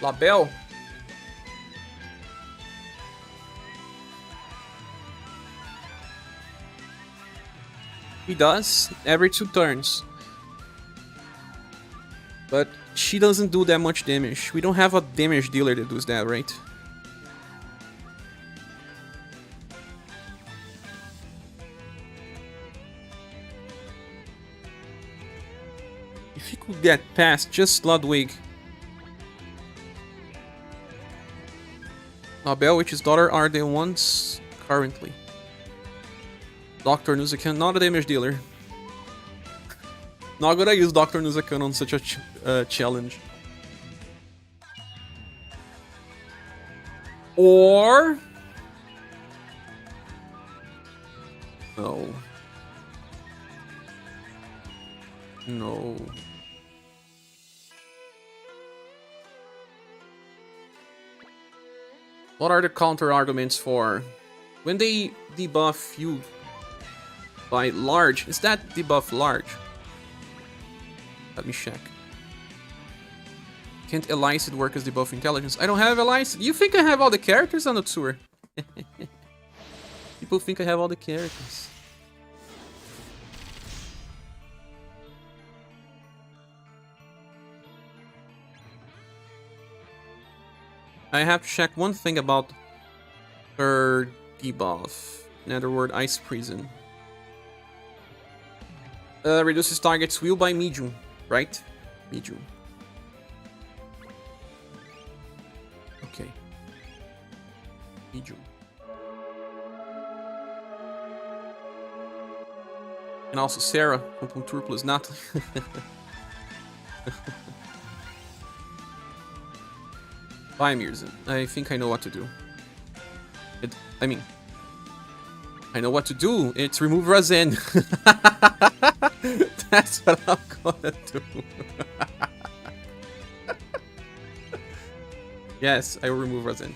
Labelle? He does, every 2 turns. But she doesn't do that much damage. We don't have a damage dealer that does that, right? If he could get past just Ludwig. Labelle, Witch's daughter are the ones currently. Dr. Nuzakan, not a damage dealer. Not gonna use Dr. Nuzakan on such a challenge. Or... No. No. What are the counter arguments for when they debuff you by large? Is that debuff large? Let me check. Can't Elicit work as debuff intelligence? I don't have Elicit. You think I have all the characters on the tour? People think I have all the characters. I have to check one thing about her debuff. In other words, Ice Prison. Reduces target's will by medium, right? Medium. Okay. Medium. And also Sarah, Acupuncture plus Natalie. Bye, Mirza. I think I know what to do. I mean, I know what to do. It's remove Razen. That's what I'm gonna do. Yes, I will remove Razen.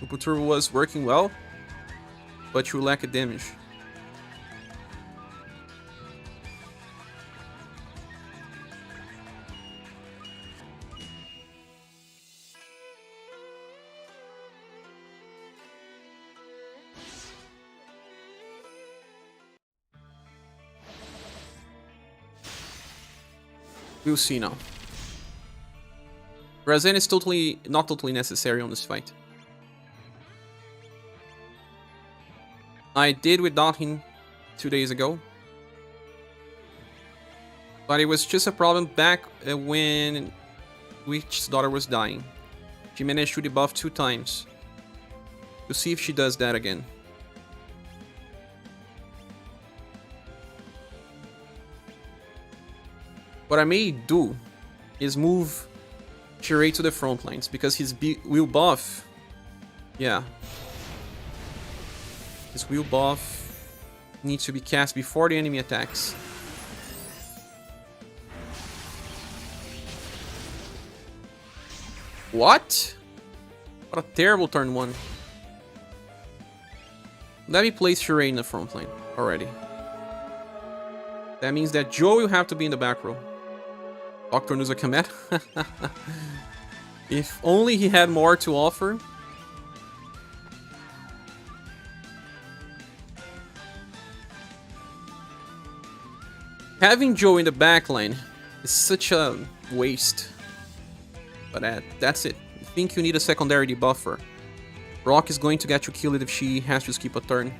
Uputur was working well, but you lack a damage. We'll see now. Razen is not totally necessary on this fight. I did without him 2 days ago. But it was just a problem back when Witch's daughter was dying. She managed to debuff 2 times. We'll see if she does that again. What I may do is move Shirei to the front lines because his will buff. Yeah. His will buff needs to be cast before the enemy attacks. What? What a terrible turn 1. Let me place Shirei in the front lane already. That means that Joe will have to be in the back row. Dr. Nuzakamet. If only he had more to offer. Having Joe in the backline is such a waste. But that's it. I think you need a secondary debuffer. Rock is going to get you killed if she has to skip a turn.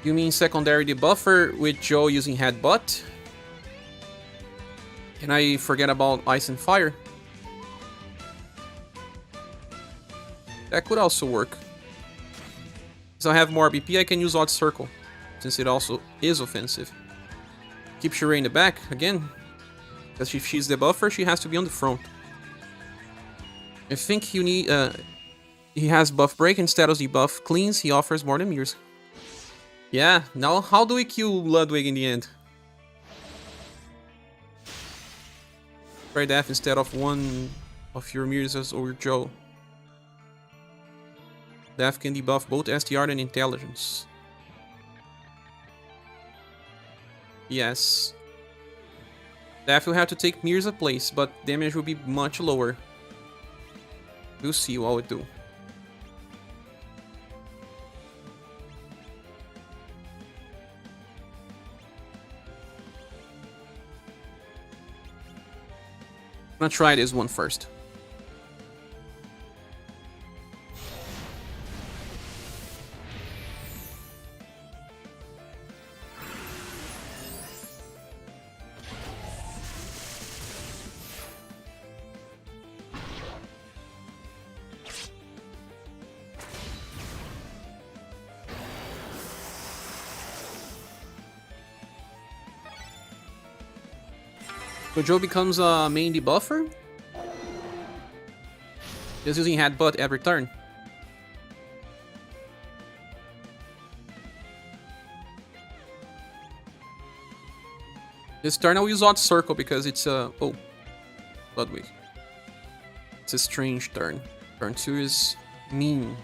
You mean secondary debuffer with Joe using Headbutt? Can I forget about Ice and Fire? That could also work. So I have more BP, I can use Odd Circle, since it also is offensive. Keep Shirei in the back, again. Because if she's the buffer, she has to be on the front. I think you need... he has buff break instead of the buff cleans, he offers more than Mirrors. Yeah, now how do we kill Ludwig in the end? Try death instead of one of your Mirrors or Joe. Death can debuff both STR and Intelligence. Yes. Death will have to take Mirza place, but damage will be much lower. We'll see what we do. I'm gonna try this one first. So Joe becomes a main debuffer? Just using Headbutt every turn. This turn I'll use Odd Circle because it's a... oh, Ludwig. It's a strange turn. Turn 2 is mean.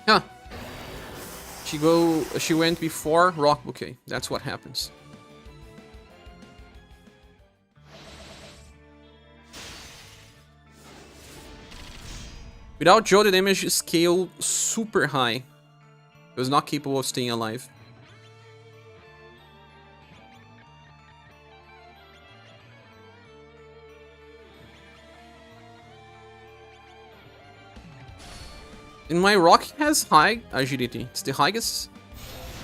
Huh. She went before Rock Bouquet. That's what happens. Without Joe, the damage scale super high. It was not capable of staying alive. And my rock has high agility. It's the highest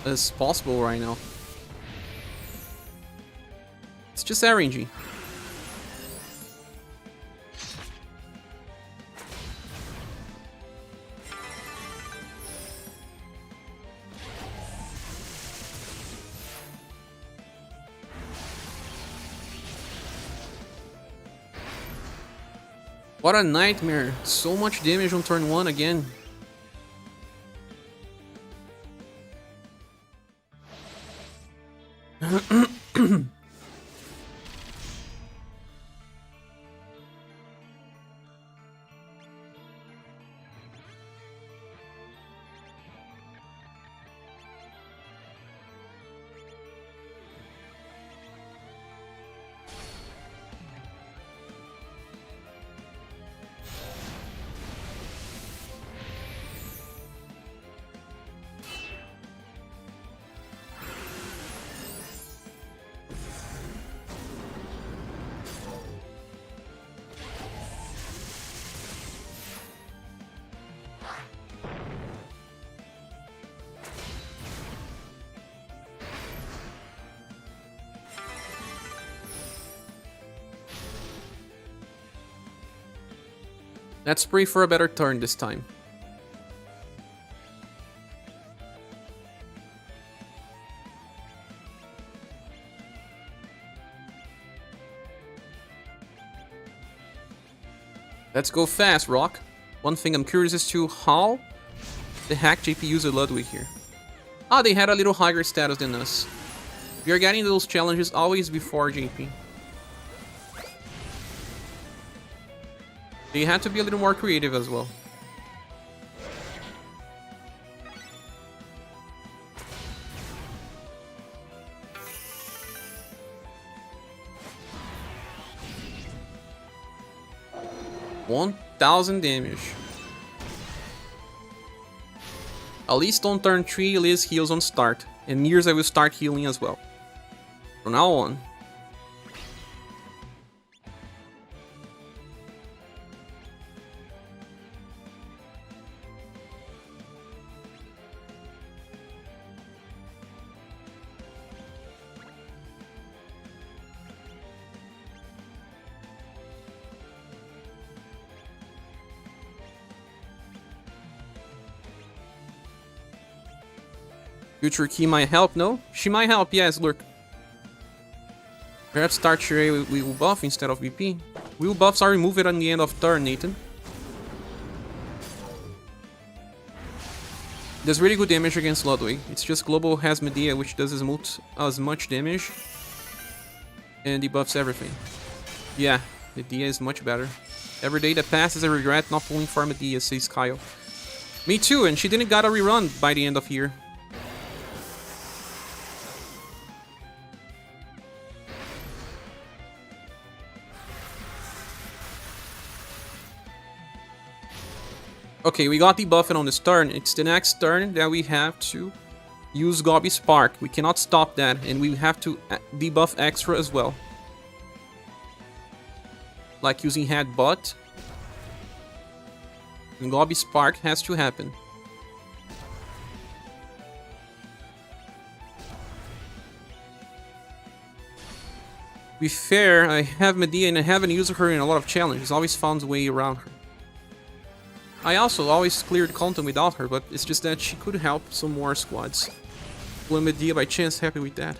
as possible right now. It's just RNG. What a nightmare. So much damage on turn 1 again. Let's pray for a better turn this time. Let's go fast, Rock. One thing I'm curious as to how the heck JP used a Ludwig here. Ah, they had a little higher status than us. We are getting those challenges always before JP. They had to be a little more creative as well. $1,000 damage. At least on turn 3, Liz heals on start. And Mirza I will start healing as well. From now on. Future key might help, no? She might help, yes, look. Perhaps start Sheree with Will Buff instead of VP. Will Buffs are removed at the end of turn, Nathan. Does really good damage against Ludwig. It's just Global has Medea, which does as much damage. And debuffs everything. Yeah, Medea is much better. Every day that passes I regret not pulling for Medea, says Kyle. Me too, and she didn't get a rerun by the end of here. Okay, we got debuffed on this turn. It's the next turn that we have to use Gobby Spark. We cannot stop that, and we have to debuff extra as well. Like using Headbutt. And Gobby Spark has to happen. To be fair, I have Medea and I haven't used her in a lot of challenges. Always found a way around her. I also always cleared content without her, but it's just that she could help some more squads. When Medea by chance, happy with that.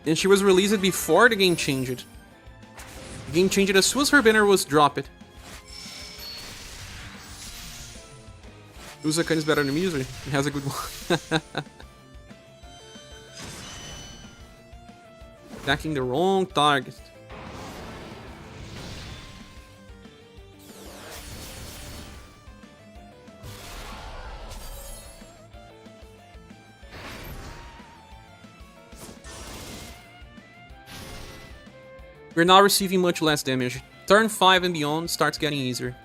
And she was released before the game changed. The game changed as soon as her banner was dropped. Usakan is better than Muser. He has a good one. Attacking the wrong target. We're now receiving much less damage. Turn 5 and beyond starts getting easier.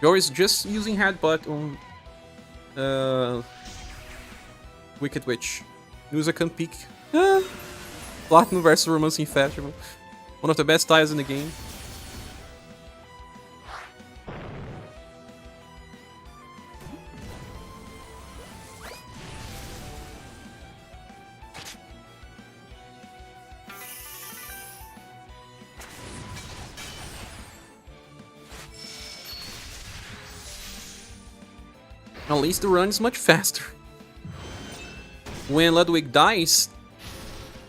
You're always just using headbutt on Wicked Witch. Use a can peek. Platinum versus Romancing Festival. One of the best styles in the game. At least the run is much faster. When Ludwig dies,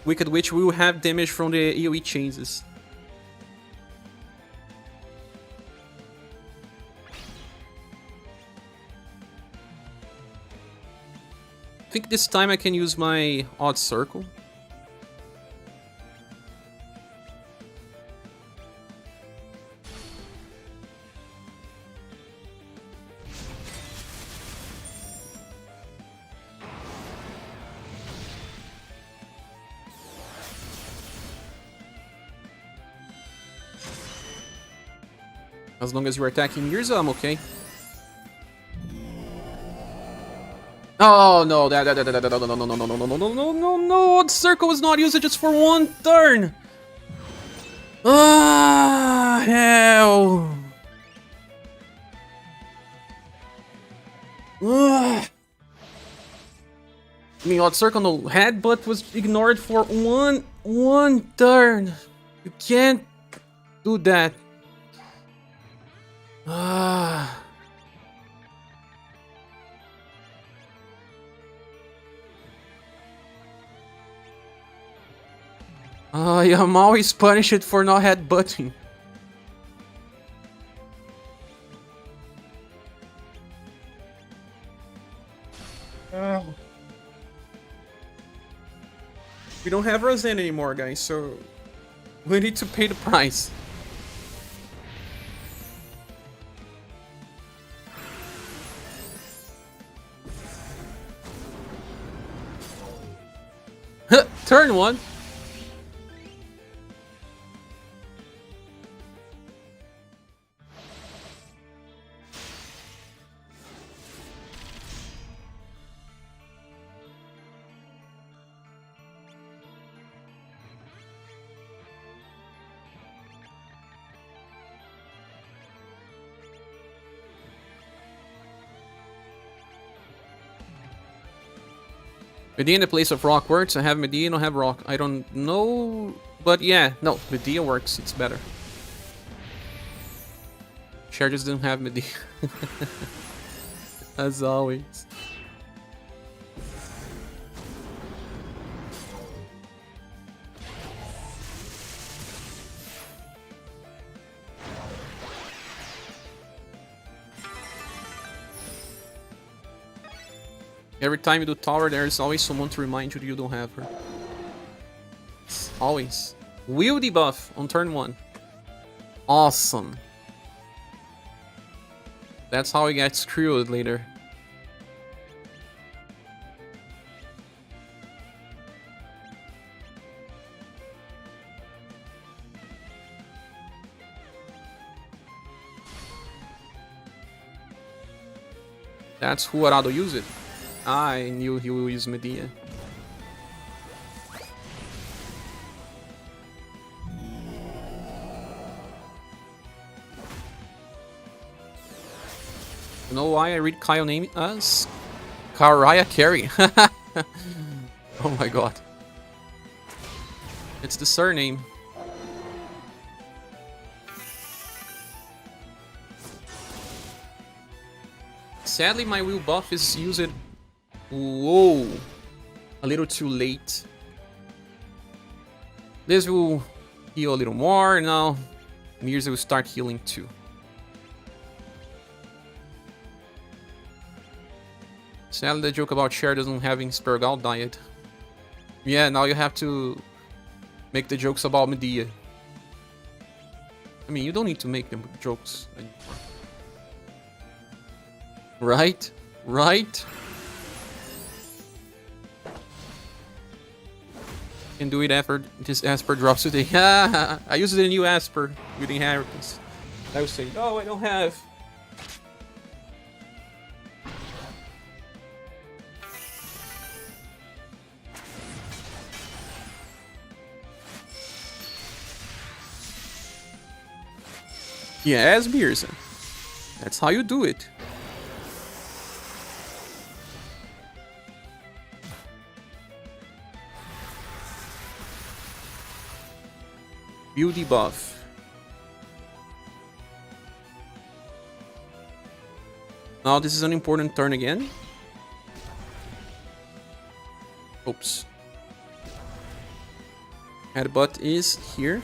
Wicked Witch will have damage from the AoE changes. I think this time I can use my Odd Circle. As long as you're attacking Mirza, I'm okay. Oh no! No! The circle is not used just for one turn. Ah, hell! I mean, odd circle no headbutt was ignored for one turn. You can't do that. I am always punished for not headbutting. We don't have Roseanne anymore, guys, so we need to pay the price. Turn one. Medea in the place of rock works. I have Medea, I don't have rock. I don't know, but yeah, no, Medea works. It's better. Cher just didn't have Medea. As always. Every time you do tower, there is always someone to remind you that you don't have her. Always. Will debuff on turn 1. Awesome. That's how we get screwed later. That's who Arado used it. I knew he would use Medea. You know why I read Kyle name as Karaya Carey? Oh my god. It's the surname. Sadly, my will buff is used. Whoa, a little too late. This will heal a little more. Now Mirza will start healing too. Sadly, the joke about Cher doesn't having ScherBR died. Yeah, now you have to make the jokes about Medea. I mean, you don't need to make them jokes anymore. Right? Right? Can do it after this Asper drops today. I used the new Asper with inheritance. I was saying, oh, I don't have Yes, Beerson. That's how you do it. Beauty buff. Now this is an important turn again. Oops. Headbutt is here.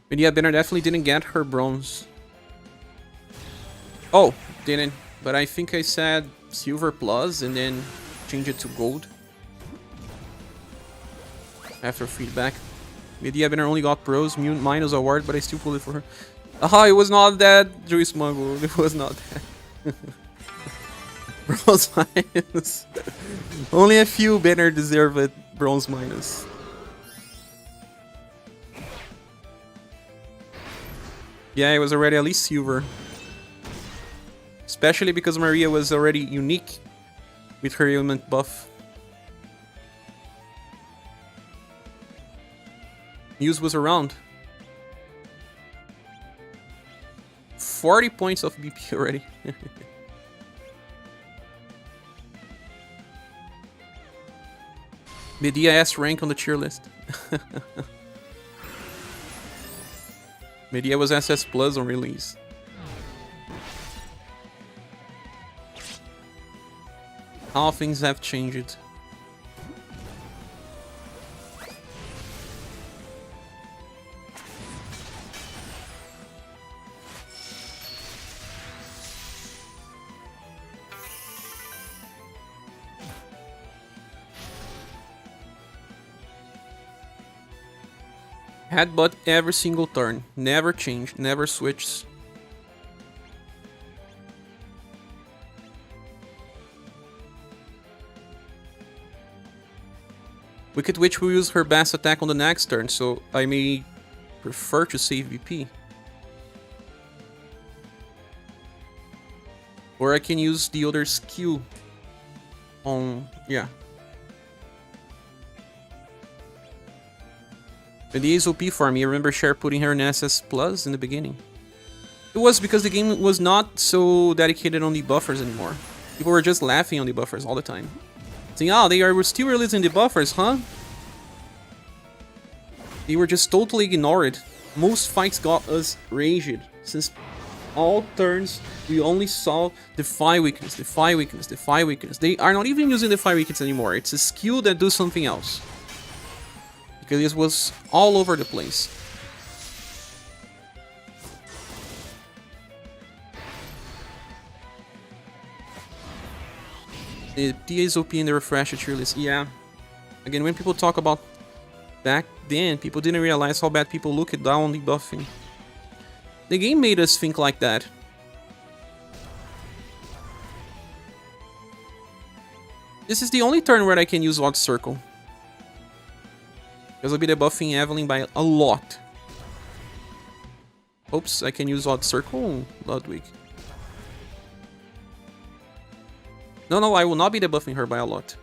But yeah, Banner definitely didn't get her bronze. Oh, didn't. But I think I said silver plus and then change it to gold. After feedback. Media Banner only got pros, minus award, but I still pulled it for her. Aha, it was not that, Joey Smuggle. It was not that. Bronze minus. Only a few Banner deserve it. Bronze minus. Yeah, it was already at least silver. Especially because Maria was already unique with her ailment buff. Muse was around. 40 points of BP already. Medea S rank on the cheer list. Medea was SS plus on release. How things have changed. Headbutt every single turn. Never change, never switch. Wicked Witch will use her best attack on the next turn, so I may prefer to save VP. Or I can use the other skill on... yeah. But the OP for me, I remember Cher putting her in SS Plus in the beginning. It was because the game was not so dedicated on the buffers anymore. People were just laughing on the buffers all the time. Saying, oh, they are still releasing the buffers, huh? They were just totally ignored. Most fights got us raged. Since all turns, we only saw Defy weakness, Defy weakness, Defy weakness. They are not even using Defy weakness anymore. It's a skill that does something else. Because this was all over the place. The TASOP in the refresh tier list, yeah. Again, when people talk about back then, people didn't realize how bad people look at down debuffing. The game made us think like that. This is the only turn where I can use Odd Circle. Because I'll be debuffing Evelyn by a lot. Oops, I can use Odd Circle, Ludwig. No, I will not be debuffing her by a lot.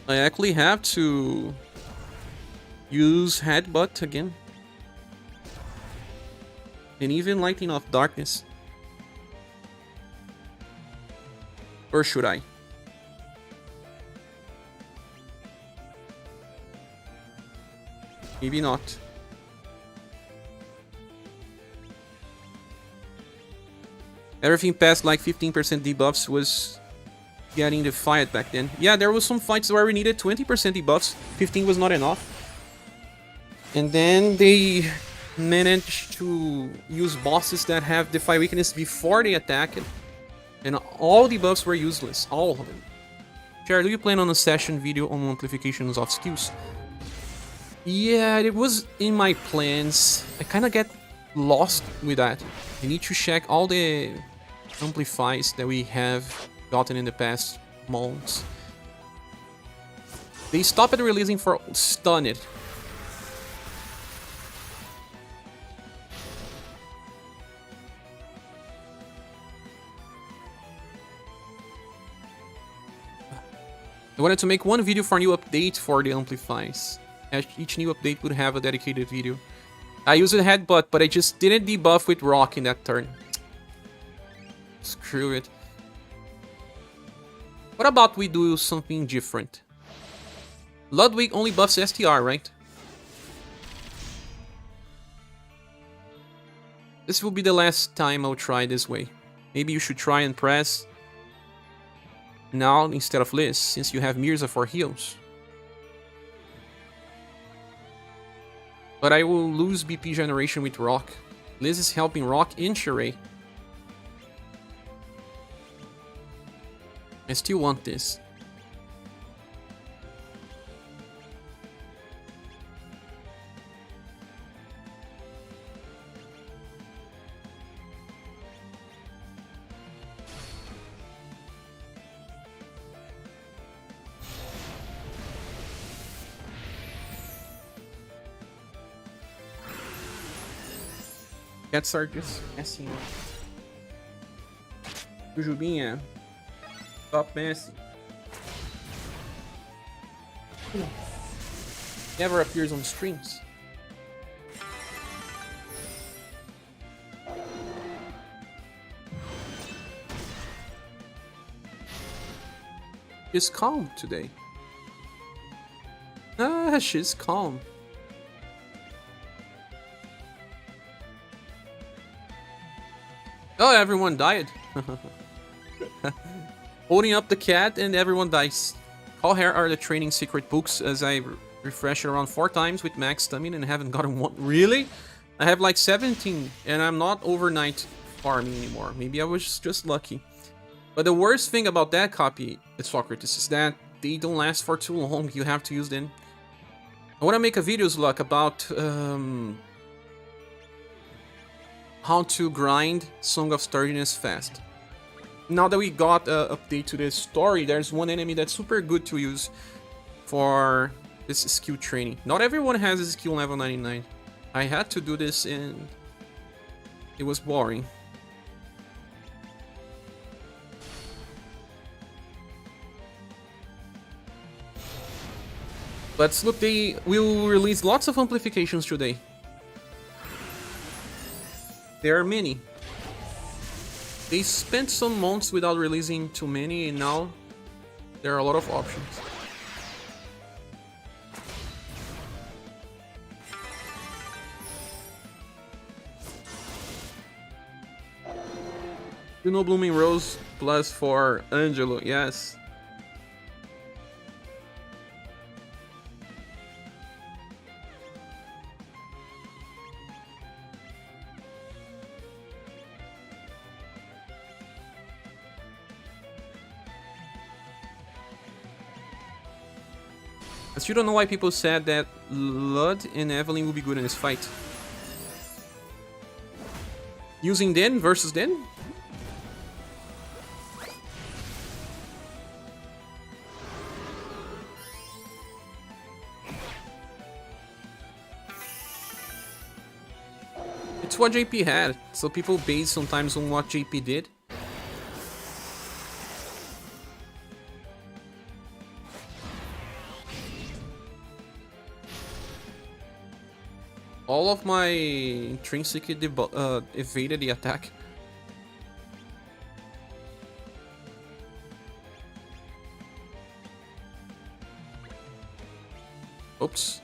I actually have to use Headbutt again. And even Lighting of Darkness. Or should I? Maybe not. Everything past like 15% debuffs was getting defied back then. Yeah, there was some fights where we needed 20% debuffs. 15 was not enough. And then they managed to use bosses that have Defy weakness before they attack it. And all debuffs were useless. All of them. Jared, do you plan on a session video on amplifications of skills? Yeah, it was in my plans. I kind of get lost with that. I need to check all the amplifies that we have gotten in the past months. They stopped releasing for Stunned. I wanted to make one video for new update for the amplifies. Each new update would have a dedicated video. I used a headbutt, but I just didn't debuff with rock in that turn. Screw it. What about we do something different? Ludwig only buffs STR, right? This will be the last time I'll try this way. Maybe you should try and press now instead of Liz, since you have Mirza for heals. But I will lose BP generation with Rock. Liz is helping Rock in Charade. I still want this. Cats are just messing up. Jujubinha. Stop messing. Never appears on streams. She's calm today. Ah, she's calm. Oh, everyone died. Holding up the cat and everyone dies. How here are the training secret books as I refresh it around 4 times with max stamina and haven't gotten one? Really? I have like 17 and I'm not overnight farming anymore. Maybe I was just lucky. But the worst thing about that copy, Socrates, is that they don't last for too long. You have to use them. I want to make a video, Luck, about how to grind Song of Sturdiness fast. Now that we got an update to this story, there's one enemy that's super good to use for this skill training. Not everyone has a skill level 99. I had to do this and it was boring. Let's look, they will release lots of amplifications today. There are many. They spent some months without releasing too many, and now there are a lot of options. You know, Blooming Rose plus for Angelo, yes. I still don't know why people said that Lud and Evelyn will be good in this fight. Using Den versus Den? It's what JP had, so people base sometimes on what JP did. All of my intrinsic evaded the attack. Oops.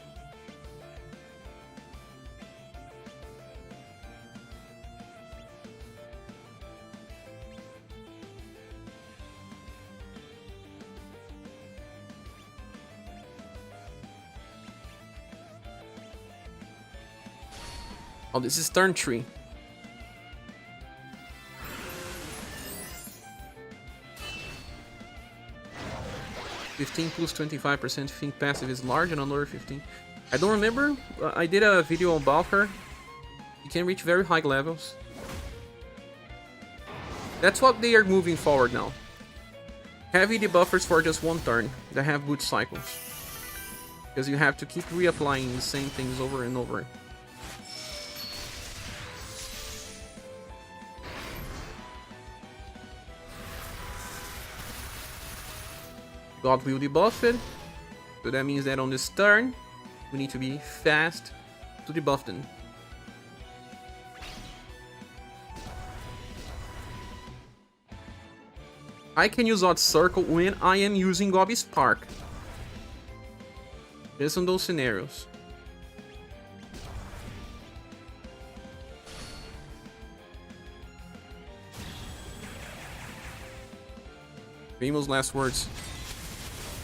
Oh, this is turn 3. (15 plus 25% think passive is large and another 15. I don't remember. I did a video about her. You can reach very high levels. That's what they are moving forward now. Heavy debuffers for just 1 turn that have good cycles. Because you have to keep reapplying the same things over and over. God will debuff it. So that means that on this turn, we need to be fast to debuff them. I can use Odd Circle when I am using Gobby Spark. Just on those scenarios. Famous last words.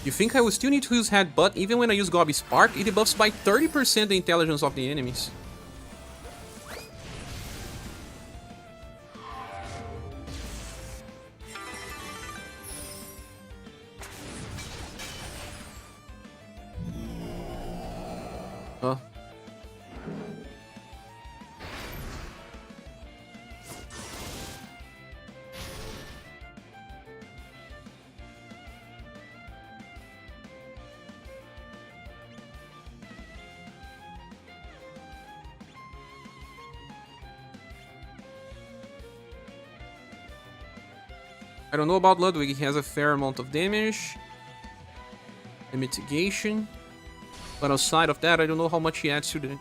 You think I will still need to use Headbutt even when I use Gobby Spark? It debuffs by 30% the intelligence of the enemies. Huh? I don't know about Ludwig, he has a fair amount of damage and mitigation, but outside of that, I don't know how much he adds to the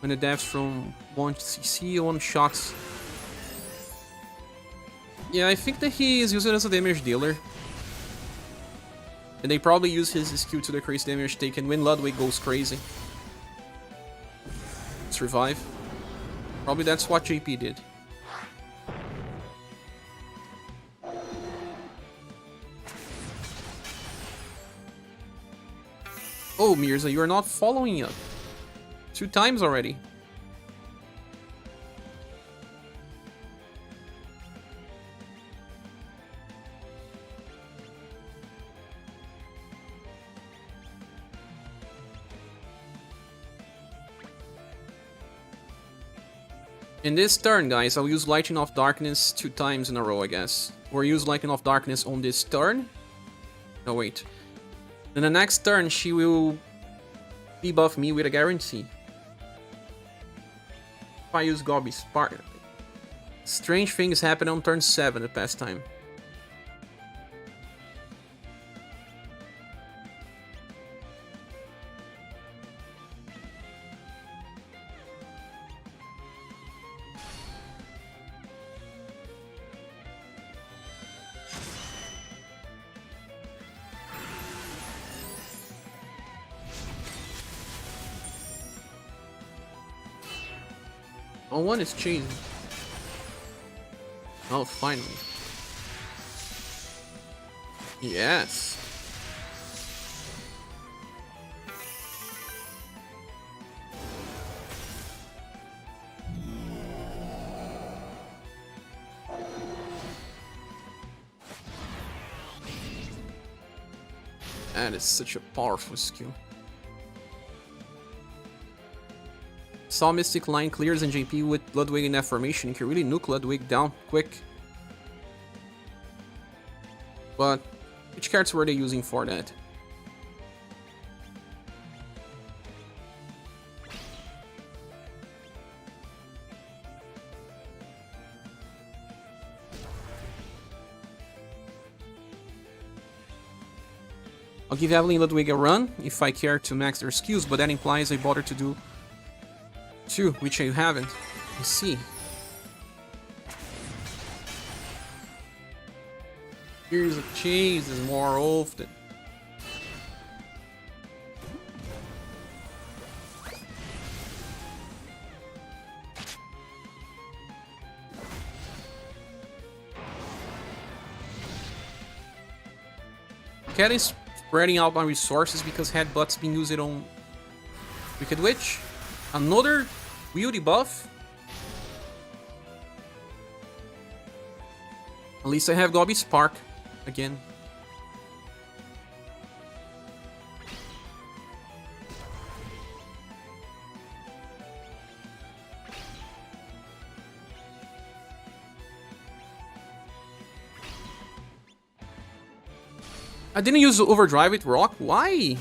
when the deaths from 1cc or 1 shots. Yeah, I think that he is used as a damage dealer, and they probably use his skill to decrease damage taken when Ludwig goes crazy. Survive. Probably that's what JP did. Oh, Mirza, you are not following up. 2 times already. In this turn, guys, I'll use Lightning of Darkness 2 times in a row, I guess. Or use Lightning of Darkness on this turn. No, wait. Then the next turn, she will debuff me with a guarantee. If I use Gobby Spark. Strange things happen on turn 7 the past time. Oh, one is chasing. Oh, finally. Yes. That is such a powerful skill. Saw Mystic Line clears and JP with Ludwig in that formation. You can really nuke Ludwig down quick. But which cards were they using for that? I'll give Evelyn Ludwig a run if I care to max their skills, but that implies I bother to do 2, which I haven't. Let's see. Here's a chase is more often. Cat is spreading out my resources because Headbutt's being used on Wicked Witch. Another wheel debuff. At least I have Gobby Spark again. I didn't use Overdrive with Rock. Why?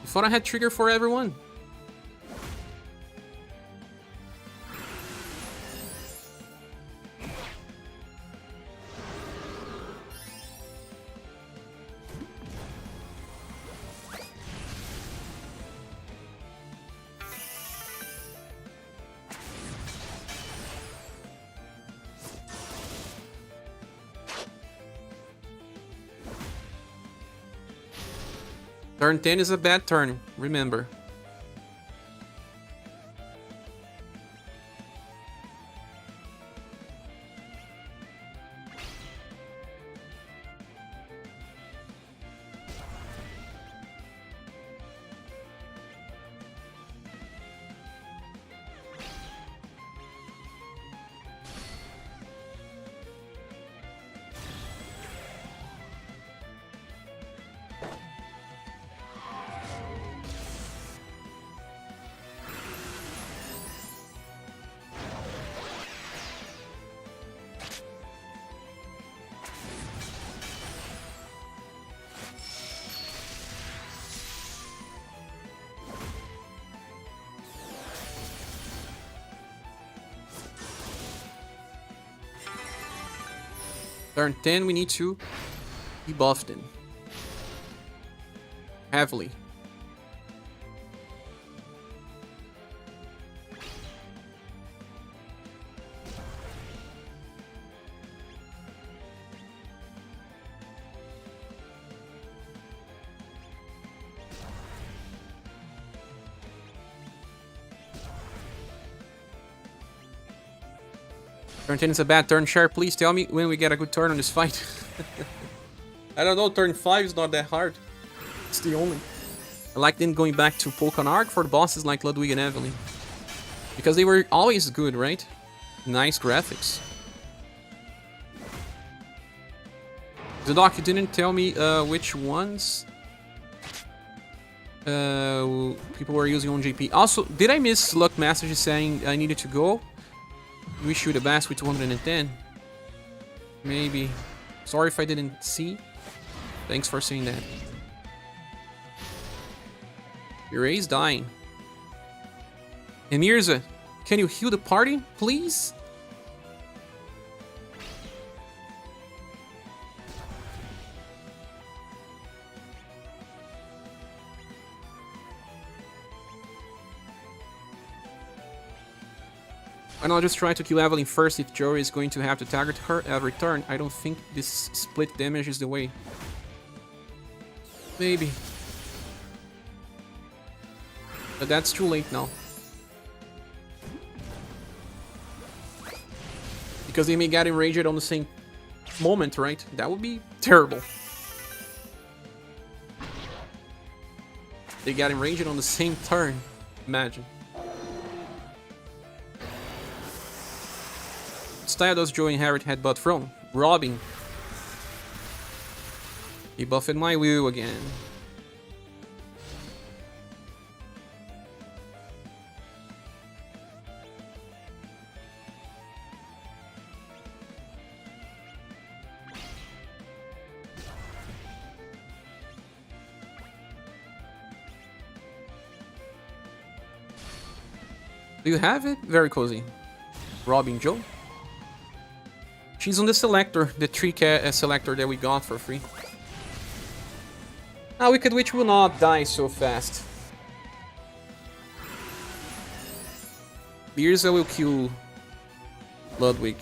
I thought I had trigger for everyone. Turn 10 is a bad turn, remember. Turn 10, we need to debuff them. Heavily. Turn 10 is a bad turn. Cher, please tell me when we get a good turn on this fight. I don't know, turn 5 is not that hard. It's the only. I like them going back to Polkan Arc for the bosses like Ludwig and Evelyn. Because they were always good, right? Nice graphics. Zadok, you didn't tell me which ones people were using on JP. Also, did I miss luck messages saying I needed to go? Wish you the best with 210. Maybe. Sorry if I didn't see. Thanks for saying that. Your A's dying. And Mirza, can you heal the party, please? And I'll just try to kill Evelyn first if Jory is going to have to target her every turn. I don't think this split damage is the way. Maybe. But that's too late now. Because they may get enraged on the same moment, right? That would be terrible. They get enraged on the same turn. Imagine. What style does Joe inherit headbutt from? Robbing. He buffed my wheel again. Do you have it? Very cozy. Robbing Joe. She's on the selector, the trick selector that we got for free. Now Wicked Witch will not die so fast. Mirza will kill Ludwig.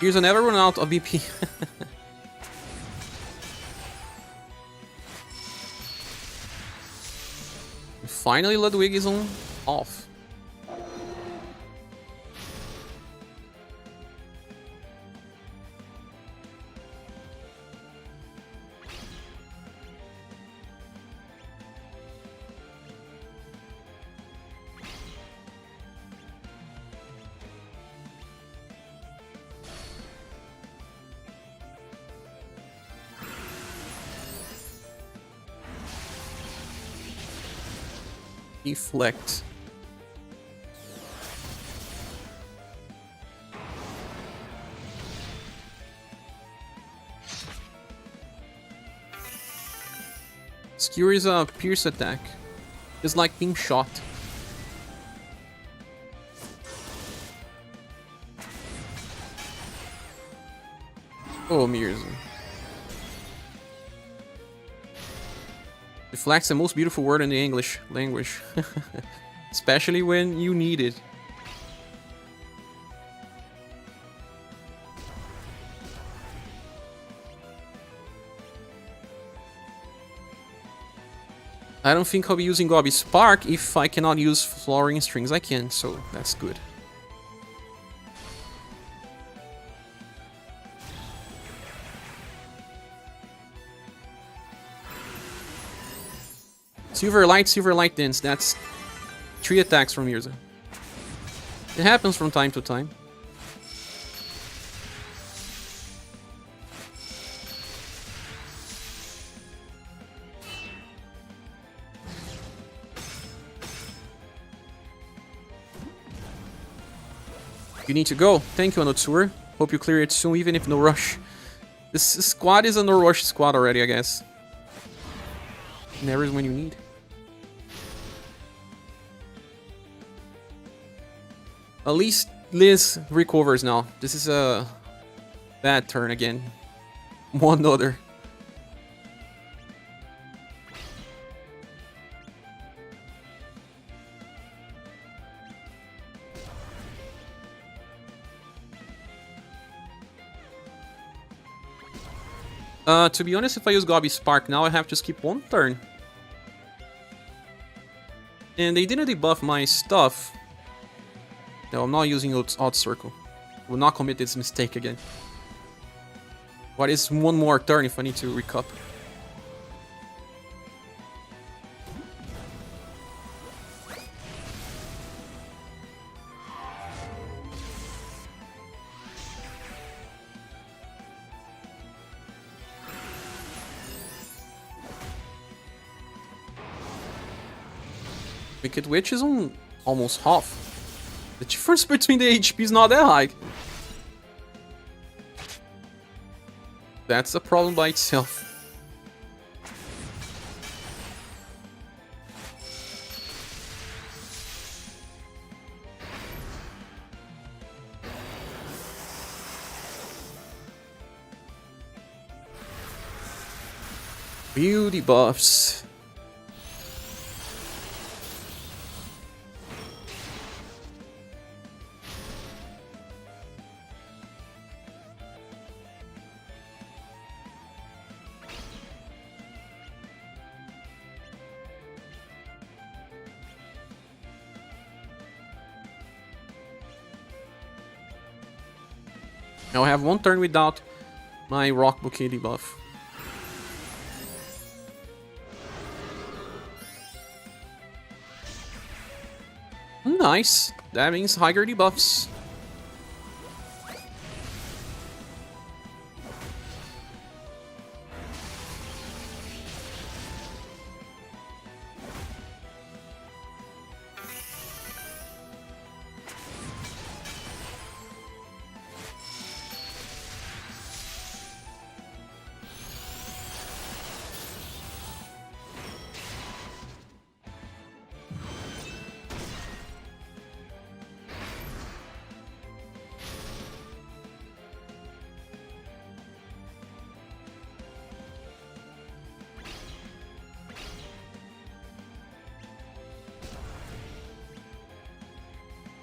Mirza never run out of BP. Finally, Ludwig is on off. Deflect. Skewer is a pierce attack. It's like being shot. Oh, Mirza. Deflect's the most beautiful word in the English language. Especially when you need it. I don't think I'll be using Gobby Spark. If I cannot use Flooring Strings, I can, so that's good. Silver Light Dance. That's 3 attacks from Mirza. It happens from time to time. You need to go. Thank you, Anotsur. Hope you clear it soon, even if no rush. This squad is a no rush squad already, I guess. Never is when you need. At least Liz recovers now. This is a bad turn again. One other. To be honest, if I use Gobby Spark now, I have to skip 1 turn. And they didn't debuff my stuff. No, I'm not using Odd Circle. Will not commit this mistake again. What is 1 more turn if I need to recup? Wicked Witch is on almost half. The difference between the HP is not that high. That's a problem by itself. Beauty buffs. Now I have 1 turn without my Rock Bouquet debuff. Nice. That means higher debuffs.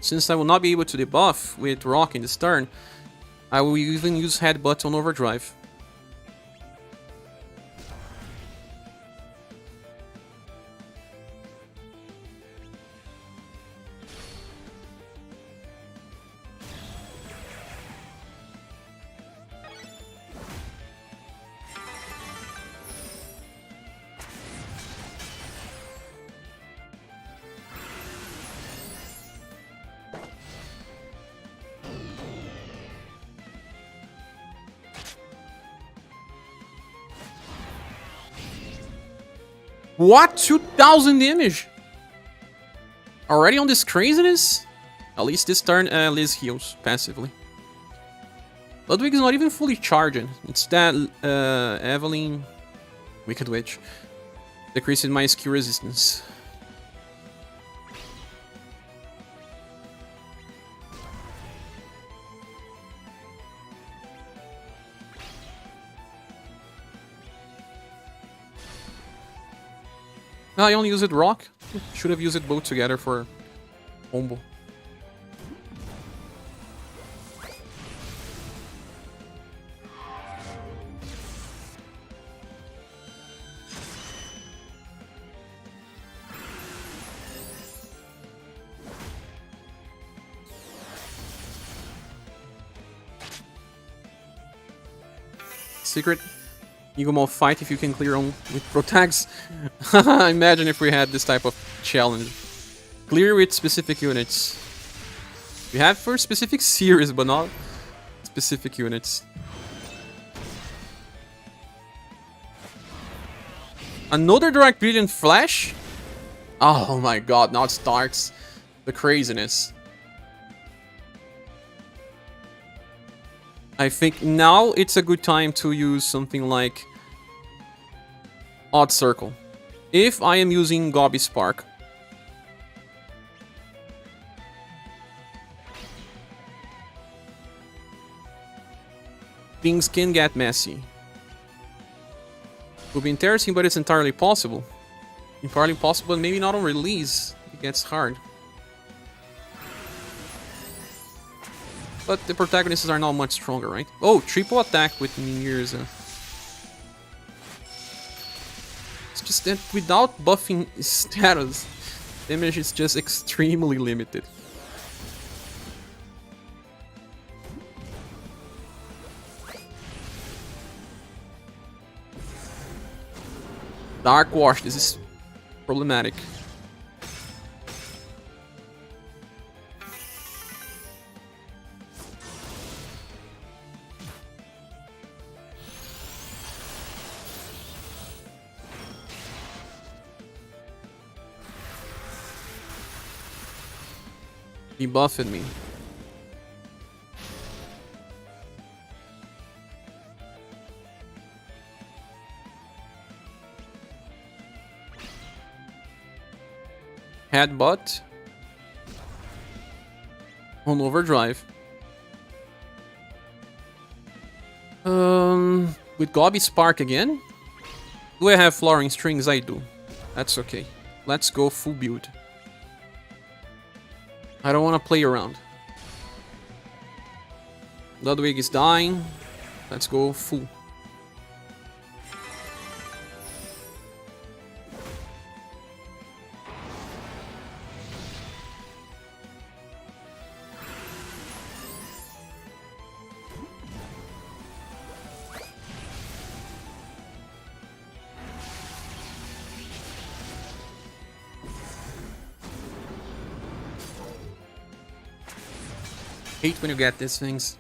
Since I will not be able to debuff with Rock in this turn, I will even use Headbutt on Overdrive. What? 2000 damage? Already on this craziness? At least this turn, Liz heals passively. Ludwig is not even fully charging. It's that Evelyn, Wicked Witch, decreasing my skill resistance. I only used rock. Should have used it both together for combo. Secret Igomol fight if you can clear on with Protags. Imagine if we had this type of challenge. Clear with specific units. We have for specific series, but not specific units. Another Direct Brilliant Flash? Oh my god, now it starts the craziness. I think now it's a good time to use something like Odd Circle. If I am using Gobby Spark. Things can get messy. Will be interesting, but it's entirely possible. Entirely possible, and maybe not on release. It gets hard. But the protagonists are not much stronger, right? Oh, triple attack with Mirza. It's just that without buffing status, damage is just extremely limited. Dark Wash, this is problematic. He buffed me. Headbutt. On overdrive. With Gobby Spark again? Do I have Flooring Strings? I do. That's okay. Let's go full build. I don't want to play around. Ludwig is dying. Let's go full. Hate when you get these things.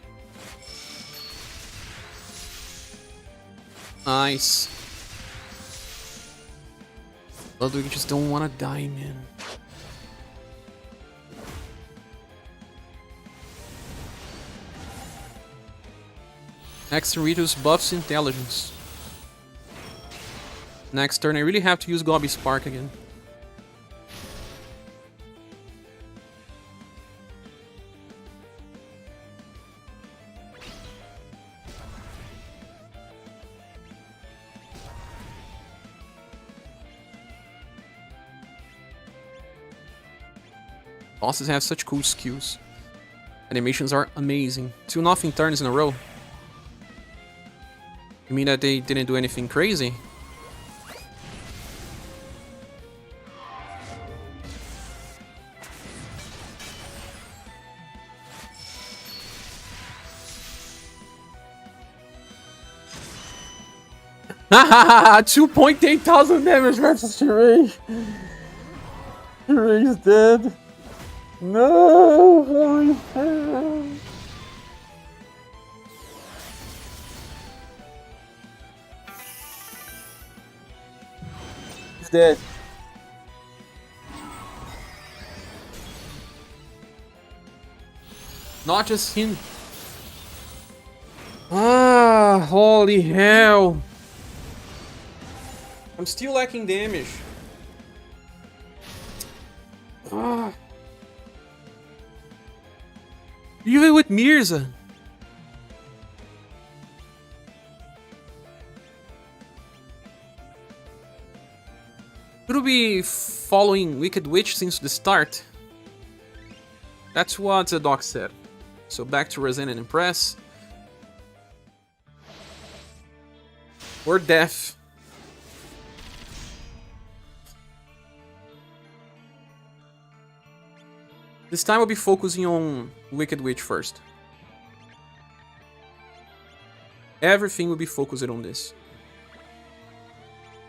Nice. Ludwig just don't want to die, man. Next turn, Ritos buffs intelligence. Next turn, I really have to use Gobby Spark again. Bosses have such cool skills. Animations are amazing. 2-0 turns in a row. You mean that they didn't do anything crazy? Hahaha! 2.8 thousand damage versus Sheree. Sheree's dead. No! Holy hell! He's dead. Not just him. Ah, holy hell. I'm still lacking damage. Ah. Even with Mirza. to be following Wicked Witch since the start. That's what the doc said. So back to Resent and Impress. Or Death. This time I'll be focusing on Wicked Witch first. Everything will be focused on this.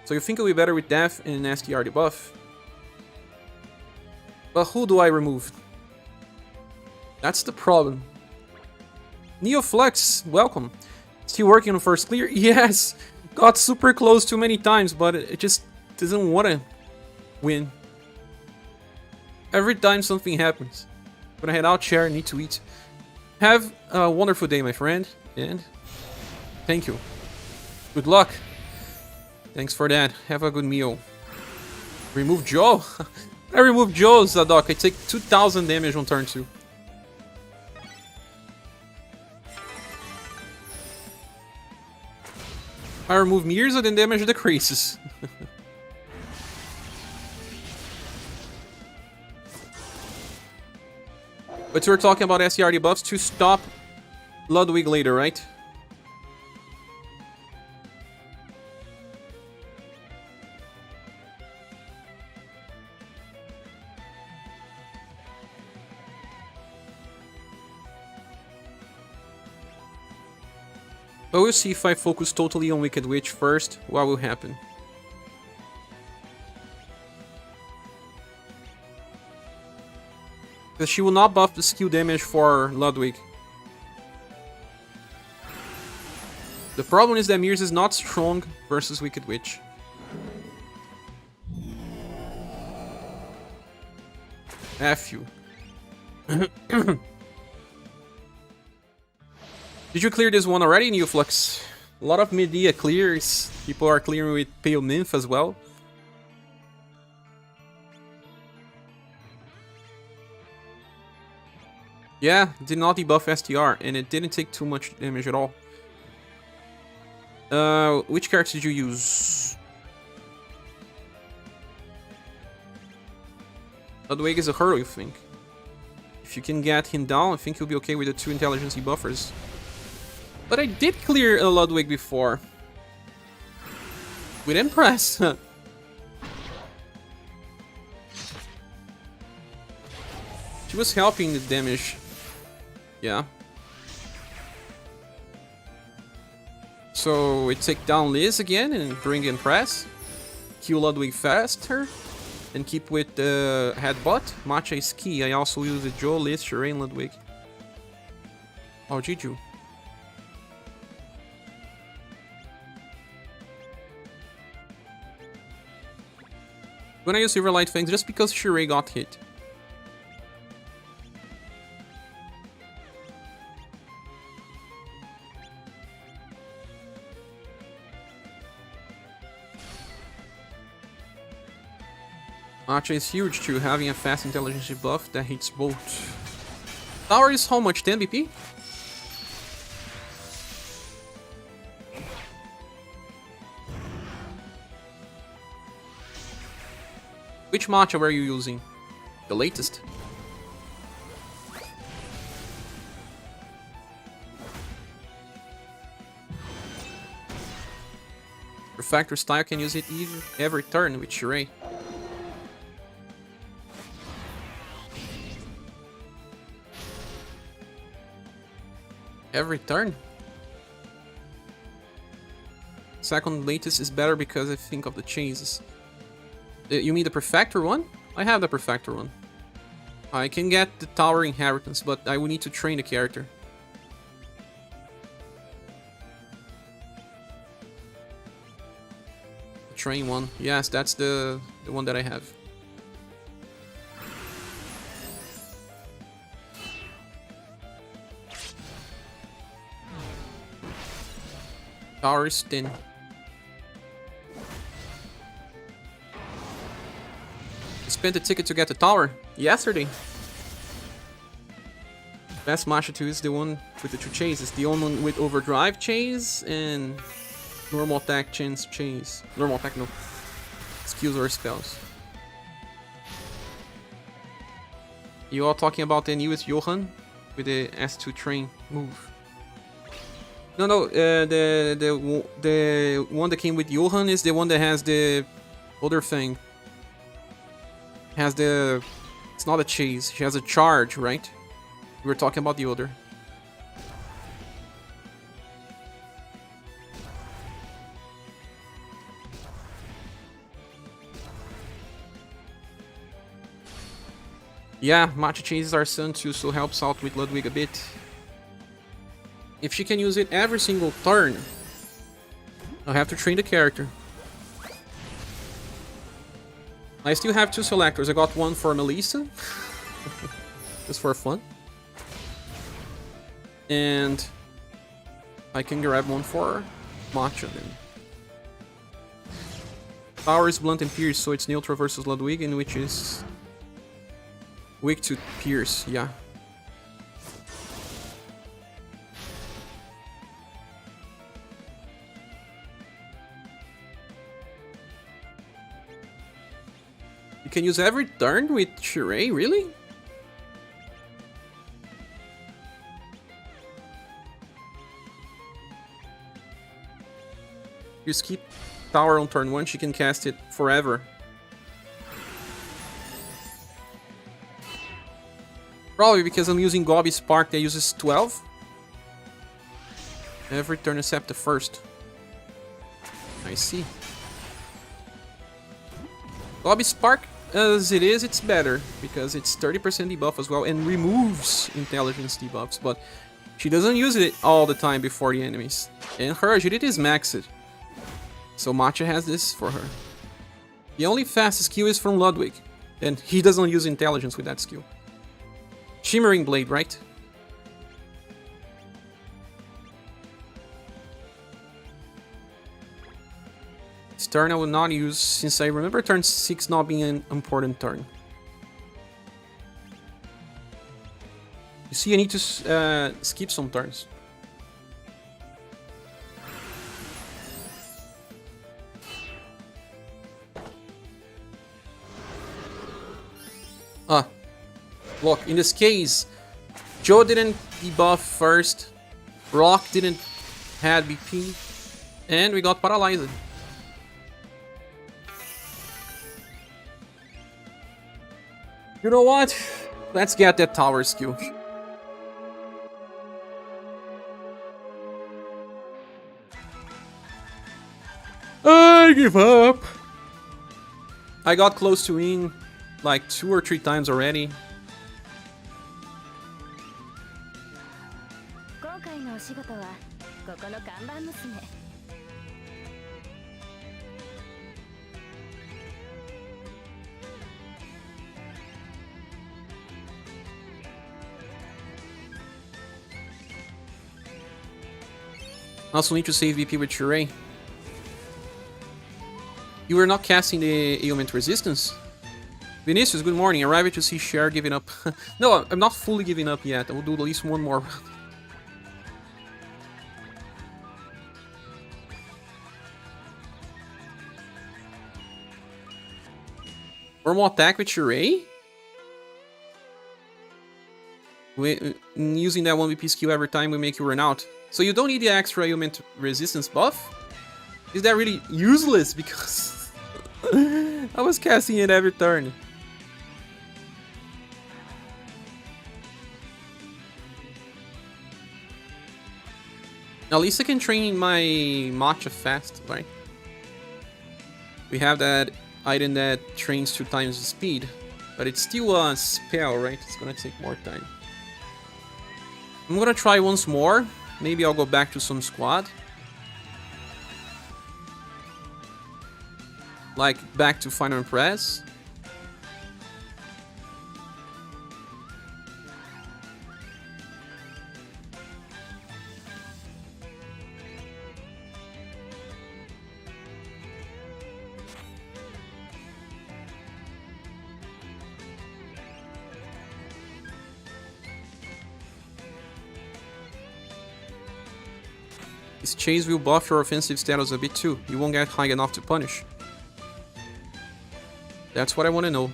So you think it'll be better with Death and an STR debuff? But who do I remove? That's the problem. Neoflux, welcome. Still working on first clear? Yes! Got super close too many times, but it just doesn't want to win. Every time something happens. When I head out, share, need to eat. Have a wonderful day, my friend, and thank you. Good luck. Thanks for that. Have a good meal. Remove Joe? I removed Joe, Zadok. I take 2000 damage on turn 2. I remove Mirza, then damage the Krasis. But we're talking about SCR debuffs to stop Ludwig later, right? But we'll see if I focus totally on Wicked Witch first, what will happen. Because she will not buff the skill damage for Ludwig. The problem is that Mirza is not strong versus Wicked Witch. F you. Did you clear this one already, Neoflux? A lot of Medea clears. People are clearing with Pale Nymph as well. Yeah, did not debuff STR, and it didn't take too much damage at all. Which character did you use? Ludwig is a hurdle, you think? If you can get him down, I think you'll be okay with the 2 intelligence buffers. But I did clear a Ludwig before. With Impress. She was helping the damage. Yeah. So we take down Liz again and bring Impress. Kill Ludwig faster. And keep with the headbutt. Matcha is key. I also use the Joe, Liz, Shireen, Ludwig. Oh, Jiju. When I use Silverlight Fangs just because Shirei got hit. Matcha is huge too, having a fast intelligence buff that hits both. Tower is how much? 10 BP? Which matcha were you using? The latest? Refactor style can use it every turn with Shirei. Every turn? Second latest is better because I think of the chases. You mean the Perfector one? I have the Perfector one. I can get the Tower Inheritance, but I will need to train the character. The train one. Yes, that's the one that I have. Tower is thin. Spent a ticket to get the tower yesterday. Best Masha 2 is the one with the 2 chases. The one with overdrive chase and normal attack chance chase. Normal attack, no. skills or spells. You all talking about the newest Johann with the S2 train move? No, the one that came with Johann is the one that has the other thing. Has the... It's not a chase, she has a charge, right? We were talking about the other. Yeah, Matcha chases our son too, so helps out with Ludwig a bit. If she can use it every single turn, I'll have to train the character. I still have 2 selectors. I got one for Melissa, just for fun. And I can grab one for Matcha then. Power is blunt and pierce, so it's neutral versus Ludwig, in which is weak to pierce, yeah. You can use every turn with Shirei, really? You skip power on turn 1, she can cast it forever. Probably because I'm using Gobby Spark that uses 12. Every turn except the first. I see. Gobby Spark, as it is, it's better. Because it's 30% debuff as well and removes intelligence debuffs. But she doesn't use it all the time before the enemies. And her agility is maxed. So Matcha has this for her. The only fast skill is from Ludwig. And he doesn't use intelligence with that skill. Shimmering Blade, right? This turn I will not use, since I remember turn 6 not being an important turn. You see, I need to skip some turns. Look, in this case, Joe didn't debuff first, Rock didn't have BP, and we got paralyzed. You know what? Let's get that tower skill. I give up. I got close to win like 2 or 3 times already. Also need to save VP with Shirei. You were not casting the ailment resistance? Vinicius, good morning. Arrived to see Cher giving up. No, I'm not fully giving up yet. I will do at least one more round. Normal attack with Shirei? Using that 1 VP skill every time we make you run out. So you don't need the extra ailment resistance buff? Is that really useless? Because I was casting it every turn. Now Lisa can train my Matcha fast, right? We have that item that trains 2 times the speed. But it's still a spell, right? It's gonna take more time. I'm gonna try once more. Maybe I'll go back to some squad. Like, back to Final Impress. This chase will buff your offensive status a bit too. You won't get high enough to punish. That's what I want to know.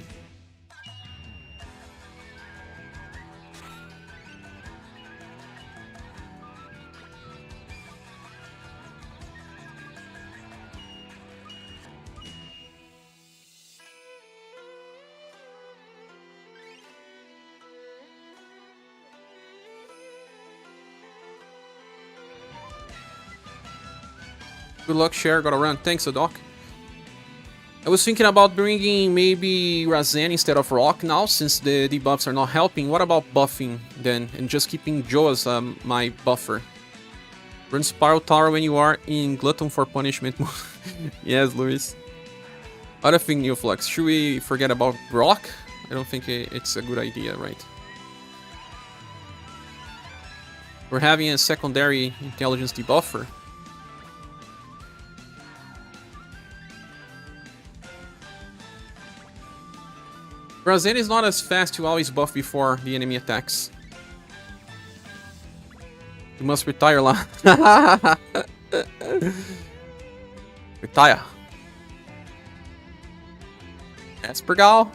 Good luck, Cher. Got around. Thanks, Doc. I was thinking about bringing maybe Razen instead of Rock now, since the debuffs are not helping. What about buffing then, and just keeping Joe as my buffer? Run Spiral Tower when you are in Glutton for Punishment mode. Yes, Luis. Other thing, Neoflux. Should we forget about Rock? I don't think it's a good idea, right? We're having a secondary intelligence debuffer. Razen is not as fast to always buff before the enemy attacks. You must retire, La. Retire. Aspergal.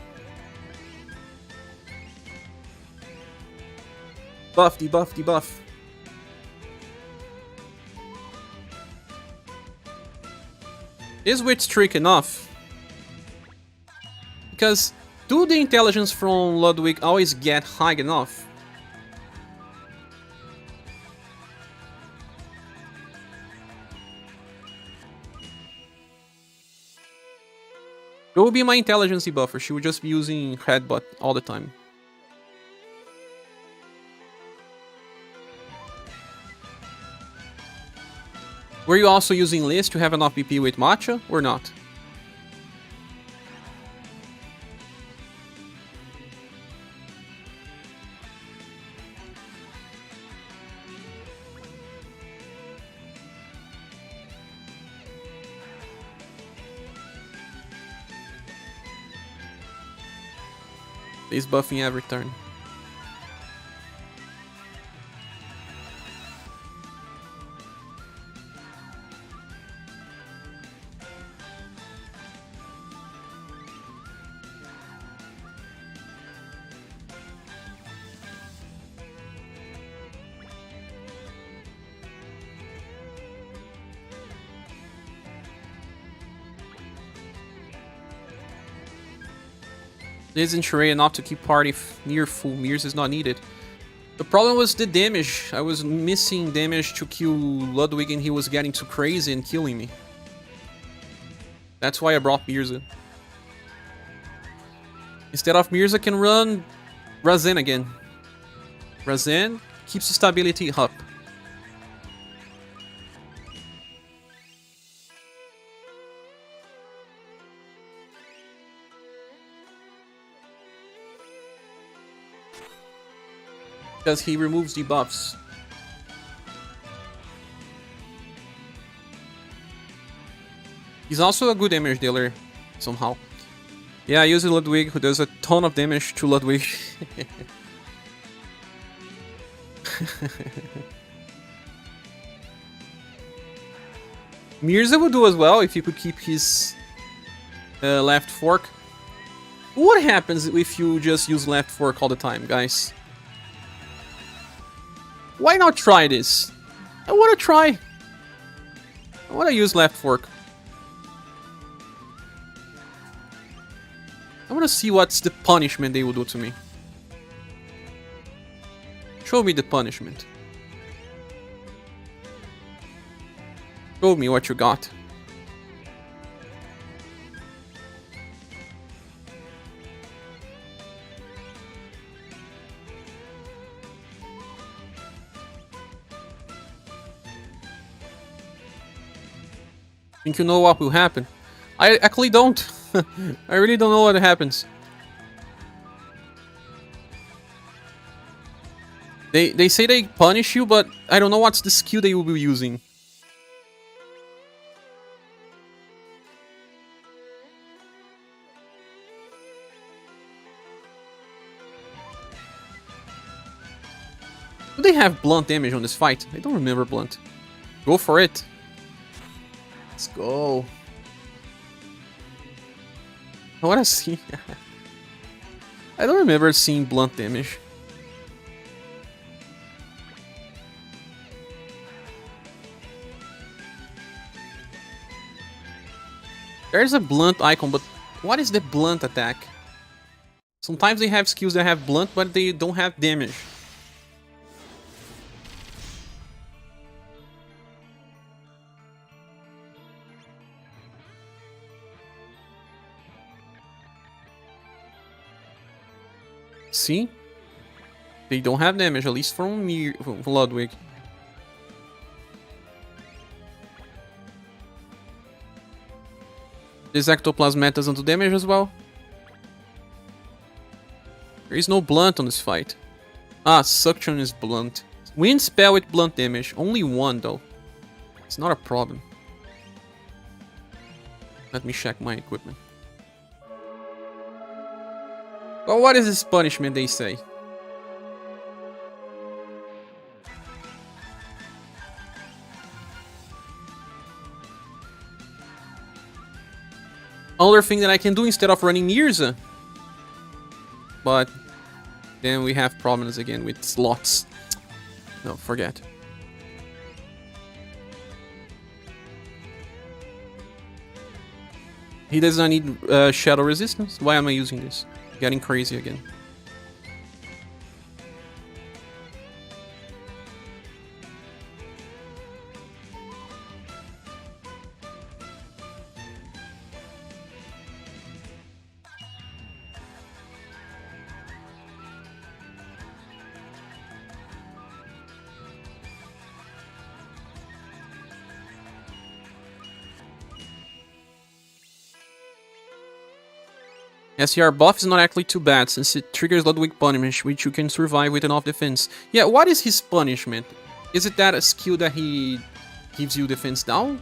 Buff, debuff, debuff. Is Witch Trick enough? Because do the intelligence from Ludwig always get high enough? It will be my intelligence buffer. She would just be using headbutt all the time. Were you also using Liz to have enough BP with Matcha or not? He's buffing every turn. Liz and Sheree enough to keep party near full. Mears is not needed. The problem was the damage. I was missing damage to kill Ludwig and he was getting too crazy and killing me. That's why I brought Mirza. Instead of Mirza, I can run Razen again. Razen keeps the stability up. Because he removes debuffs. He's also a good damage dealer, somehow. Yeah, I use Ludwig, who does a ton of damage to Ludwig. Mirza would do as well if he could keep his left fork. What happens if you just use left fork all the time, guys? Why not try this? I want to try. I want to use left fork. I want to see what's the punishment they will do to me. Show me the punishment. Show me what you got. Think you know what will happen? I actually don't. I really don't know what happens. They say they punish you, but I don't know what's the skill they will be using. Do they have blunt damage on this fight? I don't remember blunt. Go for it. Let's go. I wanna see. I don't remember seeing blunt damage. There's a blunt icon, but what is the blunt attack? Sometimes they have skills that have blunt, but they don't have damage. See? They don't have damage, at least from me, from Ludwig. This Ectoplasm does not do damage as well. There is no blunt on this fight. Ah, Suction is blunt. Wind spell with blunt damage. Only one though. It's not a problem. Let me check my equipment. Well, what is this punishment they say? Another thing that I can do instead of running Mirza. But then we have problems again with slots. No, forget. He does not need shadow resistance. Why am I using this? Getting crazy again. SCR buff is not actually too bad, since it triggers Ludwig punishment, which you can survive with an off defense. Yeah, what is his punishment? Is it that a skill that he gives you defense down?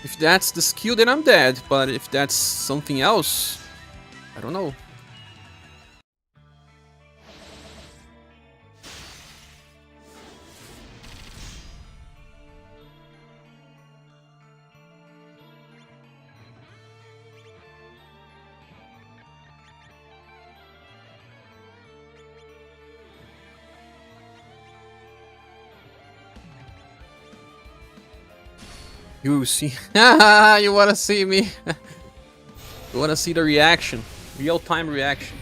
If that's the skill, then I'm dead. But if that's something else, I don't know. You see, you wanna see me? You wanna see the reaction, real-time reaction.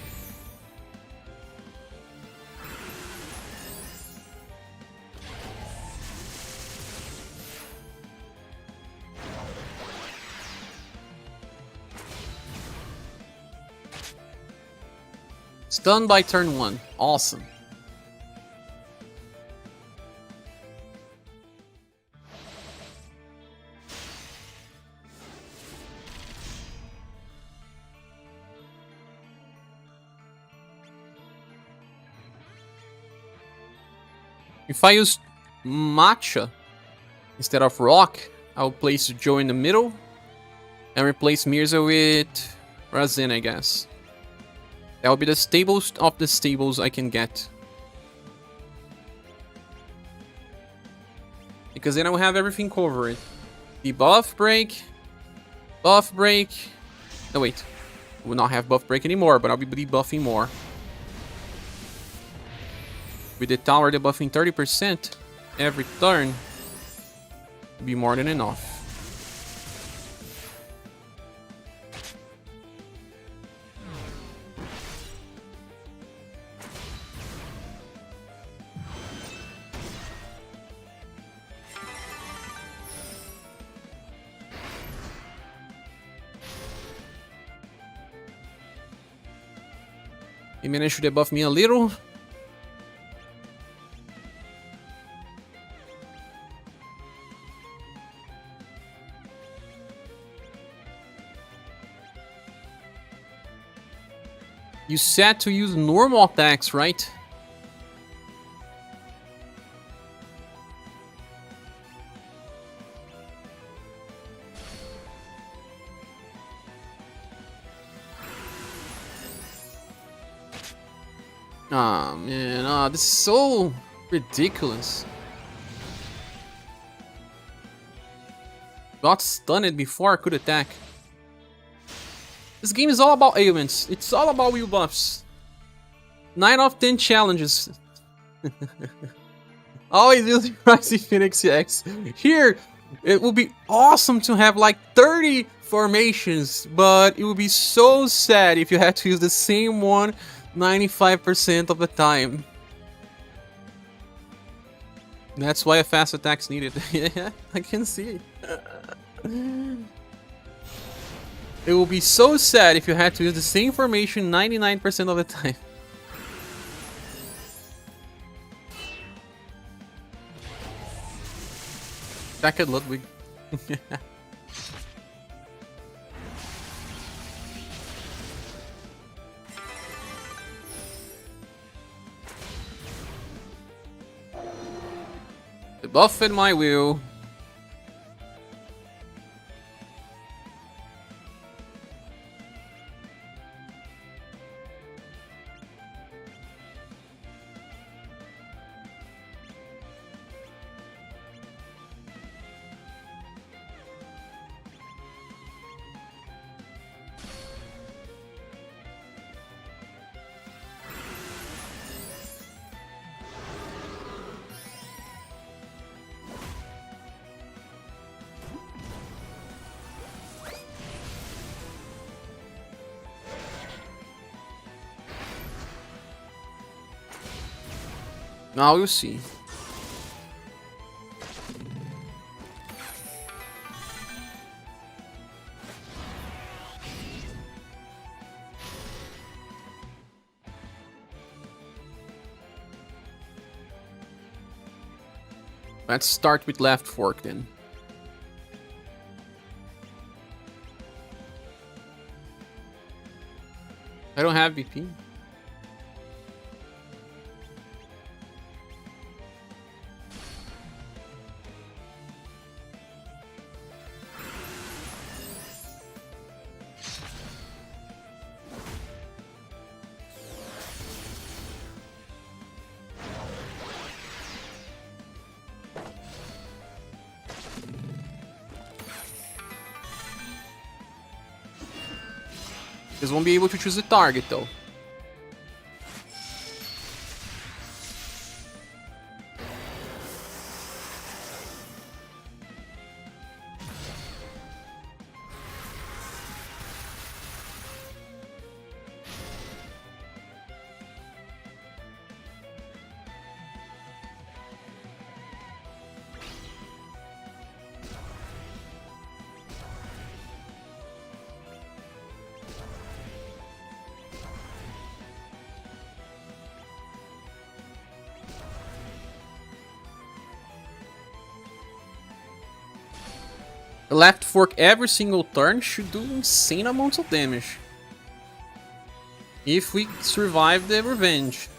Stunned by turn 1, awesome. If I use Matcha instead of Rock, I'll place Joe in the middle and replace Mirza with Razen, I guess. That will be the stablest of the stables I can get. Because then I will have everything covered. The buff break. Buff break. No, wait. I will not have buff break anymore, but I'll be debuffing more. With the tower debuffing 30% every turn, will be more than enough. He managed to debuff me a little. You said to use normal attacks, right? Ah, man. Ah, this is so ridiculous. Got stunned before I could attack. This game is all about ailments. It's all about wheel buffs. 9 of 10 challenges. Always using Rising Phoenix X. Here, it would be awesome to have like 30 formations, but it would be so sad if you had to use the same one 95% of the time. That's why a fast attack's needed. Yeah, I can see it. It will be so sad if you had to use the same formation 99% of the time. Back at Ludwig. The buff in my wheel. Now we'll see. Let's start with left fork then. I don't have BP. Just won't be able to choose a target though. The left fork every single turn should do insane amounts of damage. If we survive the revenge.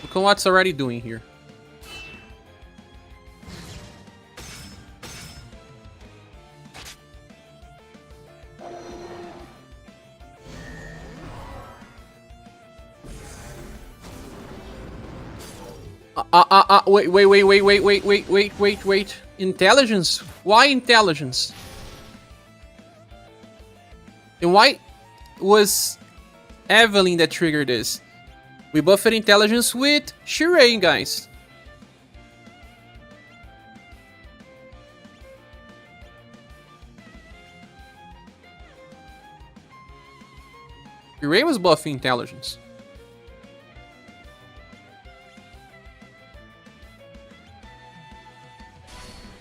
Look at what's already doing here. Wait. Intelligence? Why intelligence? And why was Evelyn that triggered this? We buffed intelligence with Shirei, guys. Shirei was buffing intelligence.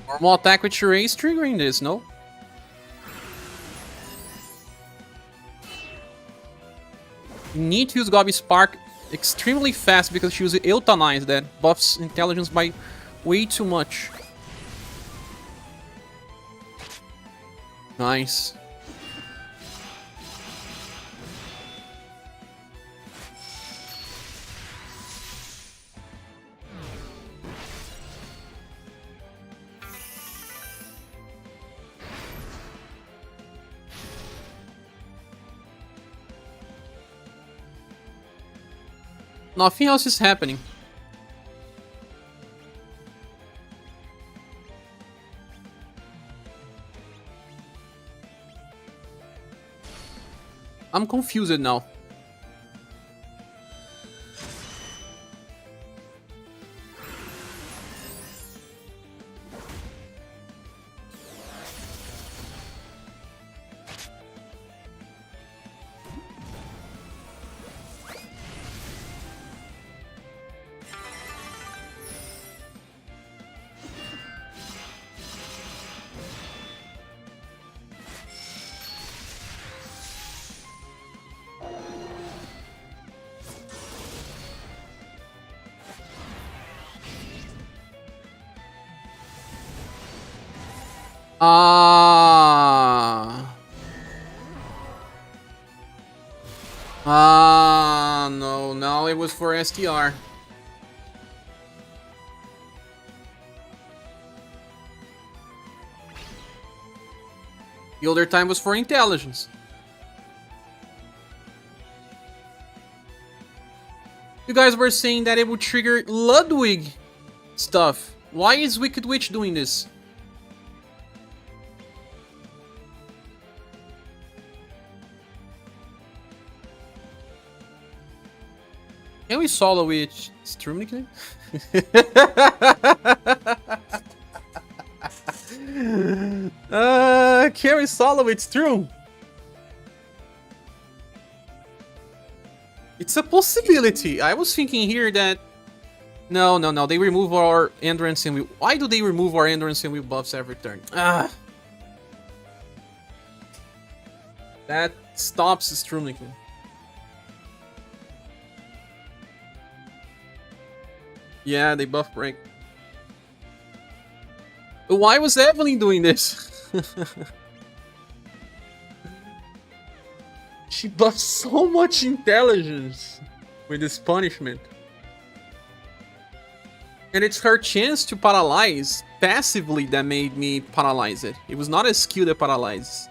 Normal attack with Shirei is triggering this, no? You need to use Gobi Spark extremely fast because she uses Euthanize that buffs intelligence by way too much. Nice. Nothing else is happening. I'm confused now. No, now it was for STR. The other time was for intelligence. You guys were saying that it would trigger Ludwig stuff. Why is Wicked Witch doing this? Can we solo with Strumnik? Can we solo with Strum? It's a possibility. I was thinking here that... No. They remove our endurance and we... Why do they remove our endurance and we buffs every turn? That stops Strumnik. Yeah, they buff break. But why was Evelyn doing this? She buffs so much intelligence with this punishment. And it's her chance to paralyze passively that made me paralyze it. It was not a skill that paralyzes.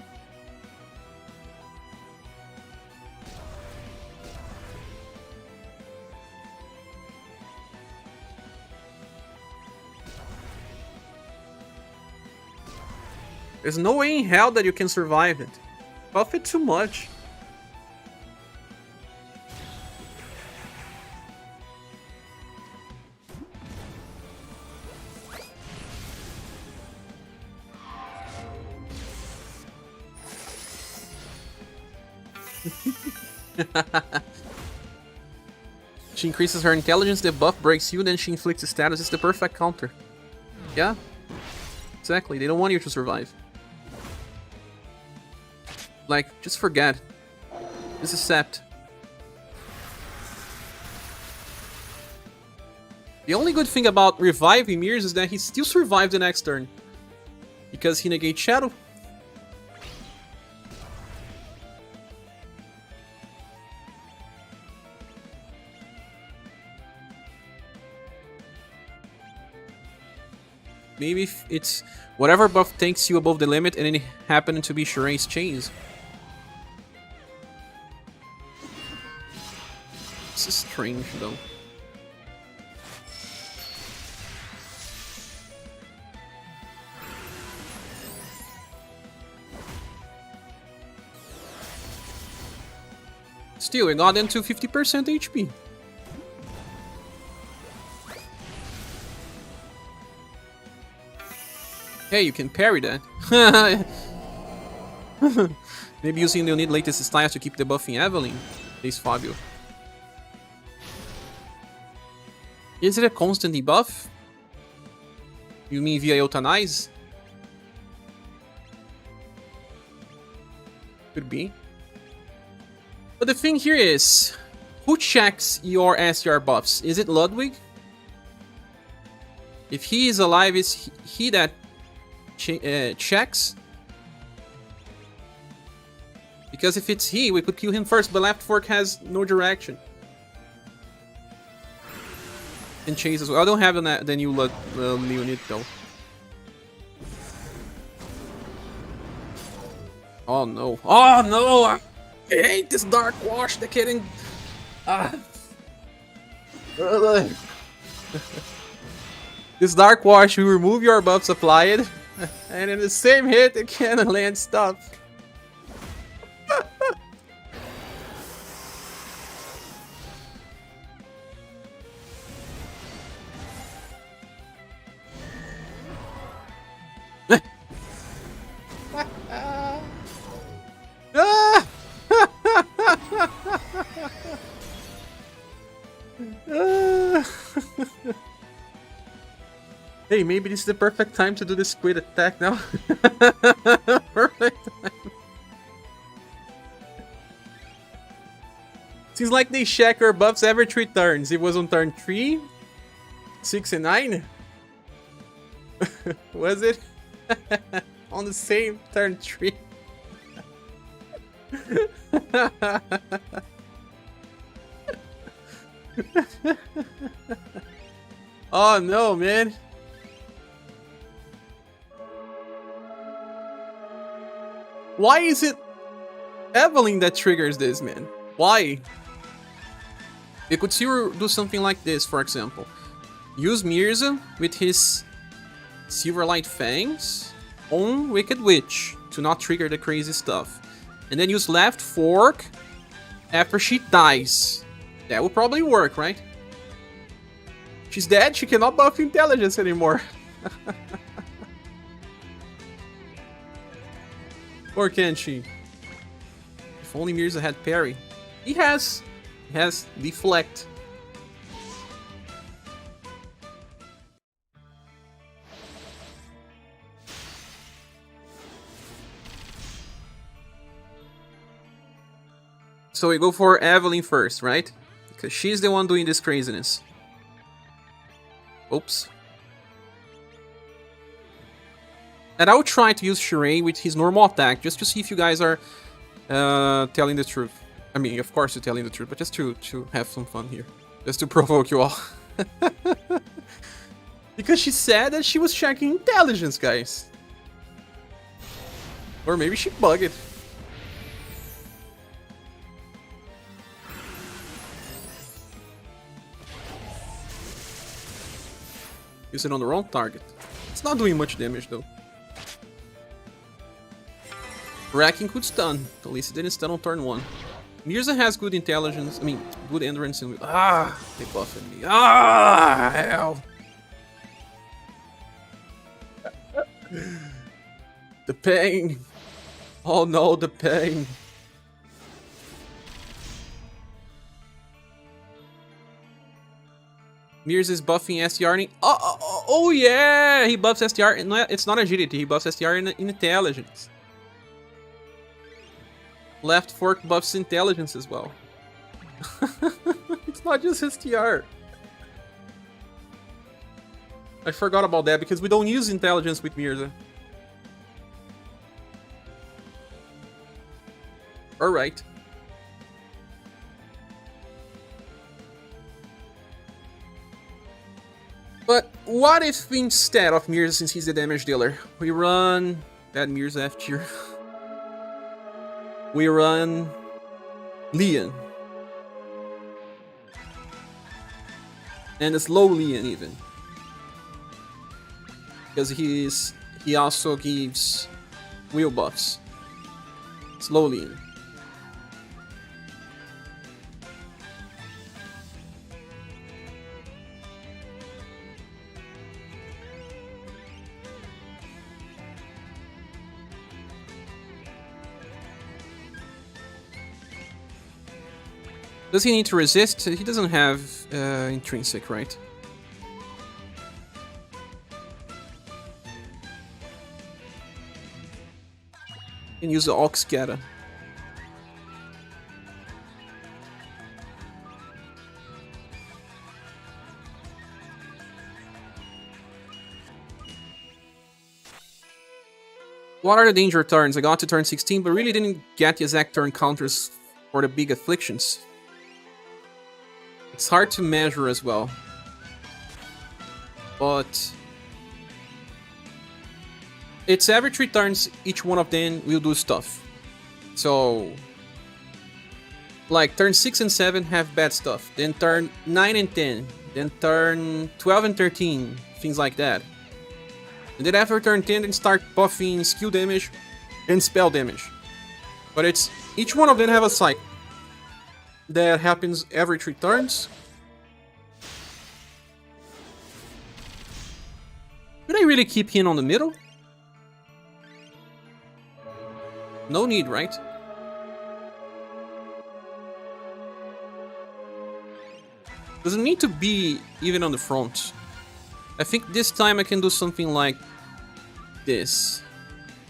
There's no way in hell that you can survive it. Buff it too much. She increases her intelligence, the buff breaks you, then she inflicts a status. It's the perfect counter. Yeah? Exactly, they don't want you to survive. Like, just forget. Just accept. The only good thing about reviving Mears is that he still survives the next turn. Because he negates Shadow. Maybe if it's whatever buff takes you above the limit and it happened to be Shirai's chains. This is strange though. Still, we got into 50% HP. Hey, you can parry that. Maybe using the latest styles to keep debuffing Evelyn. Please, Fabio. Is it a constant debuff? You mean via euthanize? Could be. But the thing here is, who checks your STR buffs? Is it Ludwig? If he is alive, is he that checks? Because if it's he, we could kill him first, but left fork has no direction. And chase as well. I don't have the new unit though. Oh no. Oh no! I hate this Dark Wash, the kidding. This Dark Wash will remove your buffs applied, and in the same hit, it can land stuff. Hey, maybe this is the perfect time to do the squid attack now. Perfect time. Seems like they check our buffs every 3 turns. It was on turn 3, 6, and 9. Was it? On the same turn 3. Oh no, man. Why is it Evelyn that triggers this, man? Why? You could see her do something like this, for example. Use Mirza with his Silverlight Fangs on Wicked Witch to not trigger the crazy stuff. And then use Left Fork after she dies. That will probably work, right? She's dead, she cannot buff intelligence anymore. Or can she? If only Mirza had parry. He has deflect. So we go for Evelyn first, right? Because she's the one doing this craziness. Oops. And I will try to use Sheree with his normal attack, just to see if you guys are telling the truth. I mean, of course you're telling the truth, but just to have some fun here. Just to provoke you all. Because she said that she was checking intelligence, guys. Or maybe she bugged it. Use it on the wrong target. It's not doing much damage though. Wrecking could stun. At least it didn't stun on turn 1. Mirza has good intelligence. I mean, good endurance. And they buffed me. Hell. The pain. Oh no, the pain. Mirza is buffing STR. Oh yeah, he buffs STR. It's not agility. He buffs STR in intelligence. Left Fork buffs intelligence as well. It's not just STR. I forgot about that because we don't use intelligence with Mirza. Alright. But what if instead of Mirza, since he's the damage dealer, we run that Mirza F tier? We run Leon. And a slow Leon even. Because he also gives wheel buffs. Slow Leon. Does he need to resist? He doesn't have intrinsic, right? You can use the Ox Gata. What are the danger turns? I got to turn 16, but really didn't get the exact turn counters for the big afflictions. It's hard to measure as well. But it's every 3 turns, each one of them will do stuff. So like turn 6 and 7 have bad stuff. Then turn 9 and 10. Then turn 12 and 13. Things like that. And then after turn 10, then start buffing skill damage and spell damage. But it's each one of them have a cycle that happens every 3 turns. Should I really keep him on the middle? No need, right? Doesn't need to be even on the front. I think this time I can do something like this.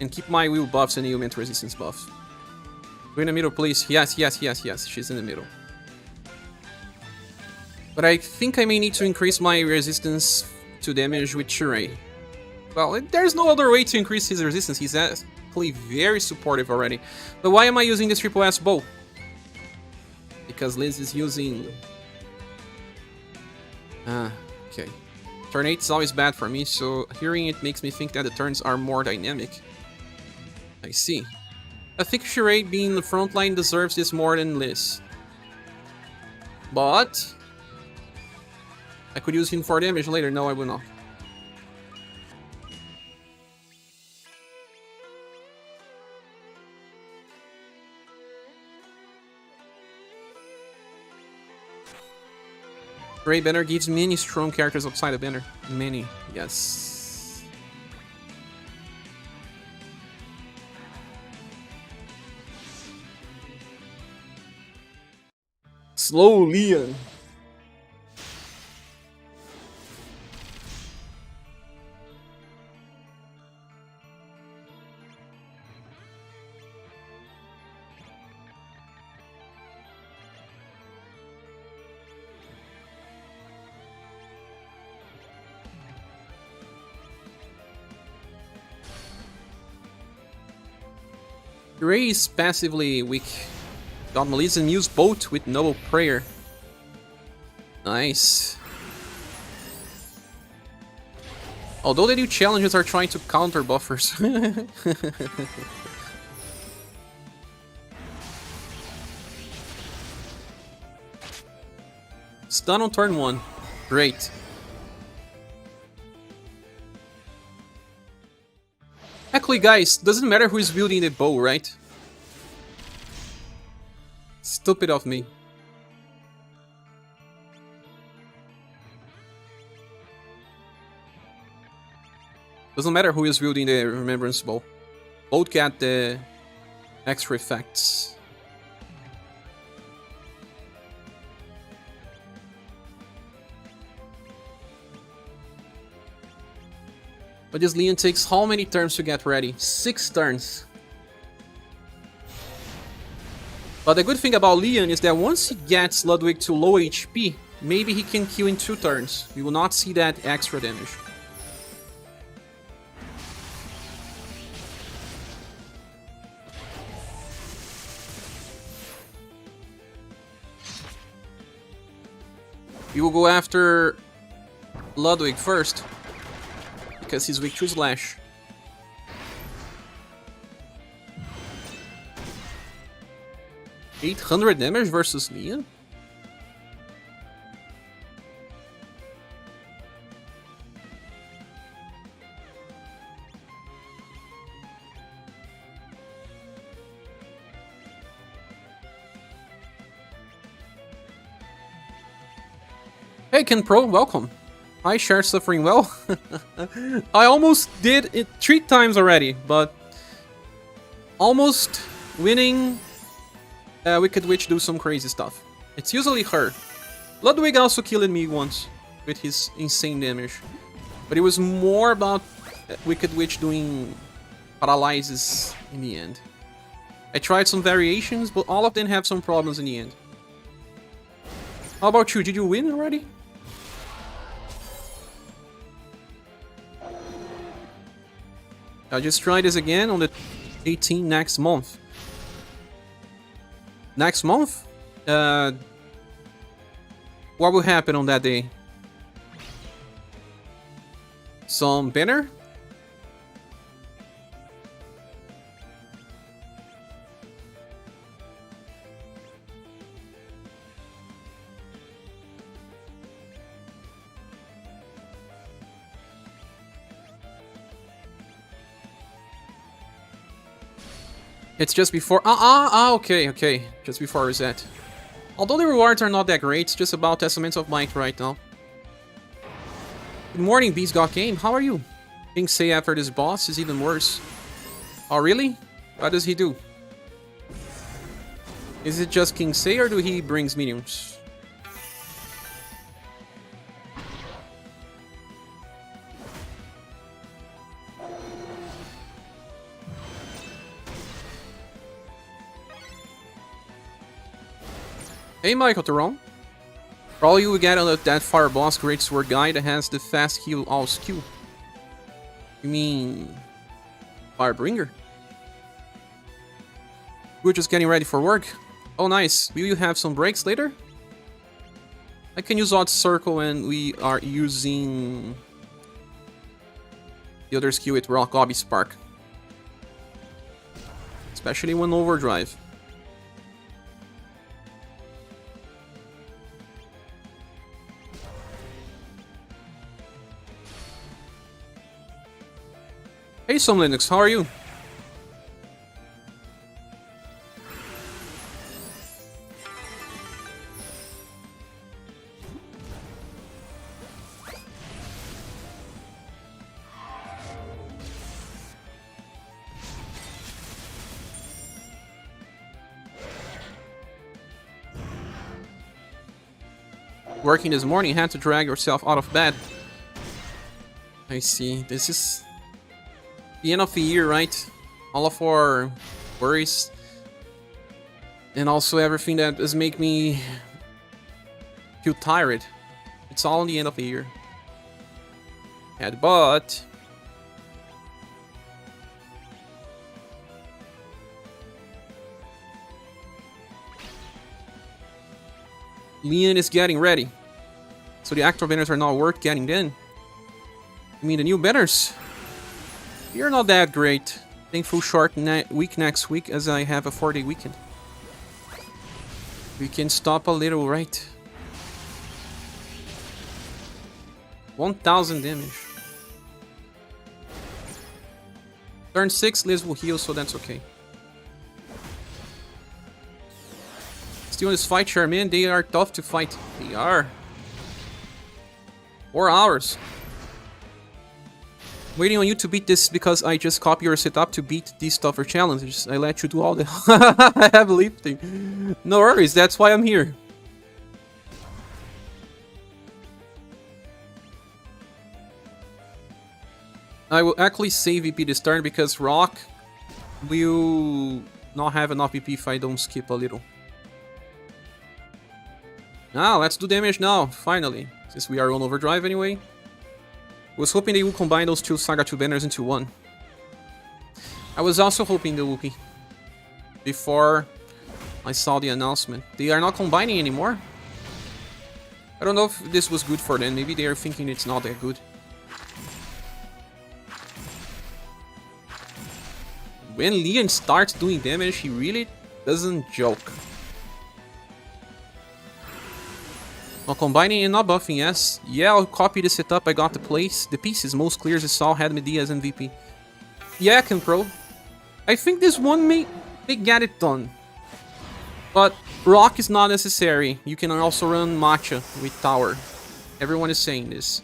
And keep my wheel buffs and ailment resistance buff. Go in the middle, please. Yes, yes, yes, yes. She's in the middle. But I think I may need to increase my resistance to damage with Shirei. Well, there's no other way to increase his resistance. He's actually very supportive already. But why am I using this triple S bow? Because Liz is using... okay. Turn 8 is always bad for me, so hearing it makes me think that the turns are more dynamic. I see. I think Shirei being in the front line deserves this more than Liz. But... I could use him for damage later. No, I will not. Grey banner gives many strong characters outside the banner. Many, yes. Slow Leon. Ray is passively weak. God Melissa use both with Noble Prayer. Nice. Although the new challenges are trying to counter buffers. Stun on turn 1. Great. Actually, guys, doesn't matter who is building the bow, right? Stupid of me. Doesn't matter who is building the Remembrance bow. Both get the extra effects. But this Leon takes how many turns to get ready? 6 turns. But the good thing about Leon is that once he gets Ludwig to low HP, maybe he can kill in 2 turns. We will not see that extra damage. We will go after Ludwig first. Because he's weak to slash. $800 damage versus Leon? Hey Ken Pro, welcome. Hi, Cher, suffering well. I almost did it 3 times already, but almost winning Wicked Witch do some crazy stuff. It's usually her. Ludwig also killed me once with his insane damage, but it was more about Wicked Witch doing paralyzes in the end. I tried some variations, but all of them have some problems in the end. How about you? Did you win already? I'll just try this again on the 18th next month. Next month? What will happen on that day? Some banner? It's just before... okay. Just before reset. Although the rewards are not that great, it's just about Testaments of Might right now. Good morning, Beast Got Game. How are you? King Say after this boss is even worse. Oh, really? What does he do? Is it just King Say or do he brings minions? Hey, Michael Theron. For all you will get out of that Fire Boss Great Sword guy that has the fast heal all skew. You mean... Firebringer? We're just getting ready for work. Oh, nice. Will you have some breaks later? I can use Odd Circle and we are using... the other skill with Rock Obby Spark. Especially when Overdrive. Hey, Some Linux, how are you? Working this morning, had to drag yourself out of bed. I see. This is the end of the year, right? All of our worries. And also everything that does make me feel tired. It's all in the end of the year. But... Leon is getting ready. So the actual banners are not worth getting in. I mean the new banners. You're not that great. Thankful short week next week as I have a 4-day weekend. We can stop a little, right? 1000 damage. Turn 6, Liz will heal, so that's okay. Still in this fight, Charmin, they are tough to fight. They are. 4 hours. Waiting on you to beat this because I just copy your setup to beat these tougher challenges. I let you do all the heavy lifting. No worries, that's why I'm here. I will actually save VP this turn because Rock will not have enough VP if I don't skip a little. Now, let's do damage now, finally. Since we are on overdrive anyway. Was hoping they would combine those two SaGa 2 banners into one. I was also hoping they would be. Before I saw the announcement. They are not combining anymore. I don't know if this was good for them. Maybe they are thinking it's not that good. When Leon starts doing damage, he really doesn't joke. Well, combining and not buffing, yes. Yeah, I'll copy the setup. I got the pieces. Most clears is all had Medea as MVP. Yeah, Pro. I think this one may get it done. But Rock is not necessary. You can also run Matcha with Tower. Everyone is saying this.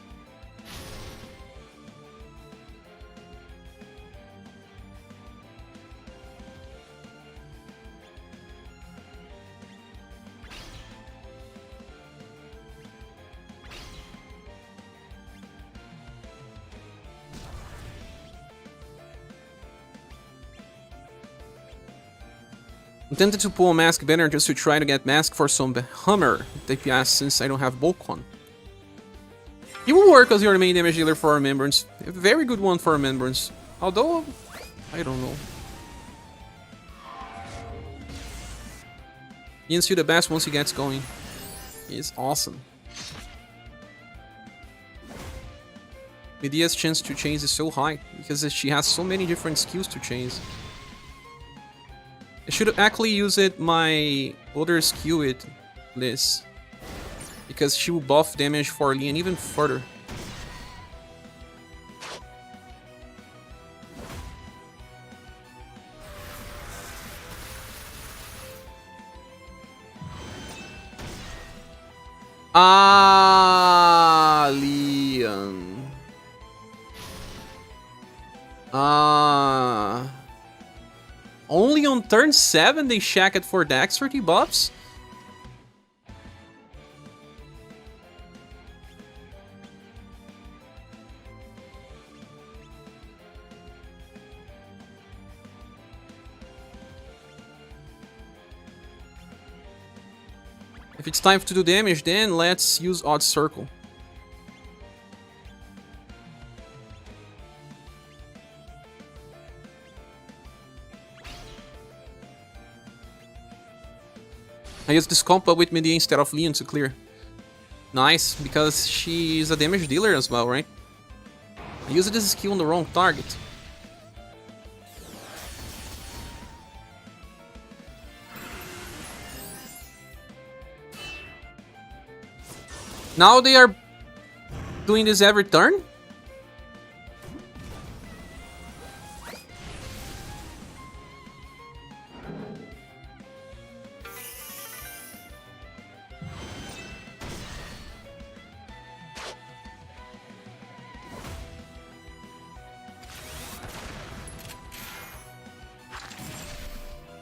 I'm tempted to pull a mask banner just to try to get mask for some Hummer DPS since I don't have bulk one. It will work as your main damage dealer for Remembrance. A very good one for Remembrance. Although, I don't know. Ian's still the best once he gets going. He is awesome. Medea's chance to change is so high because she has so many different skills to change. I should actually use my other skill with Liz. Because she will buff damage for Leon even further. Ah, Leon. Ah. Only on turn 7 they shack it for dexterity buffs? If it's time to do damage, then let's use Odd Circle. I use this combo with Medea instead of Leon to clear. Nice, because she is a damage dealer as well, right? I used this skill on the wrong target. Now they are doing this every turn?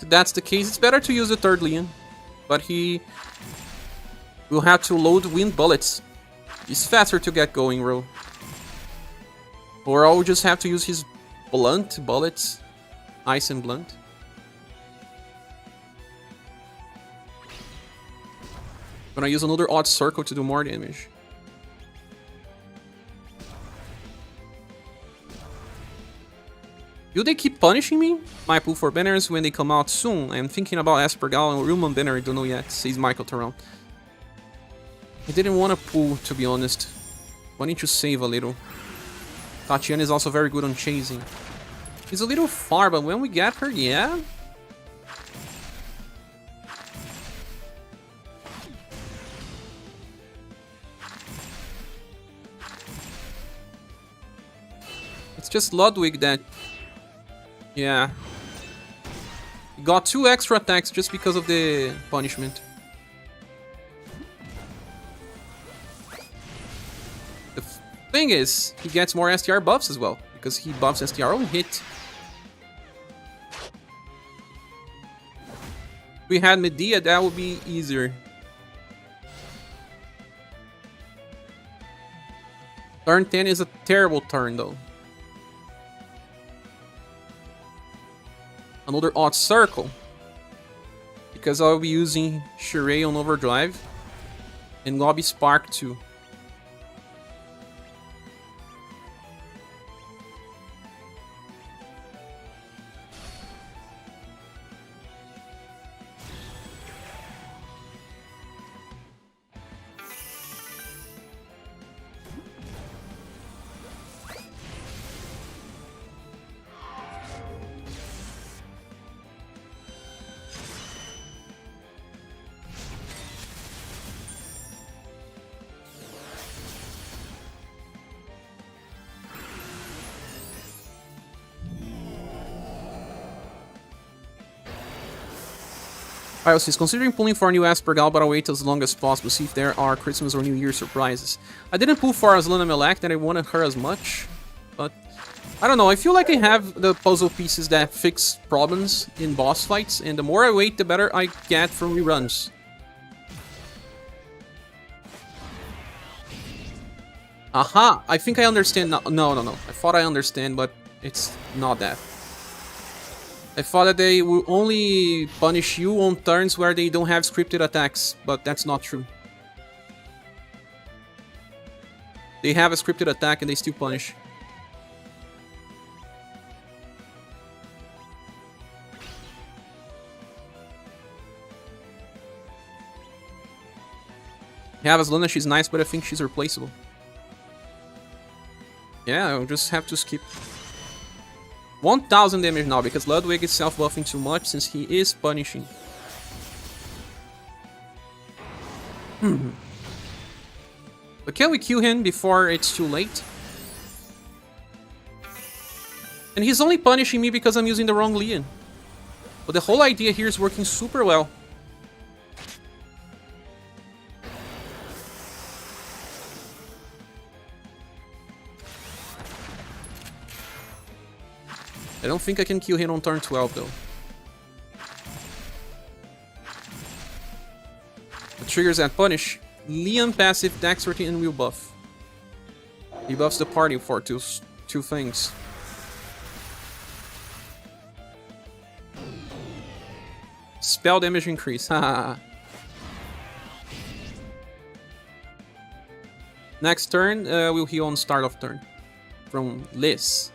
If that's the case, it's better to use the third Leon. But he will have to load wind bullets. It's faster to get going, bro. Or I'll just have to use his blunt bullets. Ice and blunt. I'm gonna use another Odd Circle to do more damage. Do they keep punishing me? My pull for banners when they come out soon. I'm thinking about ScherBR and Roman banner, I don't know yet, says Michael Terrell. I didn't want to pull, to be honest. Wanting to save a little. Tatiana is also very good on chasing. He's a little far, but when we get her, yeah. It's just Ludwig that... Yeah. He got 2 extra attacks just because of the punishment. The thing is, he gets more STR buffs as well, because he buffs STR on hit. If we had Medea, that would be easier. Turn 10 is a terrible turn, though. Another Odd Circle. Because I'll be using Shirei on Overdrive. And Lobby Spark too. Ios is considering pulling for a new ScherBR, but I'll wait as long as possible, see if there are Christmas or New Year surprises. I didn't pull for Aslanna Melek, that I wanted her as much, but I don't know, I feel like I have the puzzle pieces that fix problems in boss fights, and the more I wait, the better I get from reruns. Aha! I think I understand now. No. I thought I understand, but it's not that. I thought that they will only punish you on turns where they don't have scripted attacks, but that's not true. They have a scripted attack and they still punish. You have Aslanna, she's nice, but I think she's replaceable. Yeah, I'll just have to skip. 1000 damage now, because Ludwig is self-buffing too much since he is punishing. But can we kill him before it's too late? And he's only punishing me because I'm using the wrong Leon. But the whole idea here is working super well. I don't think I can kill him on turn 12 though. The triggers that punish. Liam passive, dexterity, and will buff. He buffs the party for two things. Spell damage increase. Haha. Next turn, we'll heal on start of turn. From Liz.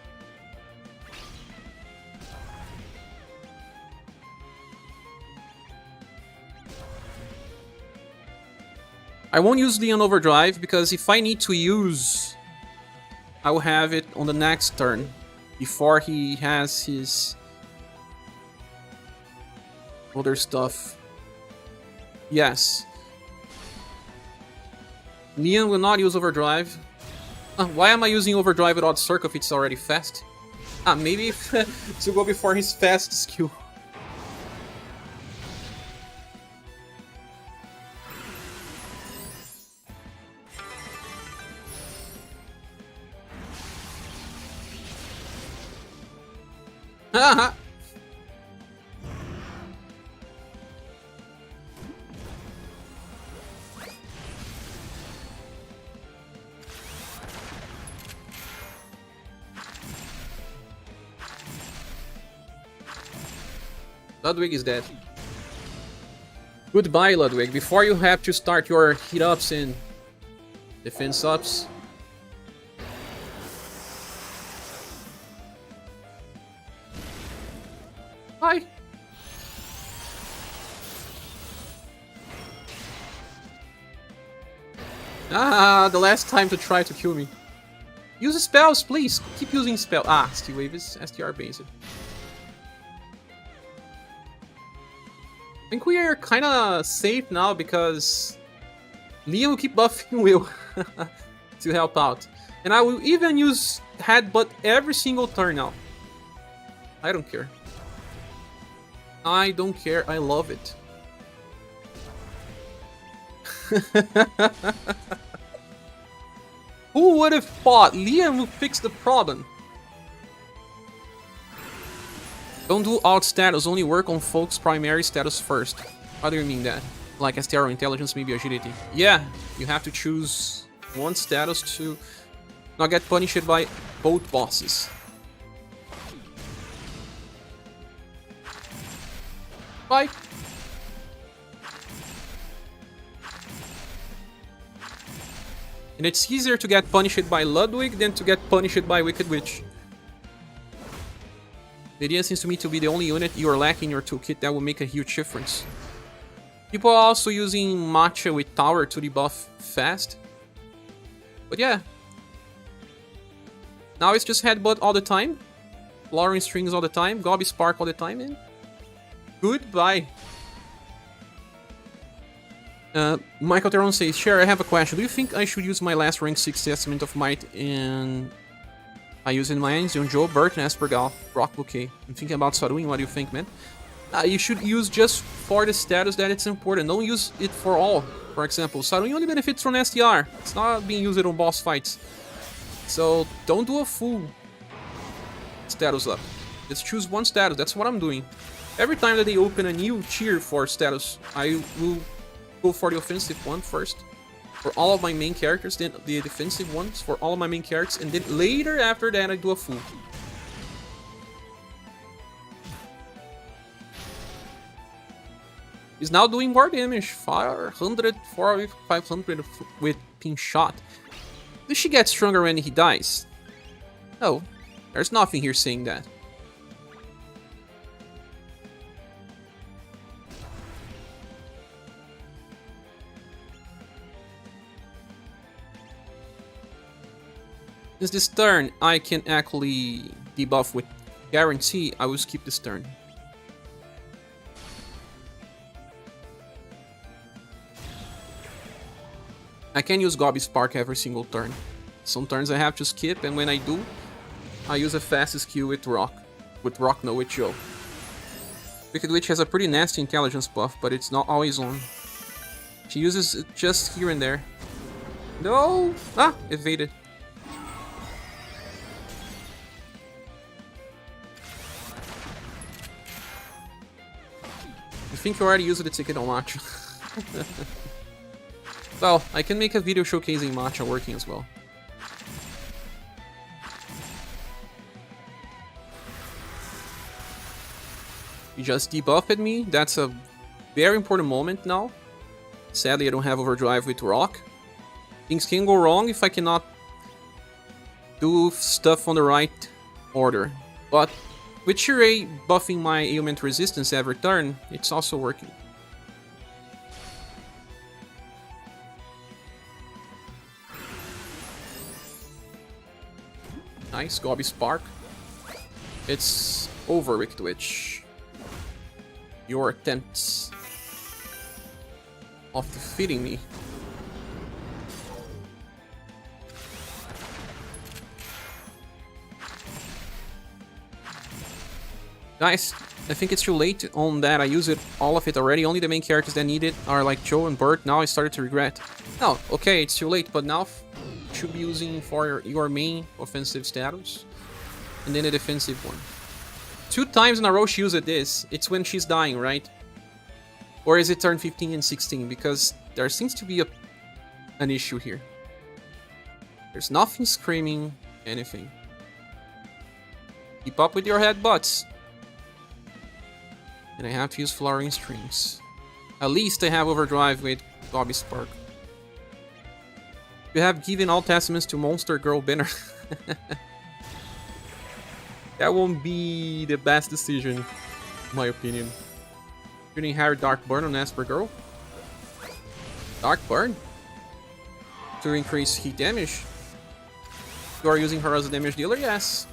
I won't use Leon Overdrive because if I need to use, I will have it on the next turn before he has his other stuff. Yes. Leon will not use Overdrive. Why am I using Overdrive without Circle if it's already fast? Maybe to go before his fast skill. Haha. Ludwig is dead. Goodbye, Ludwig. Before you have to start your heat ups and defense ups. Hi. The last time to try to kill me. Use the spells, please. Keep using spell. Steel Wave is STR based. I think we are kind of safe now because Liam will keep buffing Will to help out. And I will even use Headbutt every single turn now. I don't care. I don't care, I love it. Who would have thought Liam would fix the problem? Don't do alt status, only work on folks' primary status first. How do you mean that? Like STR or intelligence, maybe agility? Yeah, you have to choose one status to not get punished by both bosses. Bye! And it's easier to get punished by Ludwig than to get punished by Wicked Witch. The idea seems to me to be the only unit you are lacking in your toolkit that will make a huge difference. People are also using Matcha with Tower to debuff fast. But yeah. Now it's just Headbutt all the time. Lowering Strings all the time. Gobby Spark all the time. And goodbye. Michael Teron says, Cher, I have a question. Do you think I should use my last rank 6 Testament of Might and I use it in my hands on Joe, Bert, and Aspergal, Rock Bouquet? I'm thinking about Saruin. What do you think, man? You should use just for the status that it's important. Don't use it for all. For example, Saruin only benefits from STR. It's not being used on boss fights. So don't do a full status up. Just choose one status. That's what I'm doing. Every time that they open a new tier for status, I will go for the offensive one first. For all of my main characters, then the defensive ones for all of my main characters, and then later after that I do a full. He's now doing more damage, 500 with pin shot. Does she get stronger when he dies? No, there's nothing here saying that. Since this turn I can actually debuff with guarantee, I will skip this turn. I can use Gobby Spark every single turn. Some turns I have to skip, and when I do, I use a fast skill with Rock. With Joe. Wicked Witch has a pretty nasty intelligence buff, but it's not always on. She uses it just here and there. No! Evaded. think you already used the ticket on matcha. Well, I can make a video showcasing matcha working as well. You just debuffed me. That's a very important moment now. Sadly, I don't have overdrive with rock. Things can go wrong if I cannot do stuff on the right order. But with Shirei buffing my ailment resistance every turn, it's also working. Nice, Gobby Spark. It's over, Wicked Witch. Your attempts of defeating me. Guys, I think it's too late on that. I used all of it already. Only the main characters that need it are like Joe and Bert. Now I started to regret. No, okay, it's too late, but now you should be using for your main offensive status and then a defensive one. 2 times in a row she used this. It's when she's dying, right? Or is it turn 15 and 16? Because there seems to be an issue here. There's nothing screaming anything. Keep up with your headbutts. And I have to use Flowering Streams. At least I have overdrive with Gobby Spark. You have given all testaments to Monster Girl Banner. That won't be the best decision, in my opinion. Shooting Harry Dark Burn on Esper Girl. Dark Burn? To increase heat damage. You are using her as a damage dealer? Yes.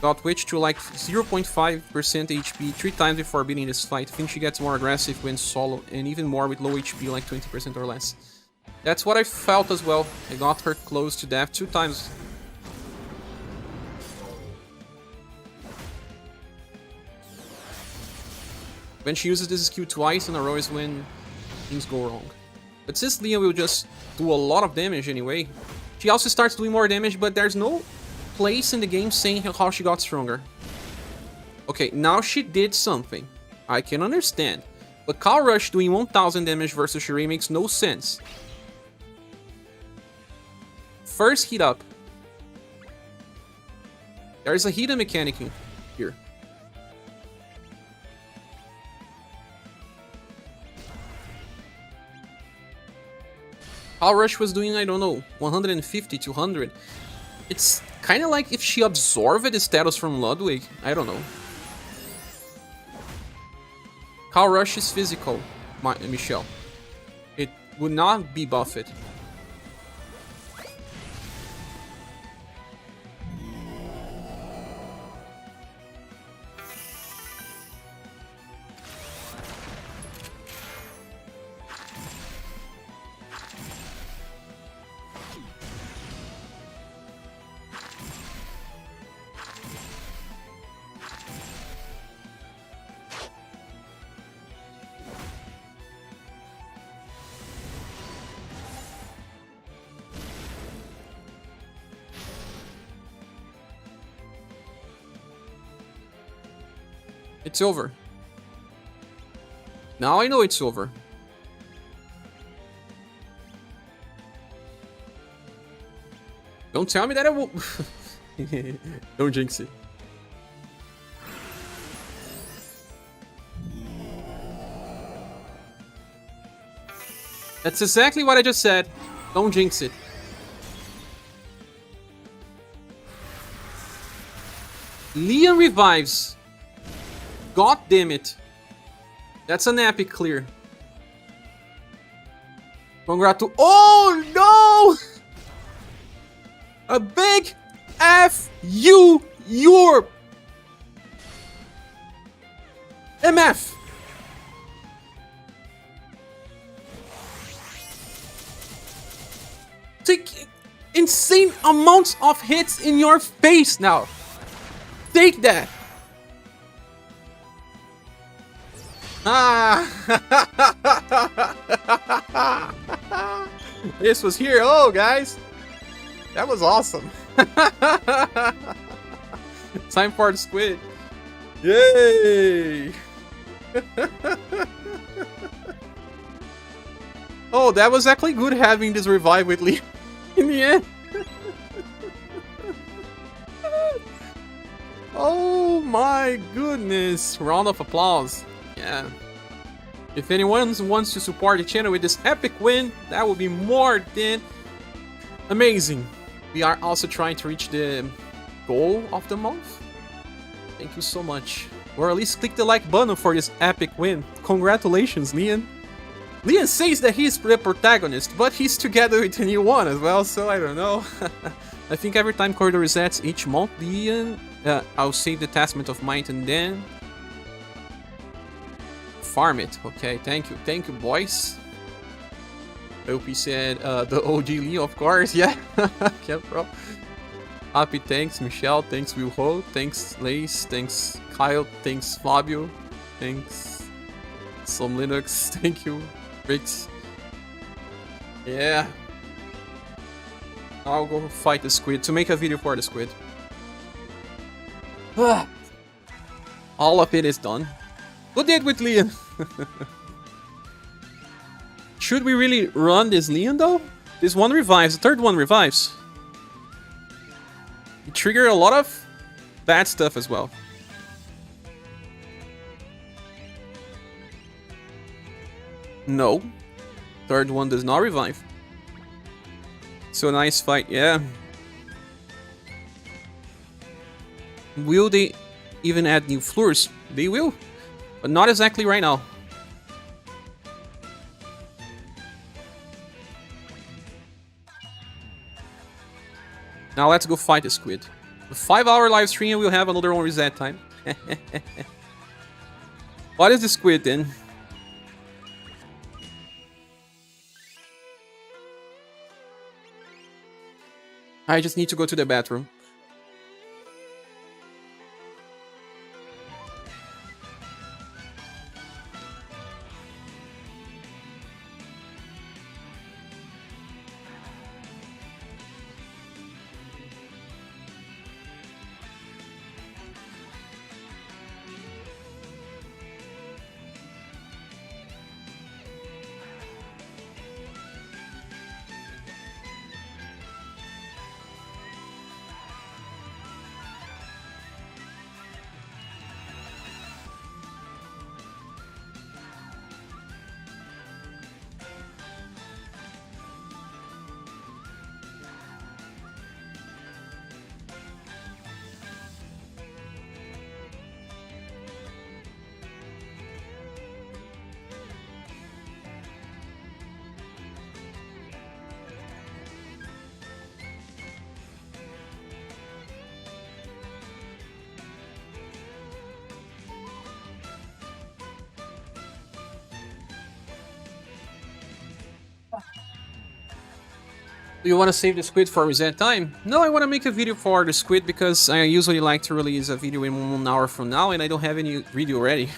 Got Witch to like 0.5% HP 3 times before beating this fight. I think she gets more aggressive when solo and even more with low HP, like 20% or less. That's what I felt as well. I got her close to death 2 times. When she uses this skill twice in a row is when things go wrong. But since Leon will just do a lot of damage anyway, she also starts doing more damage, but there's no place in the game saying how she got stronger. Okay, now she did something. I can understand. But Cow Rush doing 1000 damage versus Shirei makes no sense. First heat up. There's a hidden mechanic here. Cow Rush was doing, I don't know, 150, 200. It's kind of like if she absorbed the status from Ludwig. I don't know. Cow Rush is physical, Michelle. It would not be buffed. It's over. Now I know it's over. Don't tell me that I won't. Don't jinx it. That's exactly what I just said. Don't jinx it. Leon revives. God damn it. That's an epic clear. Congratu. Oh no! A big F you, your MF. Take insane amounts of hits in your face now. Take that. Ah! This was here. Oh, guys. That was awesome. Time for the squid. Yay! Oh, that was actually good having this revive with Lee in the end. Oh my goodness! Round of applause. Yeah. If anyone wants to support the channel with this epic win, that would be more than amazing. We are also trying to reach the goal of the month. Thank you so much. Or at least click the like button for this epic win. Congratulations, Leon. Leon says that he's the protagonist, but he's together with the new one as well, so I don't know. I think every time corridor resets each month, Leon, I'll save the Testament of Might and then farm it. Okay, thank you, boys. Hope he said the OG Lee, of course. Yeah, yeah, bro. Happy, thanks Michelle, thanks Wilho, thanks Lace, thanks Kyle, thanks Fabio, thanks Some Linux, thank you Rix. Yeah, I'll go fight the squid to make a video for the squid. All of it is done. Who did with Leon? Should we really run this Leon though? This one revives, the third one revives. It triggered a lot of bad stuff as well. No. Third one does not revive. So nice fight, yeah. Will they even add new floors? They will. But not exactly right now. Now let's go fight the squid. A 5-hour live stream and we'll have another one reset time. What is the squid then? I just need to go to the bathroom. Do you want to save the squid for reset time? No, I want to make a video for the squid because I usually like to release a video in 1 hour from now and I don't have any video ready.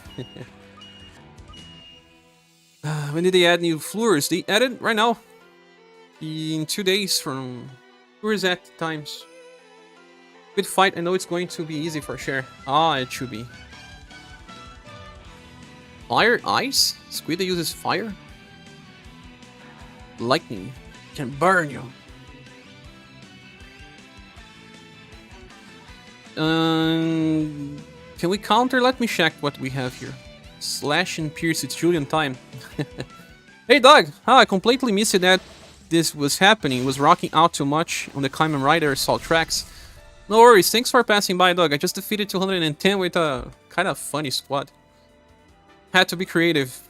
When did they add new floors? They added right now. In 2 days from reset times. Squid fight, I know it's going to be easy for sure. Ah, it should be. Fire? Ice? Squid that uses fire? Lightning can burn you. Can we counter? Let me check what we have here. Slash and pierce, it's Julian time. Hey dog! I completely missed that this was happening. Was rocking out too much on the Climb and Rider assault tracks. No worries, thanks for passing by, dog. I just defeated 210 with a kind of funny squad. Had to be creative.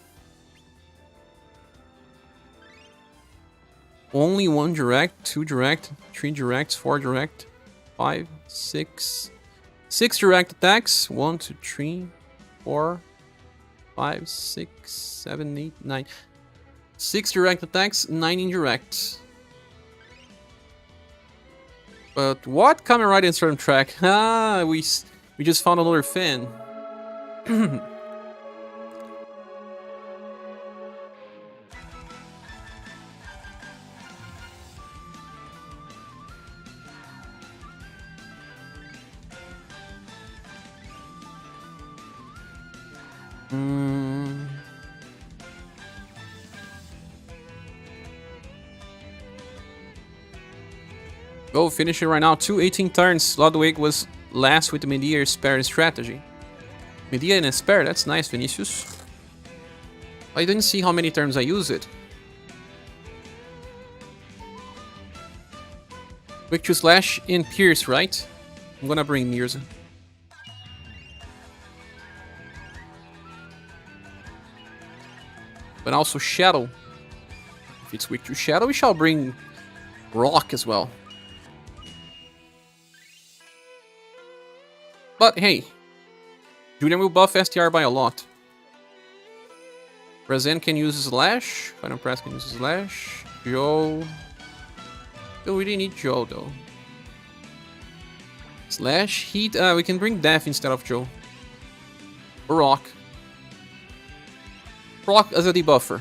Only 1 direct, 2 direct, 3 direct, 4 direct, 5, 6. 6 direct attacks. 1, 2, 3, 4, 5, 6, 7, 8, 9. 6 direct attacks, 9 indirect. But what? Kamen Rider and Storm track. Ah, we just found another fan. Mm. Go finish it right now. 218 turns. Ludwig was last with the Medea Spare strategy. Medea and a Spare, that's nice, Vinicius. I didn't see how many turns I use it. Quick to slash in Pierce, right? I'm gonna bring Mirza. But also Shadow. If it's weak to Shadow, we shall bring Rock as well. But hey, Junior will buff STR by a lot. Razen can use Slash. Final Press can use Slash. Joe. Don't really need Joe though. Slash, Heat. We can bring Death instead of Joe. Or Rock. Rock as a debuffer.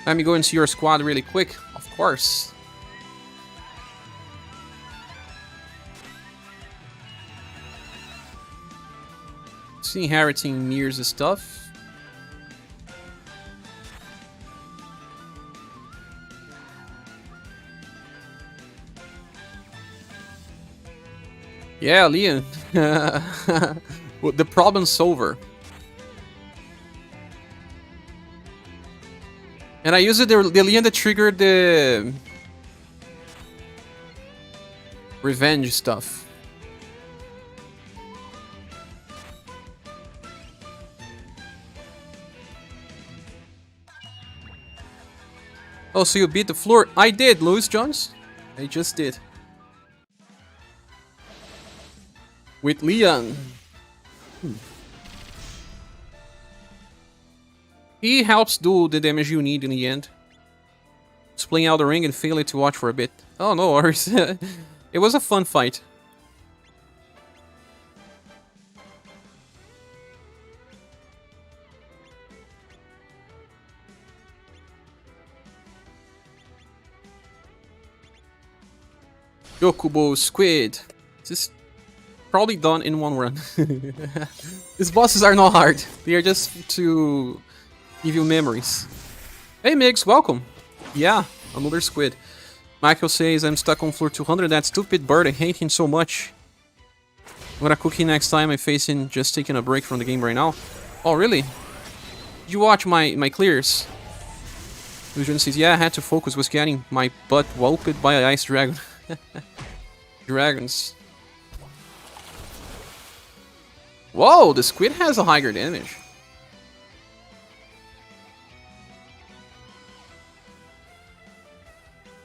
Let me go into your squad really quick. Of course. It's inheriting Mir's stuff. Yeah, Leon. Well, the problem solver. And I used the Leon that triggered the revenge stuff. Oh, so you beat the floor? I did, Louis Jones. I just did. With Leon. He helps do the damage you need in the end. Just playing out the ring and failing to watch for a bit. Oh, no worries. It was a fun fight. Yokubo Squid. This is probably done in one run. These bosses are not hard. They are just to give you memories. Hey Migs, welcome. Yeah, another squid. Michael says, I'm stuck on floor 200. That stupid bird, I hate him so much. I'm gonna cook him next time I face him, just taking a break from the game right now. Oh, really? Did you watch my clears? Lucian says, yeah, I had to focus, was getting my butt whooped by an ice dragon. Dragons. Whoa, the squid has a higher damage.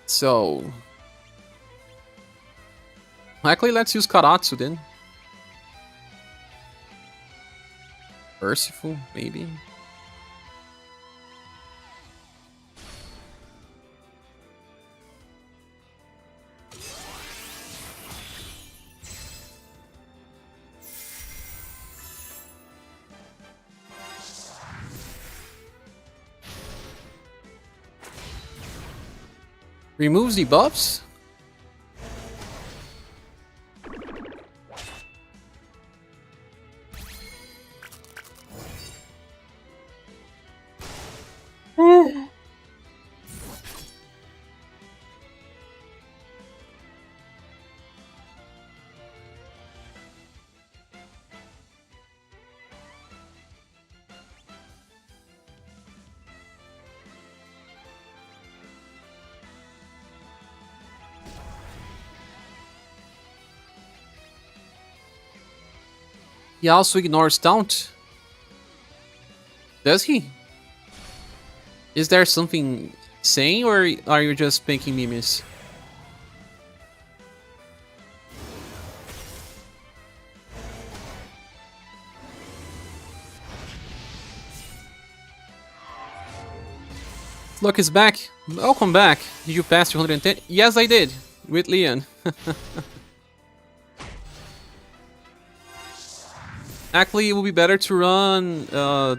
So... Actually, let's use Karatsu then. Merciful, maybe. Removes the buffs? He also ignores taunt. Does he? Is there something saying, or are you just making me miss? Luck is back. Welcome back. Did you pass 210? Yes, I did. With Leon. Actually, it would be better to run that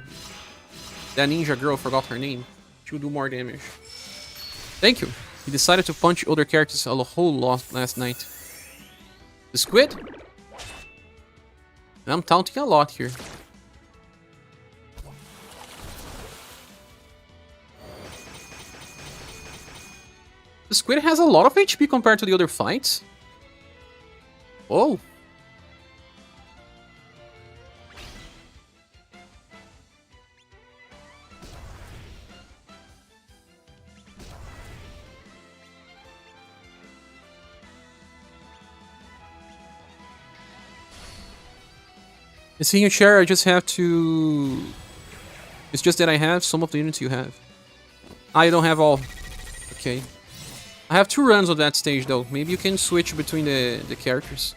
ninja girl, forgot her name. She will do more damage. Thank you. He decided to punch other characters a whole lot last night. The squid? I'm taunting a lot here. The squid has a lot of HP compared to the other fights. Oh. In seeing your share, I just have to... It's just that I have some of the units you have. I don't have all. Okay. I have 2 runs of that stage though. Maybe you can switch between the characters.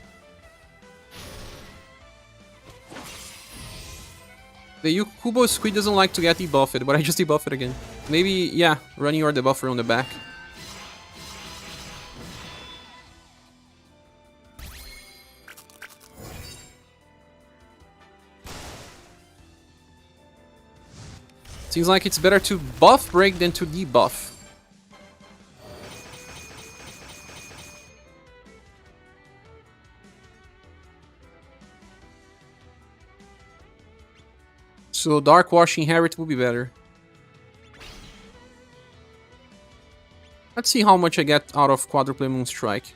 The Kubo Squid doesn't like to get debuffed, but I just debuffed it again. Maybe, yeah, running your debuffer on the back. Seems like it's better to buff break than to debuff. So Dark Wash Inherit will be better. Let's see how much I get out of Quadruple Moon Strike.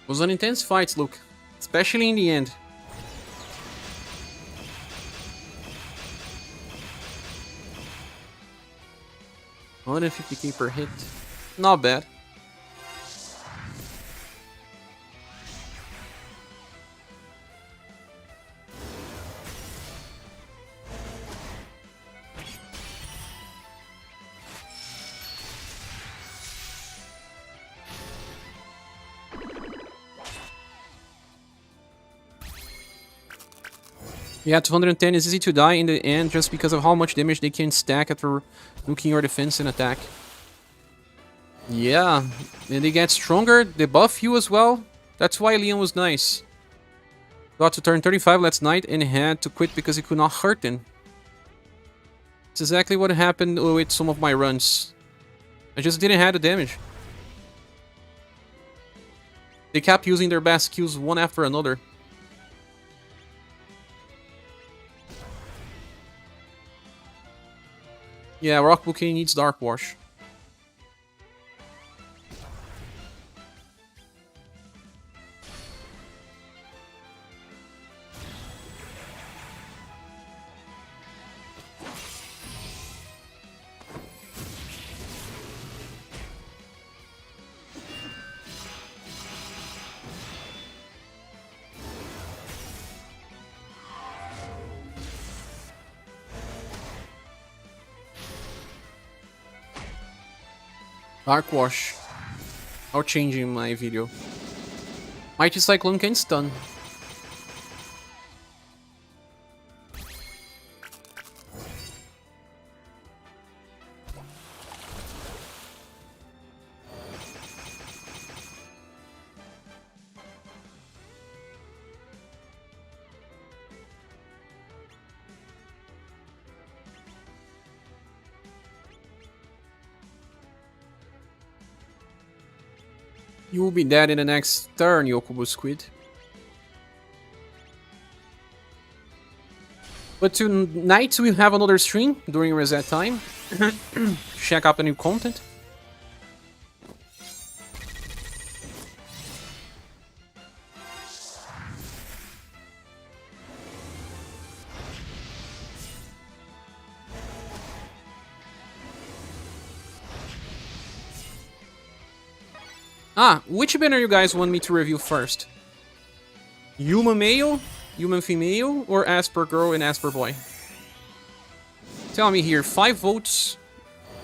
It was an intense fight, look. Especially in the end. $150k per hit. Not bad. Yeah, 210 is easy to die in the end just because of how much damage they can stack after nuking your defense and attack. Yeah, and they get stronger, they buff you as well. That's why Leon was nice. Got to turn 35 last night and had to quit because he could not hurt him. It's exactly what happened with some of my runs. I just didn't have the damage. They kept using their best skills one after another. Yeah, Rock Bouquet needs Dark Wash. Dark Wash. I'll change in my video. Mighty Cyclone can stun. You will be dead in the next turn, Yokubo Squid. But tonight we'll have another stream during reset time. Check out the new content. Ah, which banner you guys want me to review first? Human male, human female, or Asper girl and Asper boy? Tell me here, 5 votes,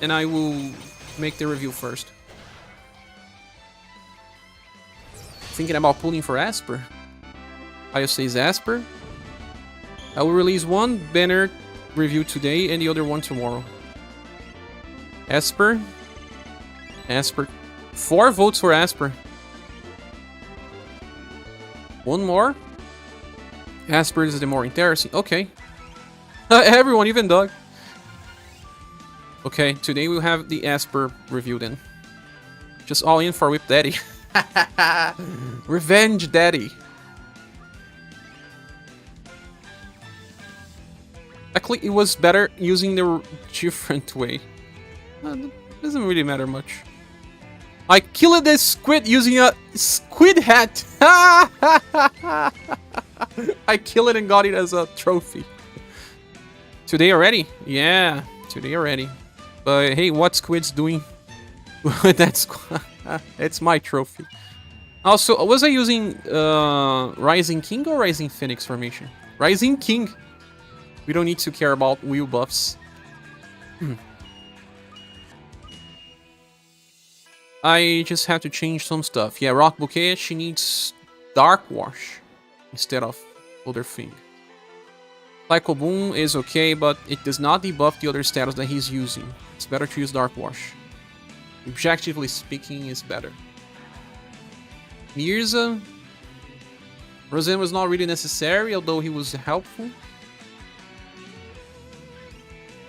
and I will make the review first. Thinking about pulling for Asper. I say Asper. I will release one banner review today and the other one tomorrow. Asper. Asper. 4 votes for Asper. One more. Asper is the more interesting. Okay. Everyone, even Doug. Okay, today we'll have the Asper review then. Just all in for Whip Daddy. Revenge Daddy. Actually, it was better using the different way. Doesn't really matter much. I killed this squid using a squid hat. I killed it and got it as a trophy. Today already? Yeah, today already. But hey, what squid's doing with that squid? It's my trophy. Also, was I using Rising King or Rising Phoenix formation? Rising King. We don't need to care about wheel buffs. I just have to change some stuff. Yeah, Rock Bouquet, she needs Dark Wash instead of other thing. Psycho Boom is okay, but it does not debuff the other status that he's using. It's better to use Dark Wash. Objectively speaking, is better. Mirza. Roseanne was not really necessary, although he was helpful.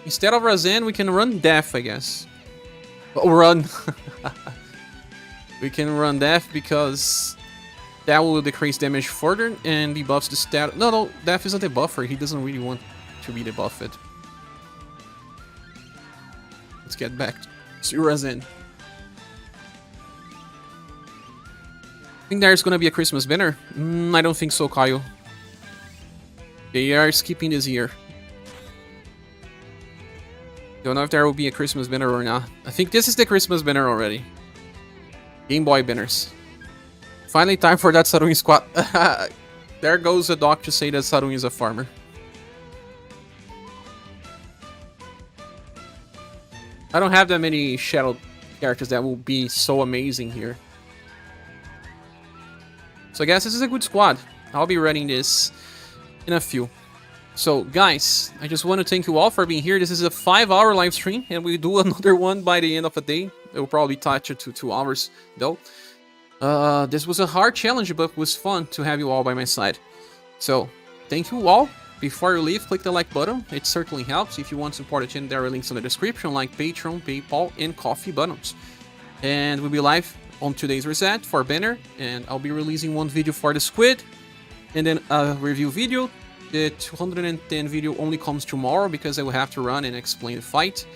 Instead of Roseanne, we can run Death, I guess. Oh, run. We can run Death because that will decrease damage further and debuffs the stat. No, Death isn't a buffer. He doesn't really want to be debuffed. Let's get back to Roseanne. Think there's gonna be a Christmas banner? I don't think so, Kyle. They are skipping this year. Don't know if there will be a Christmas banner or not. I think this is the Christmas banner already. Game Boy banners. Finally time for that Sarun squad. There goes a doc to say that Sarun is a farmer. I don't have that many shadow characters that will be so amazing here. So I guess this is a good squad. I'll be running this in a few. So guys, I just want to thank you all for being here. This is a 5-hour live stream and we'll do another one by the end of the day. It will probably touch it to 2 hours though. This was a hard challenge, but it was fun to have you all by my side. So thank you all. Before you leave, click the like button. It certainly helps. If you want to support the channel, there are links in the description like Patreon, PayPal, and Coffee buttons. And we'll be live on today's reset for banner, and I'll be releasing one video for the squid and then a review video. The 210 video only comes tomorrow because I will have to run and explain the fight.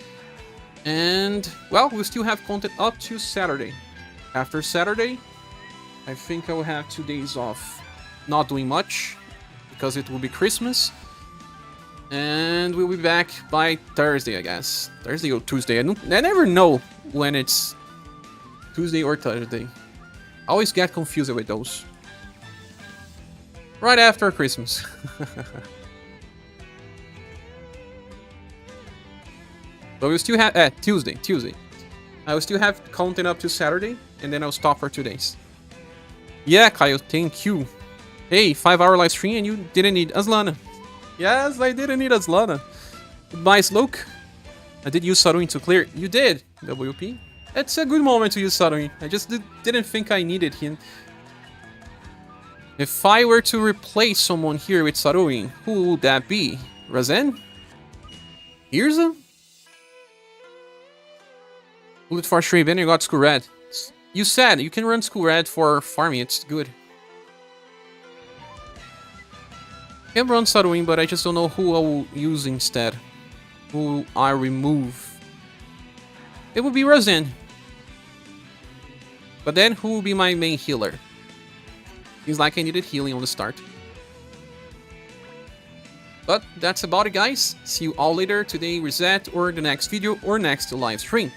And well, we'll still have content up to Saturday. After Saturday, I think I will have 2 days off not doing much because it will be Christmas. And we'll be back by Thursday, I guess. Thursday or Tuesday. I never know when it's Tuesday or Thursday. I always get confused with those. Right after Christmas. But we'll still have Tuesday. I will still have content up to Saturday, and then I'll stop for 2 days. Yeah, Kyle, thank you. Hey, 5-hour live stream and you didn't need Aslana. Yes, I didn't need Aslana. Goodbye, Sloke. I did use Saruin to clear. You did, WP. It's a good moment to use Saruin. I just didn't think I needed him. If I were to replace someone here with Saruin, who would that be? Razen? Irza? Look for Shrey Banner, you got School Red. You said you can run School Red for farming, it's good. I can run Saruin, but I just don't know who I will use instead. Who I remove. It would be Razen. But then who will be my main healer? Seems like I needed healing on the start. But that's about it, guys. See you all later, today reset, or the next video, or next live stream.